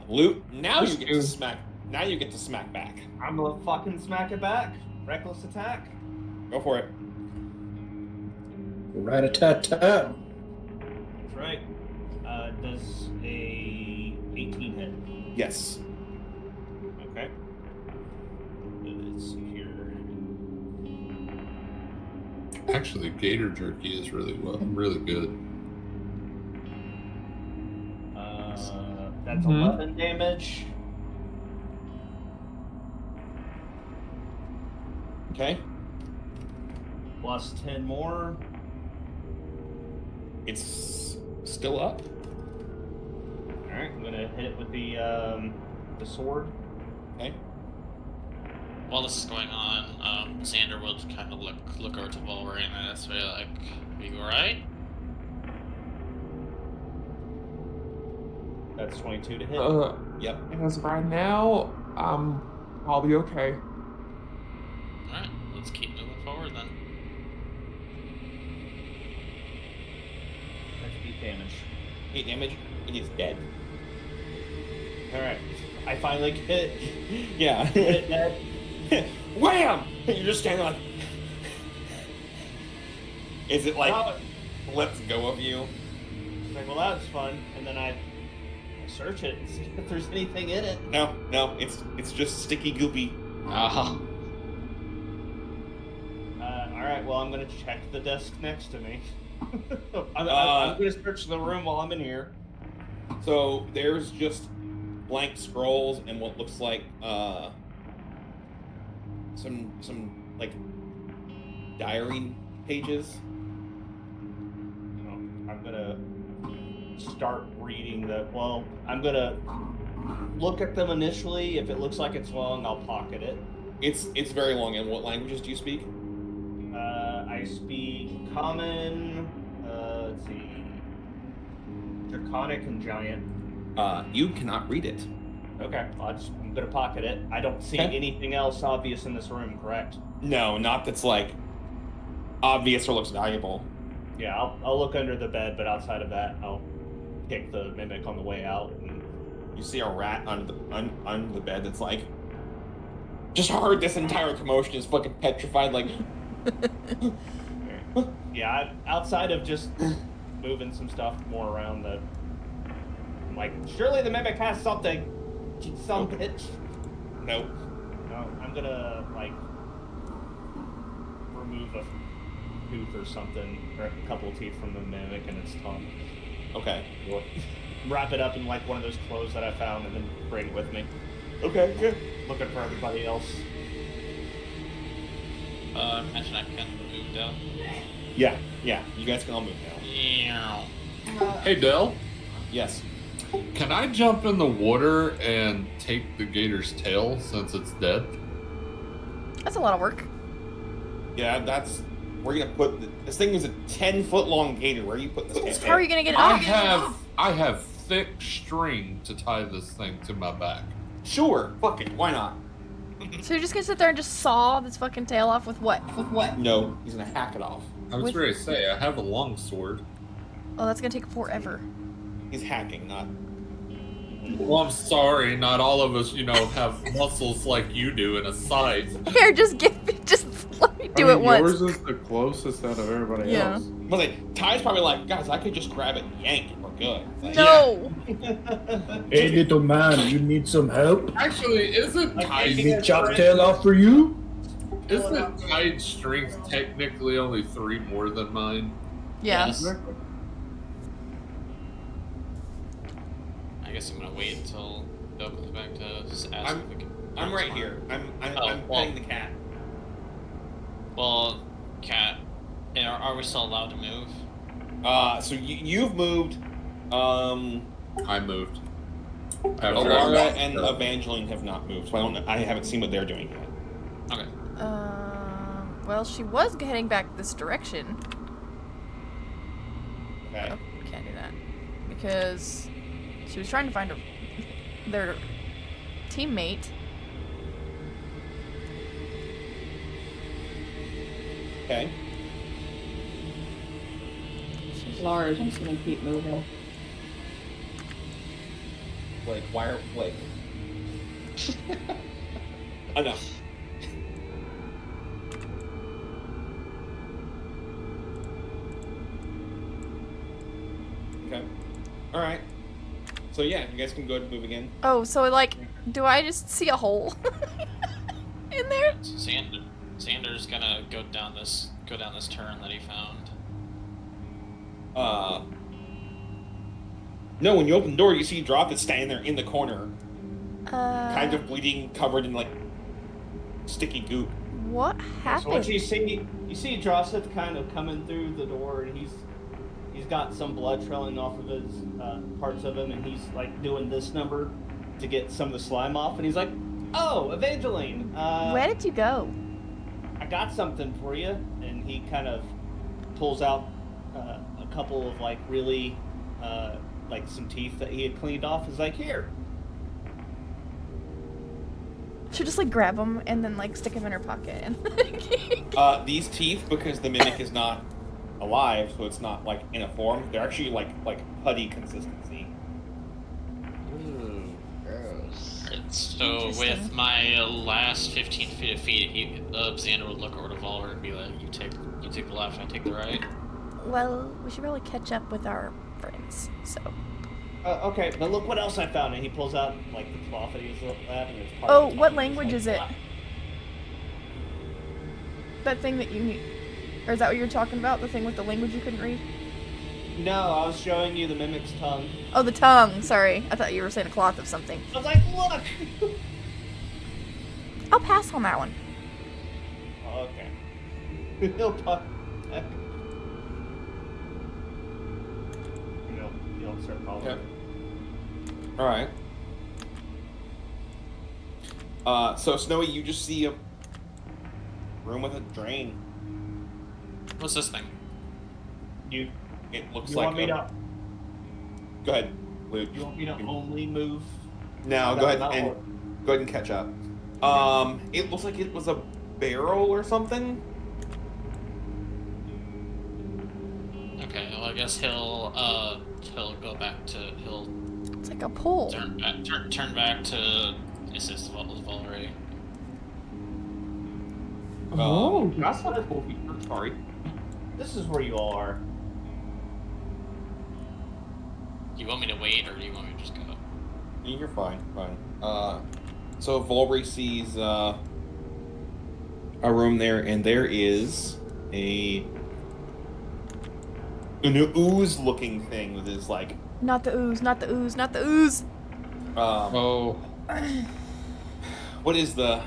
Loot. Now you get to smack. Now you get to smack back. I'm gonna fucking smack it back. Reckless attack. Go for it. Rat-a-tat-tat. That's right. Does a 18 hit? Yes. Okay. Let's see here. Actually, gator jerky is really good. That's 11 damage. Okay. Plus 10 more. It's still up. Alright, I'm gonna hit it with the sword. Okay. While this is going on, Xander will kind of look over to Wolverine and say, like, "Are you alright?" That's 22 to hit. Yep. As of right now, I'll be okay. Alright, let's keep moving forward then. That's 8 damage. 8 damage. It is dead. Alright. I finally get Yeah. hit dead. Wham! And you're just standing like. Is it like lets go of you? It's like, well, that was fun. And then I search it and see if there's anything in it. No, it's just sticky goopy. Oh. Alright, well, I'm gonna check the desk next to me. I'm gonna search the room while I'm in here. So there's just blank scrolls and what looks like some like diary pages. I'm gonna start reading well, I'm gonna look at them initially. If it looks like it's long, I'll pocket it. It's very long. And what languages do you speak? I speak Common, let's see, Draconic and Giant. You cannot read it. Okay, I'm gonna pocket it. I don't see anything else obvious in this room, correct? No, not that's like obvious or looks valuable. Yeah, I'll look under the bed, but outside of that, I'll kick the mimic on the way out. And you see a rat under the bed that's like just heard this entire commotion, is fucking petrified, like. Yeah, outside of just moving some stuff more around, I'm like, surely the mimic has something. Some bitch. Nope. No, I'm gonna like remove a tooth or something, or a couple of teeth from the mimic and its tongue. Okay. We'll wrap it up in like one of those clothes that I found and then bring it with me. Okay, good. Looking for everybody else. Imagine I can move down. Yeah. You guys can all move now. Yeah. Hey, Del. Yes. Can I jump in the water and take the gator's tail since it's dead? That's a lot of work. Yeah, we're gonna put this thing is a 10-foot long gator. Where are you putting this? How are you gonna get it off? I have thick string to tie this thing to my back. Sure, fuck it, why not? So you're just gonna sit there and just saw this fucking tail off with what? No, he's gonna hack it off. I was ready to say I have a long sword. Oh, that's gonna take forever. He's hacking, not. Well, I'm sorry, not all of us, have muscles like you do in a scythe. Here, just let me do it once. Yours is the closest out of everybody else. But like, Ty's probably like, guys, I could just grab it and yank it, we're good. Like, no! Hey, little man, you need some help? Actually, isn't Tied chop tail off for you? Isn't Tide's strength technically only 3 more than mine? Yes. I guess I'm gonna wait until Bill comes back to ask if we can. I'm right here. I'm petting the cat. Well, cat, are we still allowed to move? So you've moved. I moved. Alara and Evangeline have not moved, so I haven't seen what they're doing yet. Okay. Well, she was heading back this direction. Okay. Oh, can't do that because she was trying to find their teammate. Okay. Laura's just gonna keep moving. Like, why enough. Okay. Alright. So yeah, you guys can go ahead and move again. Oh, so like, do I just see a hole in there? Xander. Xander's gonna go down this turn that he found. No, when you open the door, you see Droth is standing there in the corner, kind Uh, of bleeding, covered in like sticky goop. what happened? So what you see Drossith kind of coming through the door, and he's got some blood trailing off of his parts of him, and he's like doing this number to get some of the slime off, and he's like, "Oh, Evangeline, Where did you go? I got something for you," and he kind of pulls out a couple of like really like some teeth that he had cleaned off. He's like, "Here." She'll just like grab them and then like stick them in her pocket. And These teeth, because the mimic is not alive, so it's not like in a form. They're actually like putty consistency. Ooh, gross. Alright, so with my last 15 feet of feet, Xander would look over to Volver and be like, "You take the left, I take the right." well, we should probably catch up with our friends. So. Okay, but look what else I found, and he pulls out like the cloth that he's at, and it's part Oh, of the what top, language and is it's it? like, That thing that you need. Or is that what you're talking about? The thing with the language you couldn't read? No, I was showing you the mimic's tongue. Oh, the tongue. Sorry. I thought you were saying a cloth of something. I was like, look! I'll pass on that one. Okay. He'll talk. He'll start following. Okay. All right. So Snowy, you just see a room with a drain. What's this thing? It looks You like. want me to? Go ahead, Luke. You want me to only move? No, No, go ahead not and one. go ahead and catch up. It looks like it was a barrel or something. Okay, well I guess he'll go back to It's like a pole. turn back to assist Volver. Oh, that's not a cool feature. Sorry. This is where you all are. Do you want me to wait, or do you want me to just go? You're fine. So Volry sees a room there, and there is an ooze-looking thing that is like. Not the ooze, not the ooze, not the ooze. Oh. What is the?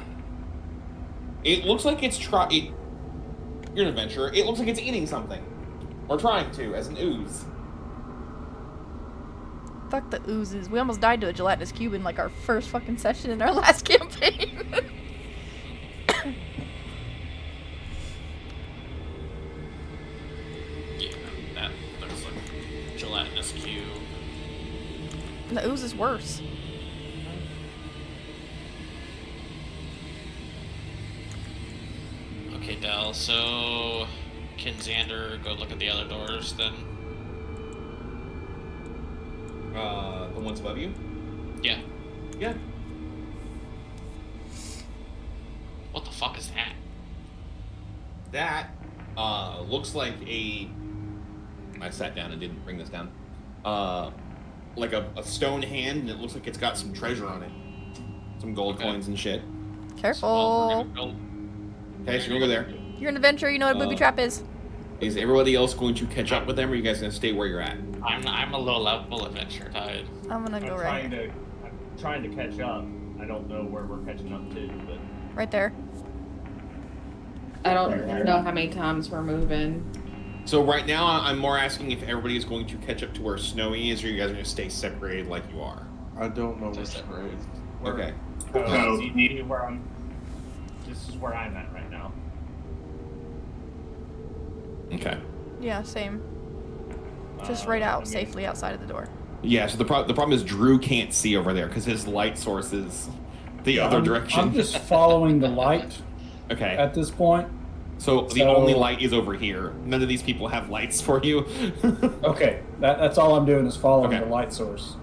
It looks like it's You're an adventurer. It looks like it's eating something, or trying to, as an ooze. Fuck the oozes. We almost died to a gelatinous cube in like our first fucking session in our last campaign. Yeah, that looks like a gelatinous cube. The ooze is worse. Okay, Del, so can Xander go look at the other doors then? The ones above you? Yeah. Yeah. What the fuck is that? That looks like a. I sat down and didn't bring this down. Like a stone hand, and it looks like it's got some treasure on it, some gold coins and shit. Careful. Okay, so you go there. You're an adventurer. You know what a booby trap is. Is everybody else going to catch up with them, or are you guys going to stay where you're at? I'm a low level adventure tied. I'm gonna go right here. I'm trying to catch up. I don't know where we're catching up to, but Right there. I don't know how many times we're moving. So right now, I'm more asking if everybody is going to catch up to where Snowy is, or you guys are going to stay separated like you are. I don't know where separated. Okay. This is where I'm at right now. Okay. Yeah, same. Just right out, safely outside of the door. Yeah. So the problem is Drew can't see over there because his light source is the other direction. I'm just following the light. Okay. At this point. So the only light is over here. None of these people have lights for you. Okay, that's all I'm doing is following the light source.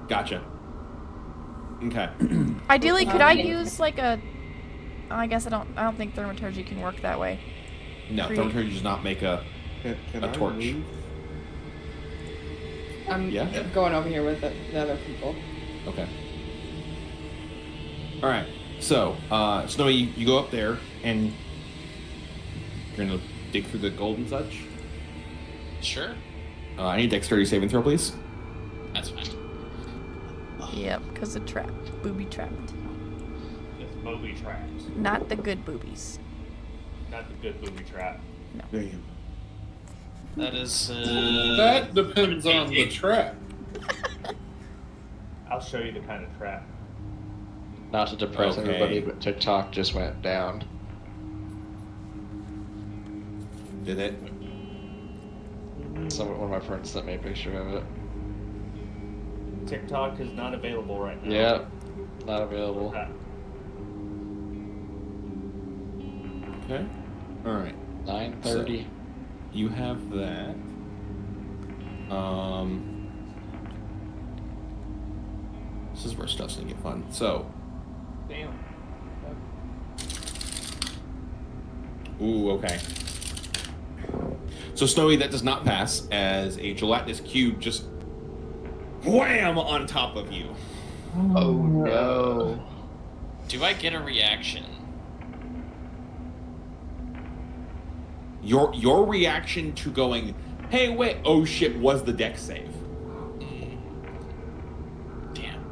Gotcha. Okay. Ideally, could I use like a? I guess I don't think thaumaturgy can work that way. No, thaumaturgy does not make a torch. I'm Yeah? going over here with the other people. Okay. All right. So, Snowy, you go up there, and You're gonna dig through the gold and such. Sure. I need dexterity saving throw, please. That's fine. Yep, because of trap. Booby trapped. It's booby traps. Not the good boobies. Not the good booby trap. No. Damn. That is. That depends on the trap. I'll show you the kind of trap. Not to depress Okay. everybody, but TikTok just went down. Did it? One of my friends sent me a picture of it. TikTok is not available right now. Yeah, not available. Okay. All right. 9:30. So, you have that. This is where stuff's gonna get fun. So. Damn. Ooh, okay. So Snowy, that does not pass as a gelatinous cube just wham on top of you. Oh no. Do I get a reaction? Your reaction to going, hey, wait, oh shit, was the deck save. Damn.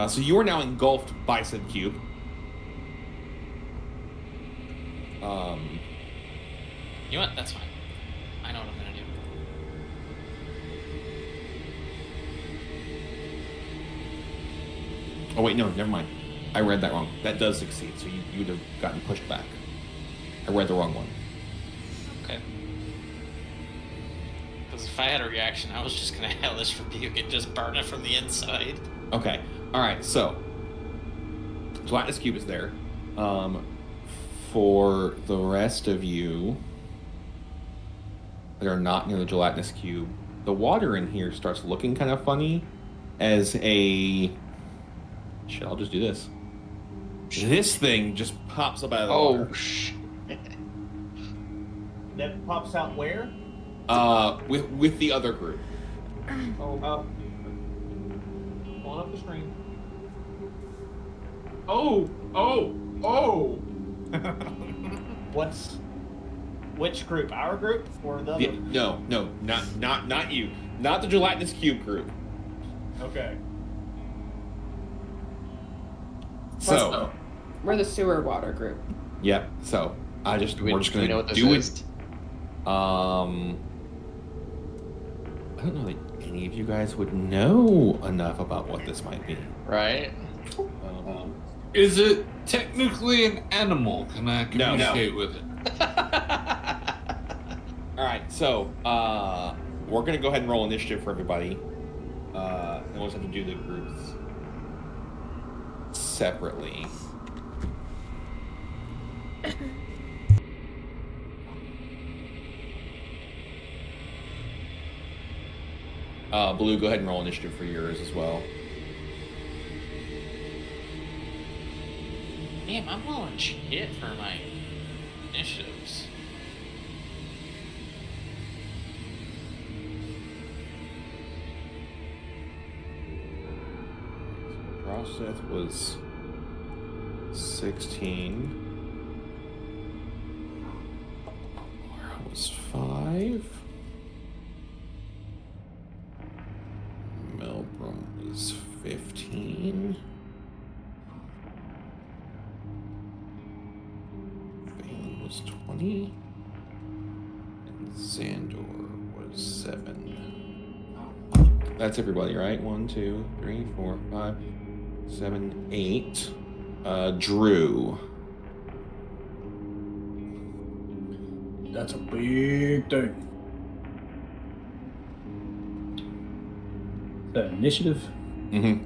So you are now engulfed by said cube. You know what? That's fine. I know what I'm gonna do. Oh wait, no, never mind. I read that wrong. That does succeed, so you would have gotten pushed back. I read the wrong one. Okay. Because if I had a reaction, I was just gonna hellish rebuke and just burn it from the inside. Okay. All right. So, gelatinous cube is there. For the rest of you that are not near the gelatinous cube, the water in here starts looking kind of funny as a... Shit, I'll just do this. This thing just pops up out of the water. Oh, shit. That pops out where? With the other group. Oh, pulling up the screen. Oh! Which group? Our group or the other? No, not you. Not the gelatinous cube group. Okay. So, We're the sewer water group. yep. So we're just Do we gonna know what this do is? it. I don't know that any of you guys would know enough about what this might be. Right? Is it technically an animal? Can I No. communicate with it? All right. So we're gonna go ahead and roll initiative for everybody, and we'll just have to do the groups separately. Blue, go ahead and roll initiative for yours as well. Damn, I'm rolling shit for my initiatives. Process was 16. Laura was 5. Melbrum was 15. Valen was 20. And Xandor was 7. That's everybody, right? 1, 2, 3, 4, 5, 7, 8. Drew. That's a big thing. The initiative? Mm-hmm.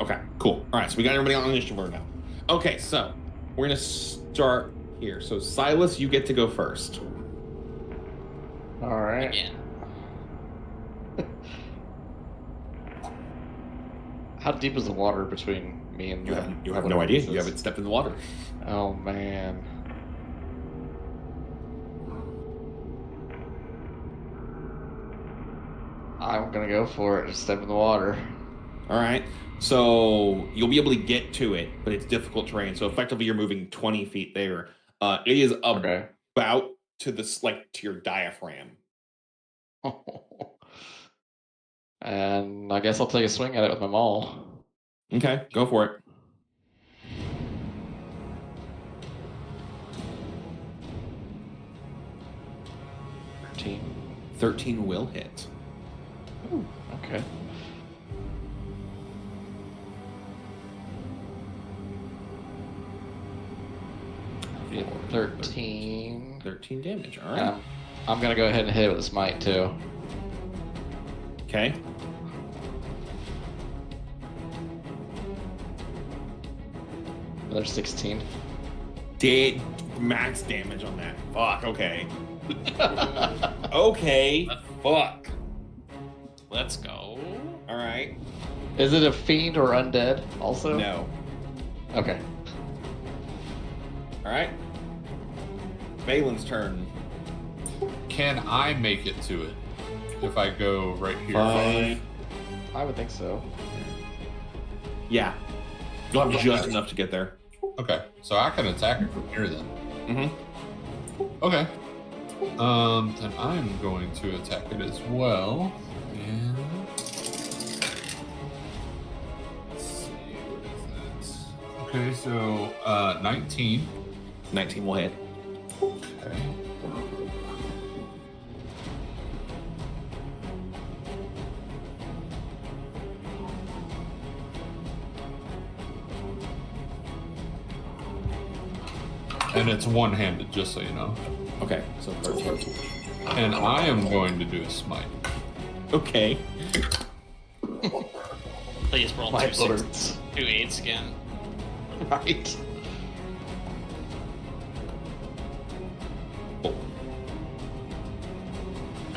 Okay, cool. All right, so we got everybody on initiative order now. Okay, so we're gonna start here. So Silas, you get to go first. All right. Again. How deep is the water between me and You the, have no idea. You haven't stepped in the water. Oh man. I'm gonna go for it. Just step in the water. All right. So you'll be able to get to it, but it's difficult terrain. So effectively, you're moving 20 feet there. It is Okay. about to this, like to your diaphragm. And I guess I'll take a swing at it with my maul. Okay, go for it. Team. 13 will hit. Ooh, okay. Four, 13. 13 damage. All right. I'm gonna go ahead and hit it with a smite too. Okay. Another 16. Did max damage on that. Fuck. Okay. Okay. Fuck. Let's go. All right. Is it a fiend or undead also? No. Okay. All right. Valen's turn. Can I make it to it if I go right here? 5. I would think so. Yeah. You'll have just enough to get there. Okay, so I can attack it from here then. Mm-hmm. Okay. Then I'm going to attack it as well. And let's see, what is that? Okay, so 19. 19 will hit. Okay. And it's one-handed, just so you know. Okay, so 13. And I am going to do a smite. Okay. Please roll My 2 bullets. 2 8s again. Right.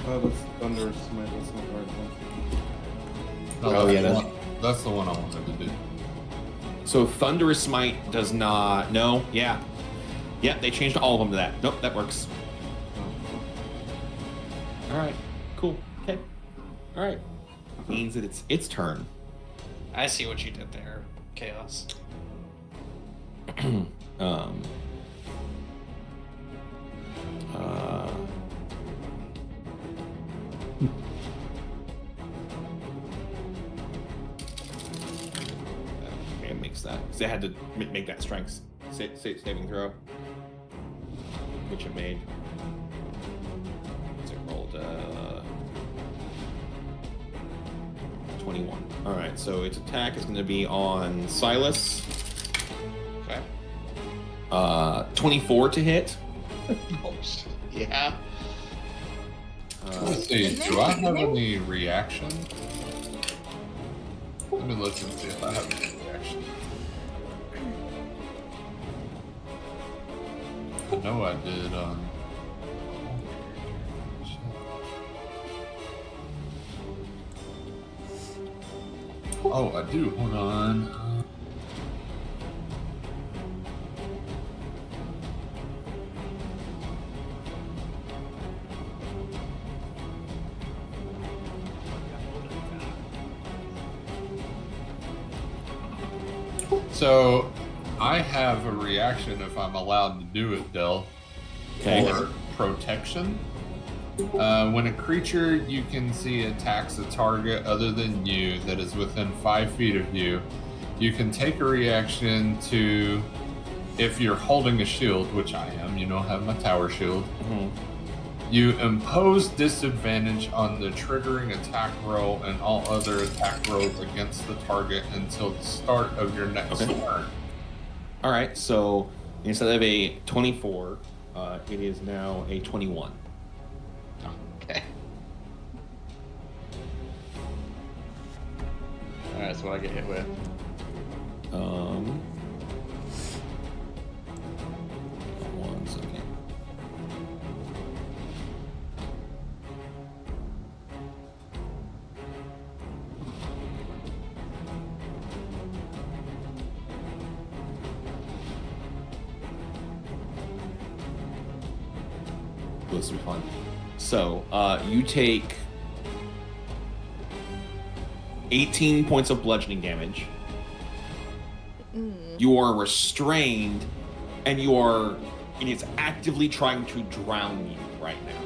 Oh, that's Thunderous Smite. That's not the right one. Oh, yeah, that's that's the one I wanted to do. So Thunderous Smite does not. No. Yeah. Yeah, they changed all of them to that. Nope, that works. All right. Cool. Okay. All right. Means that it's its turn. I see what you did there, Chaos. Okay, it makes that. Because they had to make that strength saving throw. Which it made. So it rolled 21. Alright, so its attack is going to be on Silas. Okay. 24 to hit. Oh, shit. Yeah. Let's see, do I have any reaction? Let me look and see if I have any reaction. I know I did Oh, I do. Hold on. So, I have a reaction if I'm allowed to do it, Del. Okay. For protection. When a creature you can see attacks a target other than you that is within 5 feet of you, you can take a reaction to, if you're holding a shield, which I am, you know, I have my tower shield. You impose disadvantage on the triggering attack roll and all other attack rolls against the target until the start of your next turn. Alright, so instead of a 24, it is now a 21. Okay. Alright, that's what I get hit with. One second. This will be fun. So, you take 18 points of bludgeoning damage. You are restrained, and it is actively trying to drown you right now.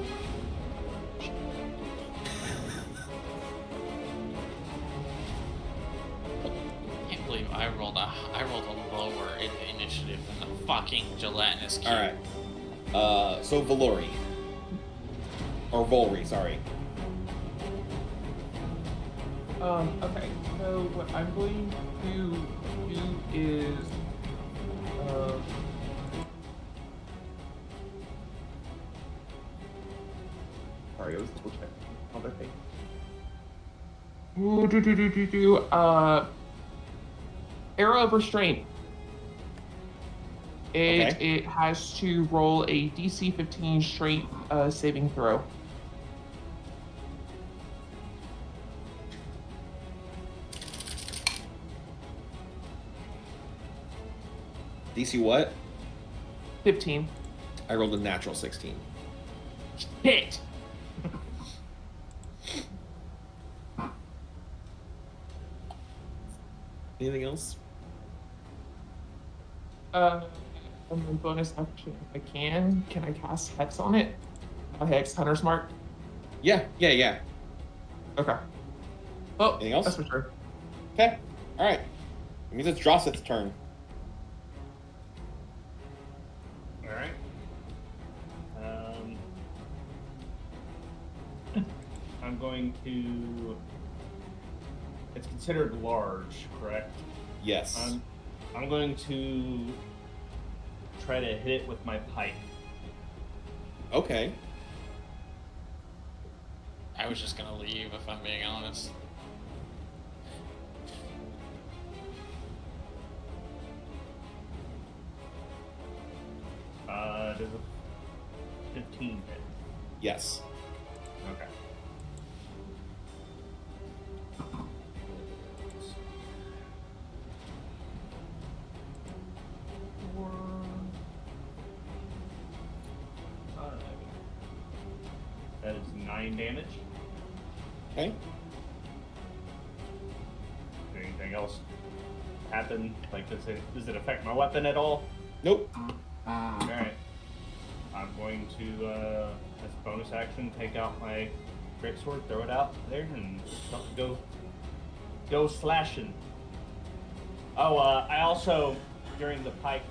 I can't believe I rolled a lower initiative than the fucking gelatinous cube. Alright. So Valori. Or Volri, sorry. Okay, so what I'm going to do is, sorry, I was double checking other thing. Arrow of Restraint. It has to roll a DC 15 straight saving throw. DC what? 15. I rolled a natural 16. Hit! Anything else? On my bonus action, if I can I cast Hex on it? A Hex Hunter's Mark? Yeah. Okay. Oh, anything else? That's for sure. Okay. Alright. It means it's Drosseth's turn. Alright. I'm going to... It's considered large, correct? Yes. I'm going to try to hit it with my pike. Okay. I was just gonna leave, if I'm being honest. Does a 15 hit? Yes. Okay. That is 9 damage. Okay. Did anything else happen? Like, does it affect my weapon at all? Nope. Alright. I'm going to, as a bonus action, take out my greatsword, throw it out there, and go slashing. Oh, I also, during the pike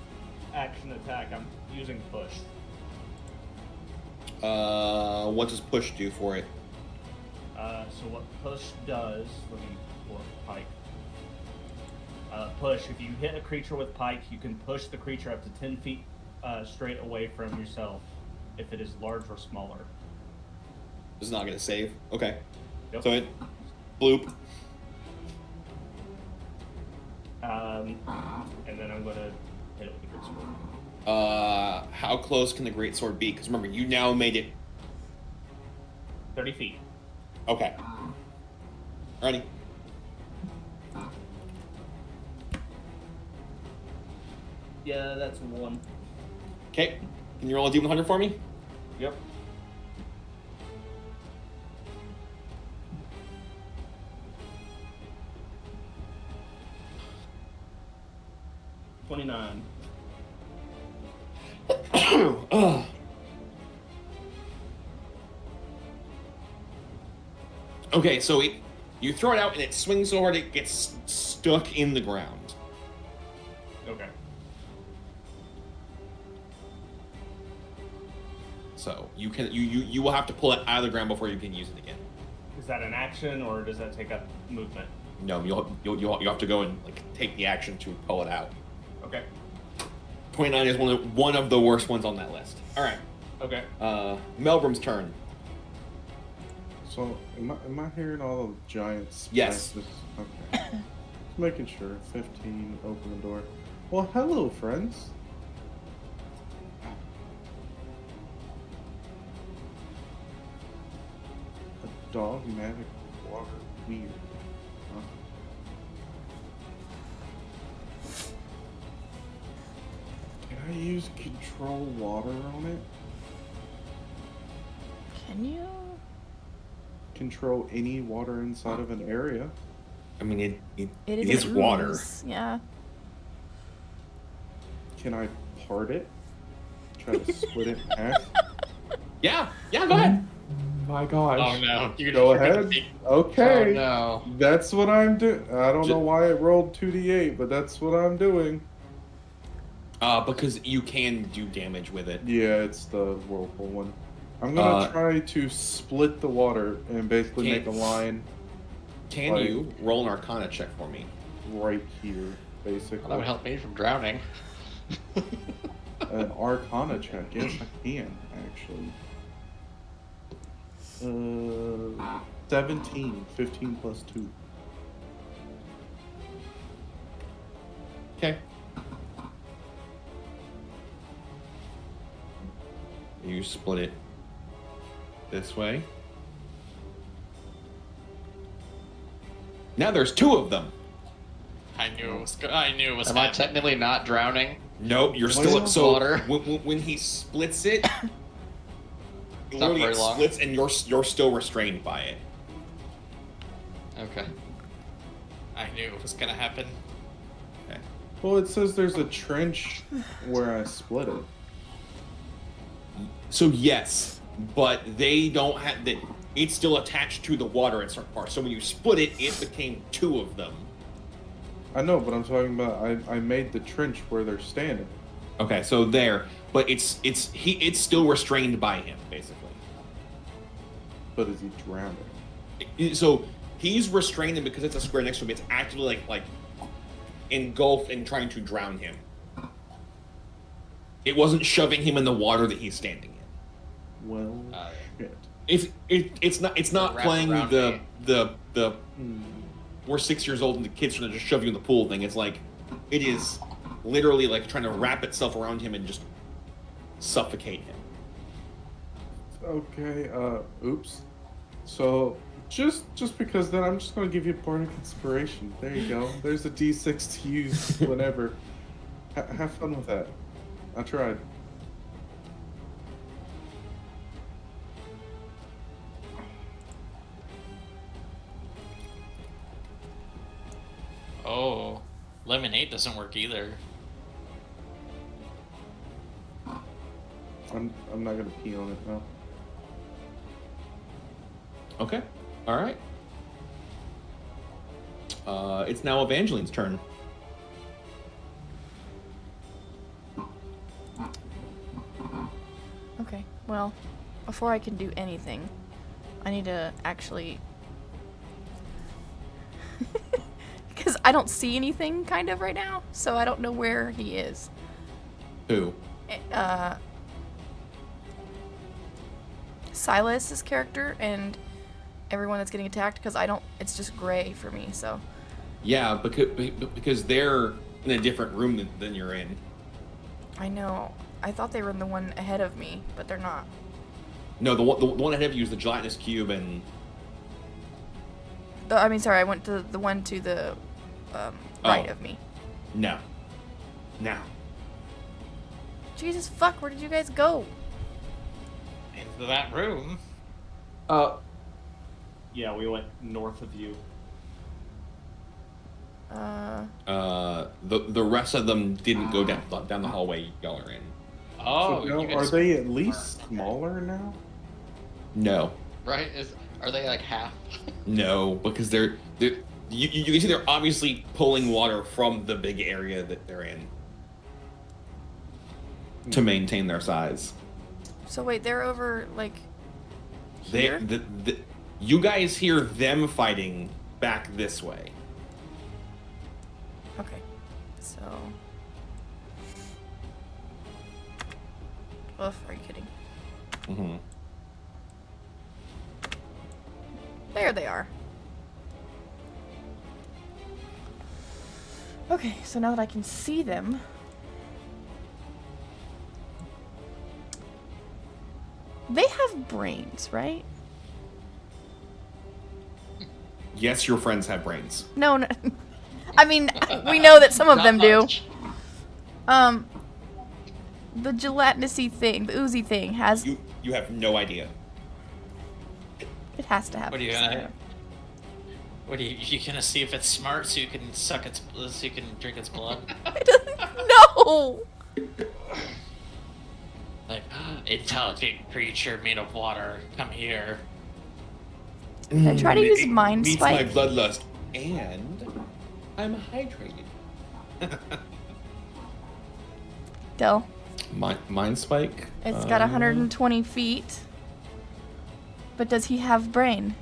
action attack, I'm using push. What does push do for it? So what push does, let me pull up pike. Push, if you hit a creature with pike, you can push the creature up to 10 feet straight away from yourself if it is large or smaller. It's not going to save? Okay. Yep. So it... Bloop. And then I'm going to hit it with the greatsword. How close can the greatsword be? Because remember, you now made it... 30 feet. Okay. Alrighty. Yeah, that's 1. Okay. Can you roll a D100 for me? Yep. $29. Okay, so you throw it out and it swings so hard it gets stuck in the ground. Okay. So you will have to pull it out of the ground before you can use it again. Is that an action or does that take up movement? No, you'll have to go and take the action to pull it out. Okay. 29 is one of the worst ones on that list. All right. Okay. Melbrum's turn. So, am I hearing all the giants? Yes. Okay. Just making sure. 15, open the door. Well, hello, friends. A dogmatic water weird. Huh? Can I use control water on it? Can you? Control any water inside of an area. I mean, it It is an water. ooze, yeah. Can I part it? Try to split it in half? Yeah, go ahead. My gosh. Oh no. Go ahead. Okay. Oh no. That's what I'm doing. I don't know why it rolled 2d8, but that's what I'm doing. Because you can do damage with it. Yeah, it's the whirlpool one. I'm gonna try to split the water and basically make a line. Can you roll an Arcana check for me? Right here, basically. Well, that would help me from drowning. An Arcana check. Yes, I can, actually. 17. 15 plus 2. Okay. You split it this way. Now there's 2 of them. I knew it was happening. Am I technically not drowning? Nope, you're What's still in so water? when he splits it, It's not literally very it long. splits and you're still restrained by it. Okay. I knew it was gonna happen. Okay. Well, it says there's a trench where I split it. So yes, but they don't have that. It's still attached to the water at certain parts. So when you split it, it became 2 of them. I know, but I'm talking about I made the trench where they're standing. Okay, so there, but it's still restrained by him basically. But is he drowning? So he's restrained him because it's a square next to him. It's actually like engulfed and trying to drown him. It wasn't shoving him in the water that he's standing in. Well, shit. It's not Wrap playing around the we're 6 years old and the kids trying to just shove you in the pool thing. It's like it is literally like trying to wrap itself around him and just suffocate him. Okay, oops. So just because then I'm just gonna give you a bardic inspiration. There you go. There's a D6 to use whenever. Have fun with that. I tried. Oh, lemonade doesn't work either. I'm not gonna pee on it now. Okay. All right. It's now Evangeline's turn. Okay, well, before I can do anything, I need to actually... Because I don't see anything, kind of, right now, so I don't know where he is. Who? Silas's character and everyone that's getting attacked, because I don't... It's just gray for me, so... Yeah, because they're in a different room than you're in. I know. I thought they were in the one ahead of me, but they're not. No, the one ahead of you is the gelatinous cube, and I mean, sorry, I went to the one to the right of me. no. Jesus fuck, where did you guys go? Into that room. Yeah, we went north of you. The rest of them didn't go down the hallway y'all are in. Oh, So now, are they at least smaller now? No. Right? Are they like half? No, because they're you can see they're obviously pulling water from the big area that they're in to maintain their size. So wait, they're over, like, here? You guys hear them fighting back this way. Okay, so... Oof, are you kidding? Mm-hmm. There they are. Okay, so now that I can see them... They have brains, right? Yes, your friends have brains. No. I mean, we know that some of them do. The gelatinousy thing, the oozy thing, has... You have no idea. It has to have. What are you gonna... What are you gonna see if it's smart so you can drink its blood? No! Like, intelligent creature made of water, come here. Can I try to use It Mind meets Spike? my bloodlust, and I'm hydrated. Dill. Mind Spike? It's got 120 feet. But does he have brain?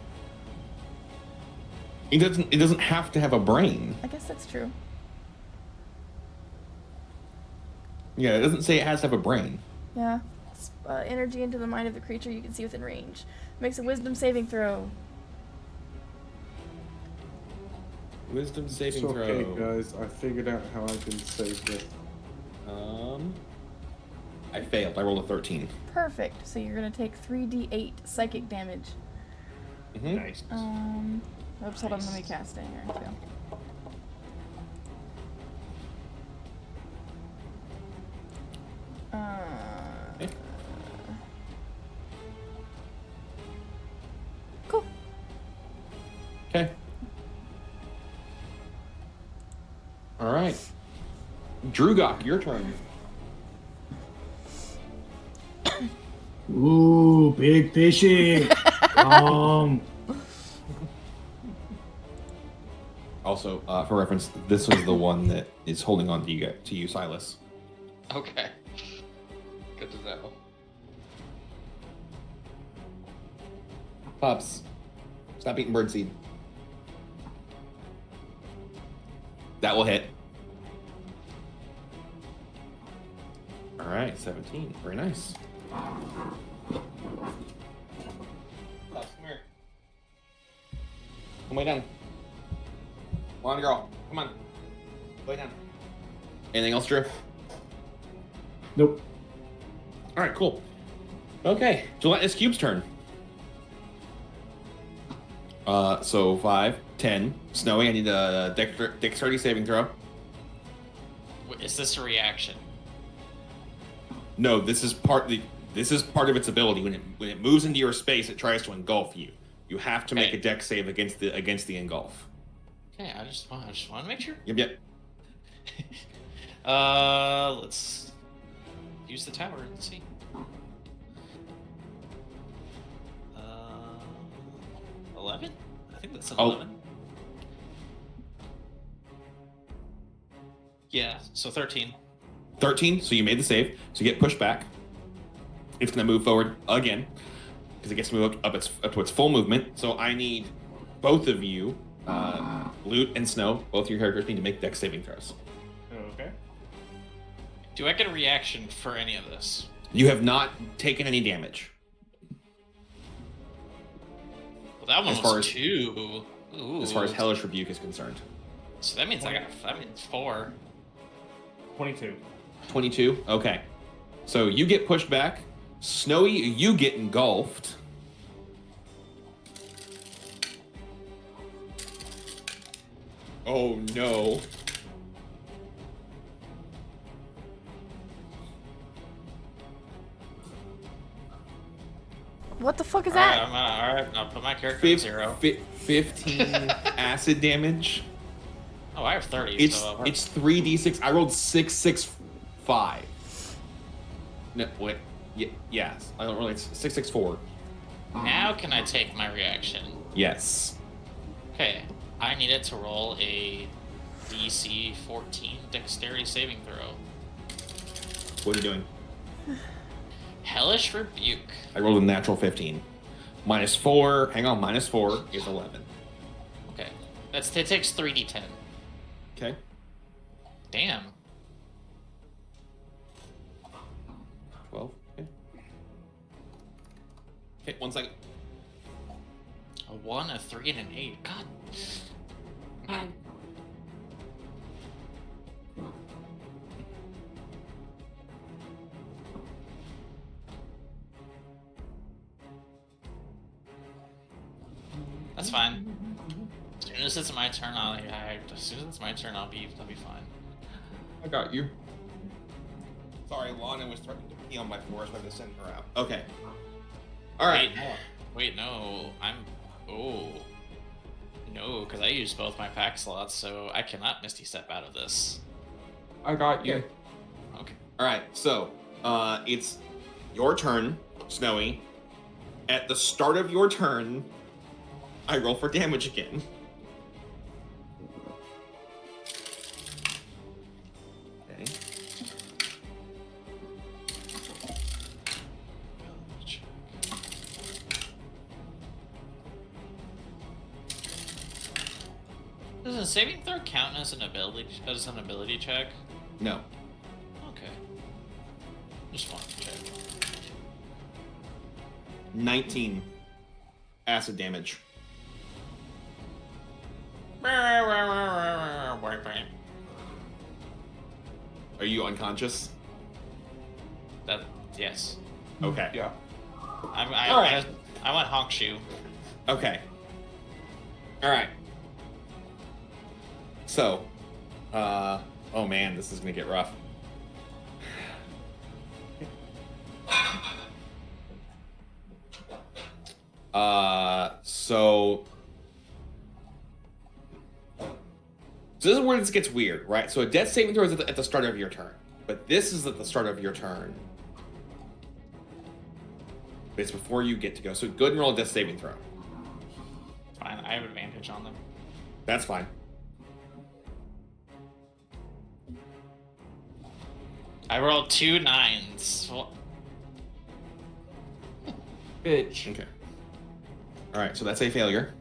It doesn't have to have a brain. I guess that's true. Yeah, it doesn't say it has to have a brain. Yeah. Energy into the mind of the creature you can see within range. Makes a wisdom saving throw. Wisdom saving It's okay, throw. guys. I figured out how I can save this. I failed. I rolled a 13. Perfect. So you're gonna take 3d8 psychic damage. Mm-hmm. Nice. Oops, hold on, let me cast it here too. Cool. Okay. All right. Drugok, your turn. Ooh, big fishy. Also, for reference, this was the one that is holding on to you, Silas. Okay. Good to know. Pups, stop eating birdseed. That will hit. All right, 17. Very nice. Pups, come here. Come way down. Come on, girl. Come on. Lay down. Anything else, Drew? Nope. All right, cool. Okay, Gelatinous Cube's turn. So 5, 10. Snowy, I need a dexterity saving throw. Is this a reaction? No, this is part of its ability. When it moves into your space, it tries to engulf you. You have to make a dex save against the engulf. Okay, I just want to make sure. Yep. Let's use the tower and see. 11? I think that's an 11. Yeah, so 13. 13, so you made the save. So you get pushed back. It's going to move forward again because it gets to move up to its full movement. So I need both of you, Loot and Snow, both your characters need to make dex saving throws. Okay. Do I get a reaction for any of this? You have not taken any damage. Well, that one was 2. Ooh. As far as Hellish Rebuke is concerned. So that means that means 4. 22. 22? Okay. So you get pushed back. Snowy, you get engulfed. Oh no. What the fuck is that? Alright, I'll put my character at 0. 15 acid damage. Oh, I have 30. It's so 3d6. I rolled 6, 6, 5. No, wait. Yes. I don't really. It's 6, 6, 4. Now can I take my reaction? Yes. Okay, I need it to roll a DC 14 dexterity saving throw. What are you doing? Hellish Rebuke. I rolled a natural 15. Minus 4. Hang on. Minus 4 is 11. Okay, it takes 3d10. Okay. Damn. 12. Okay. Okay, 1 second. A 1, a 3, and an 8. God. That's fine. As soon as it's my turn, I'll be fine. I got you. Sorry, Lana was threatening to pee on my floor, so I had to send her out. Okay. All right. Wait, no. Oh. No, because I used both my pack slots, so I cannot Misty Step out of this. I got you. Okay. All right, so it's your turn, Snowy. At the start of your turn, I roll for damage again. Okay. Does a saving throw count as an ability check? No. Okay. Just wanted to check. 19 acid damage. Are you unconscious? Yes. Okay. Yeah. I want honk shoe. Okay. All right. So, oh man, this is gonna get rough. So this is where this gets weird, right? So a death saving throw is at the start of your turn, but this is at the start of your turn. It's before you get to go. So go ahead and roll a death saving throw. Fine, I have advantage on them. That's fine. I rolled 2 9s. Well, Bitch. Okay. All right, so that's a failure.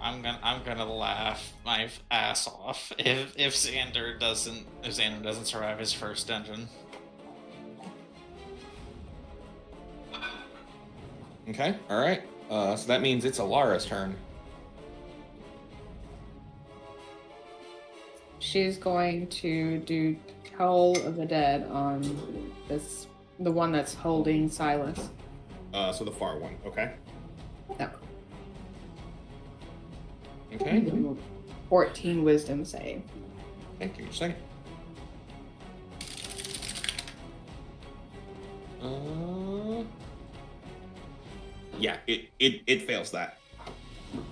I'm gonna laugh my ass off if Xander doesn't survive his first dungeon. Okay. All right. So that means it's Alara's turn. She's going to do Toll of the Dead on the one that's holding Silas. So the far one. Okay. No. Okay. 14 wisdom save. Okay, give me a second. Yeah, it fails that,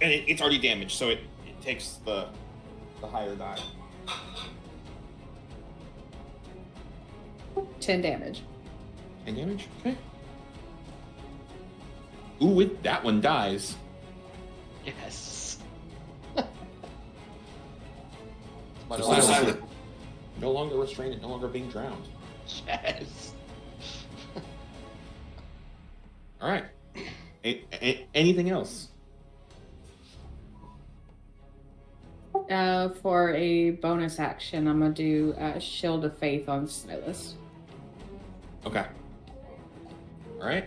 and it's already damaged, so it takes the higher die. 10 damage. 10 damage. Okay. Ooh, that one dies. Yes. So Silas, no longer restrained, no longer being drowned. Yes. All right. Anything else? For a bonus action, I'm gonna do Shield of Faith on Silas. Okay. All right.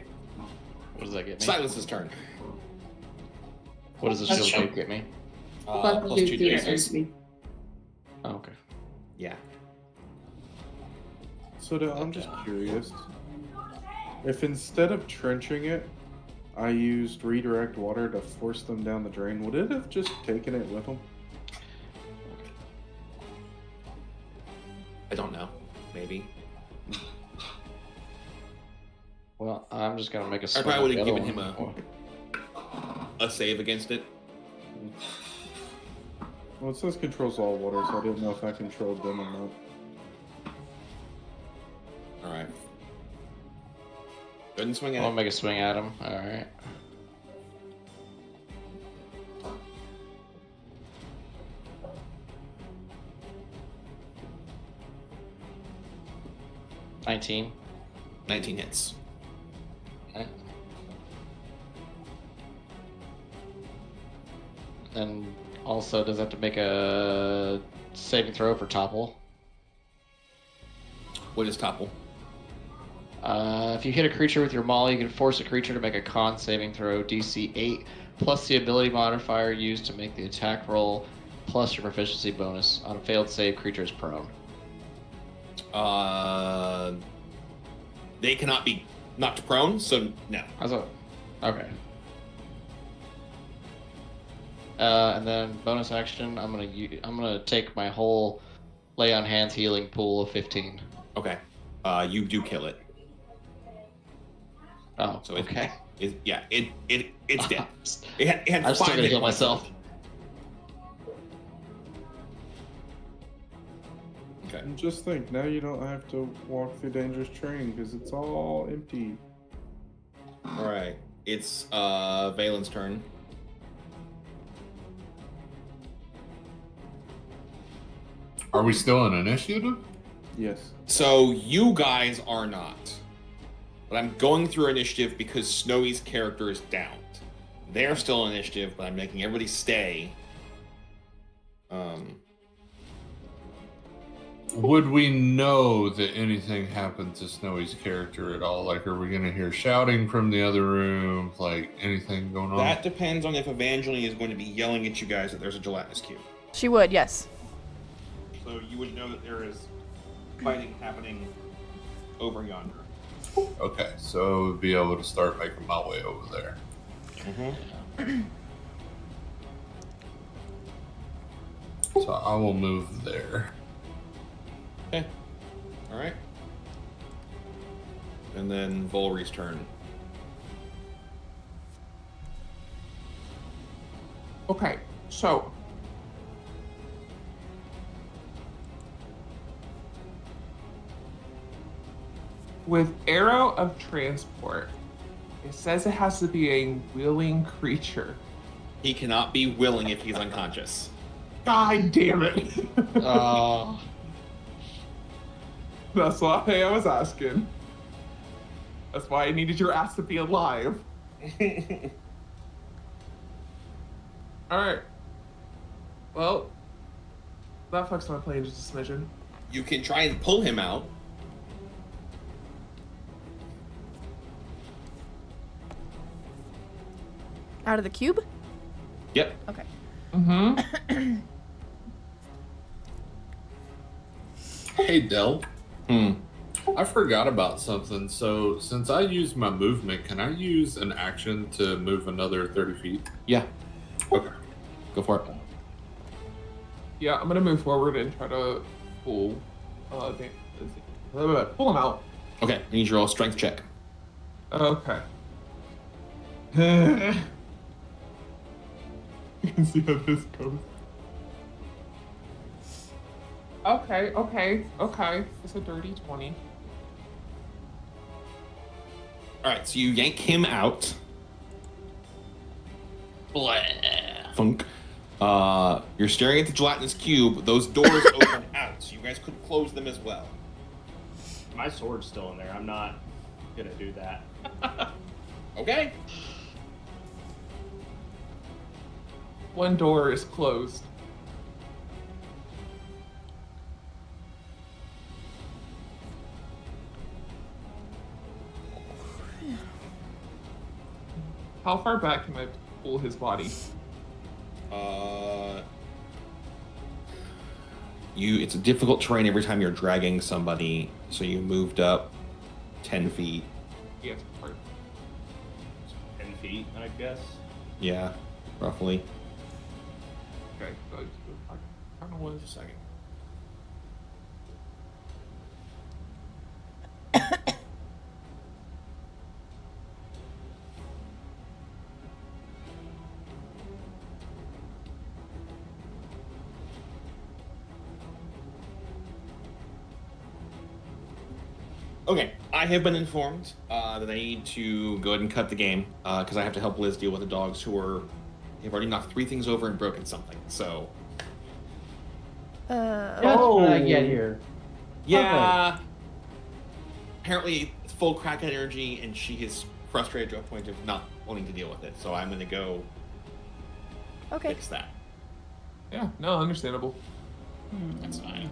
What does that get me? Silas's turn. What does the shield of faith get me? Plus 2 DC. Oh, okay. Yeah. So I'm just curious. If instead of trenching it, I used redirect water to force them down the drain, would it have just taken it with them? I don't know. Maybe. Well, I'm just gonna make a. I probably would have given him a save against it. Well, it says controls all water, so I didn't know if I controlled them or not. All right. Go ahead and swing at I'll it. make a swing at him. All right. $19. 19 hits. Okay. And also, does it have to make a saving throw for topple? What is topple? If you hit a creature with your maul, you can force a creature to make a con saving throw, DC 8, plus the ability modifier used to make the attack roll, plus your proficiency bonus. On a failed save, creature is prone. They cannot be knocked prone, so no. Okay. And then bonus action, I'm gonna take my whole lay on hands healing pool of 15. Okay. You do kill it. Oh, So okay. It's dead. It had I'm still 5 gonna hit heal points myself. left. Okay. And just think, now you don't have to walk through dangerous terrain because it's all empty. All right. It's Valen's turn. Are we still in initiative? Yes. So you guys are not. But I'm going through initiative because Snowy's character is downed. They're still in initiative, but I'm making everybody stay. Would we know that anything happened to Snowy's character at all? Like, are we going to hear shouting from the other room? Like, anything going on? That depends on if Evangeline is going to be yelling at you guys that there's a gelatinous cube. She would, yes. So you would know that there is fighting happening over yonder. Okay, so we'll be able to start making my way over there. So I will move there. Okay. All right. And then Volry's turn. Okay, so with Arrow of Transport, it says it has to be a willing creature. He cannot be willing if he's unconscious. God damn it! That's why I was asking. That's why I needed your ass to be alive. Alright. Well, that fucks my plan just a smidgen. You can try and pull him out. Out of the cube? Yep. Okay. Mm-hmm. Hey, Del. I forgot about something. So, since I used my movement, can I use an action to move another 30 feet? Yeah. Okay. Go for it. Yeah, I'm gonna move forward and try to pull pull him out. Okay, I need your roll a strength check. Okay. You can see how this goes. Okay. It's a dirty 20. Alright, so you yank him out. Blah. Funk. You're staring at the gelatinous cube. Those doors open out, so you guys could close them as well. My sword's still in there. I'm not gonna do that. Okay. One door is closed. How far back can I pull his body? It's a difficult terrain every time you're dragging somebody, so you moved up 10 feet. Yes, part. 10 feet, I guess. Yeah, roughly. Okay, so I kind of was. Just a second. Okay, I have been informed that I need to go ahead and cut the game because I have to help Liz deal with the dogs who have already knocked 3 things over and broken something. So. Just when I get here. Yeah. Apparently, it's full crack energy, and she is frustrated to a point of not wanting to deal with it. So I'm going to go fix that. Yeah, no, understandable. That's fine.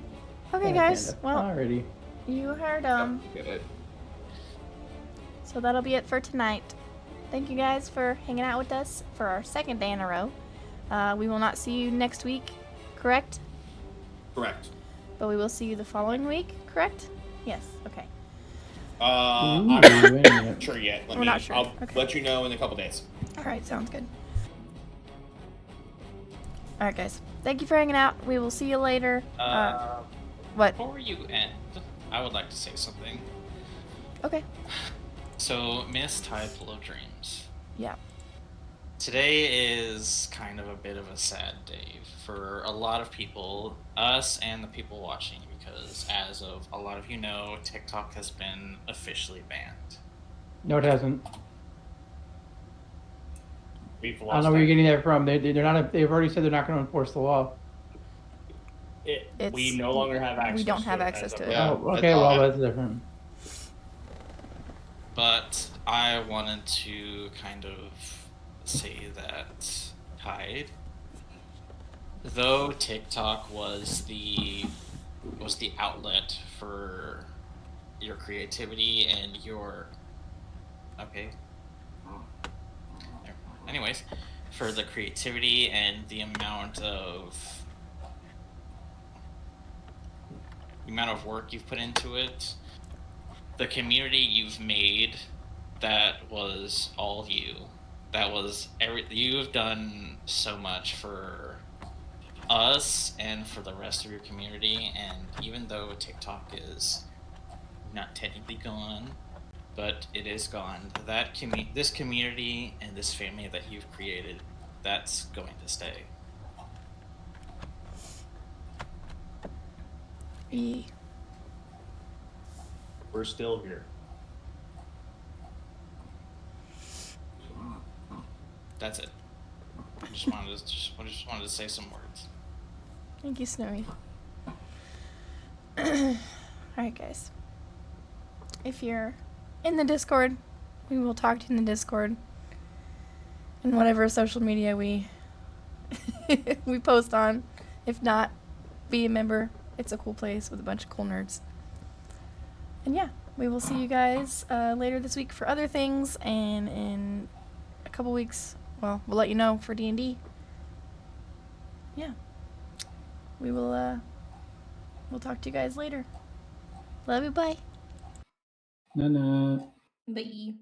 Okay, guys. Well, Alrighty. you heard Get it. So that'll be it for tonight. Thank you guys for hanging out with us for our second day in a row. We will not see you next week, correct? Correct. But we will see you the following week, correct? Yes. Okay. I'm not sure yet. We're not sure. I'll Okay. let you know in a couple days. All right. Sounds good. All right, guys. Thank you for hanging out. We will see you later. What? Before you end, I would like to say something. Okay. So, Miss Tide Full of Dreams. Yeah. Today is kind of a bit of a sad day for a lot of people, us and the people watching, because as of a lot of you know, TikTok has been officially banned. No, it hasn't. We've I don't lost know where you're getting that from. They're not. They've already said they're not going to enforce the law. we no longer have access. We don't have to access to it. Yeah, Oh, okay. Well, that's different. But I wanted to kind of say that Tide, though TikTok was the outlet for your creativity and your anyways, for the creativity and the amount of work you've put into it, the community you've made, that was all you. That was you've done so much for us and for the rest of your community, and even though TikTok is not technically gone, but it is gone, this community and this family that you've created, that's going to stay. We're still here. That's it. I just wanted to say some words. Thank you, Snowy. Alright, guys. If you're in the Discord, we will talk to you in the Discord. And whatever social media we we post on. If not, be a member. It's a cool place with a bunch of cool nerds. And yeah, we will see you guys later this week for other things, and in a couple weeks, well, we'll let you know for D&D. Yeah. We will, we'll talk to you guys later. Love you, bye. Nah. Bye.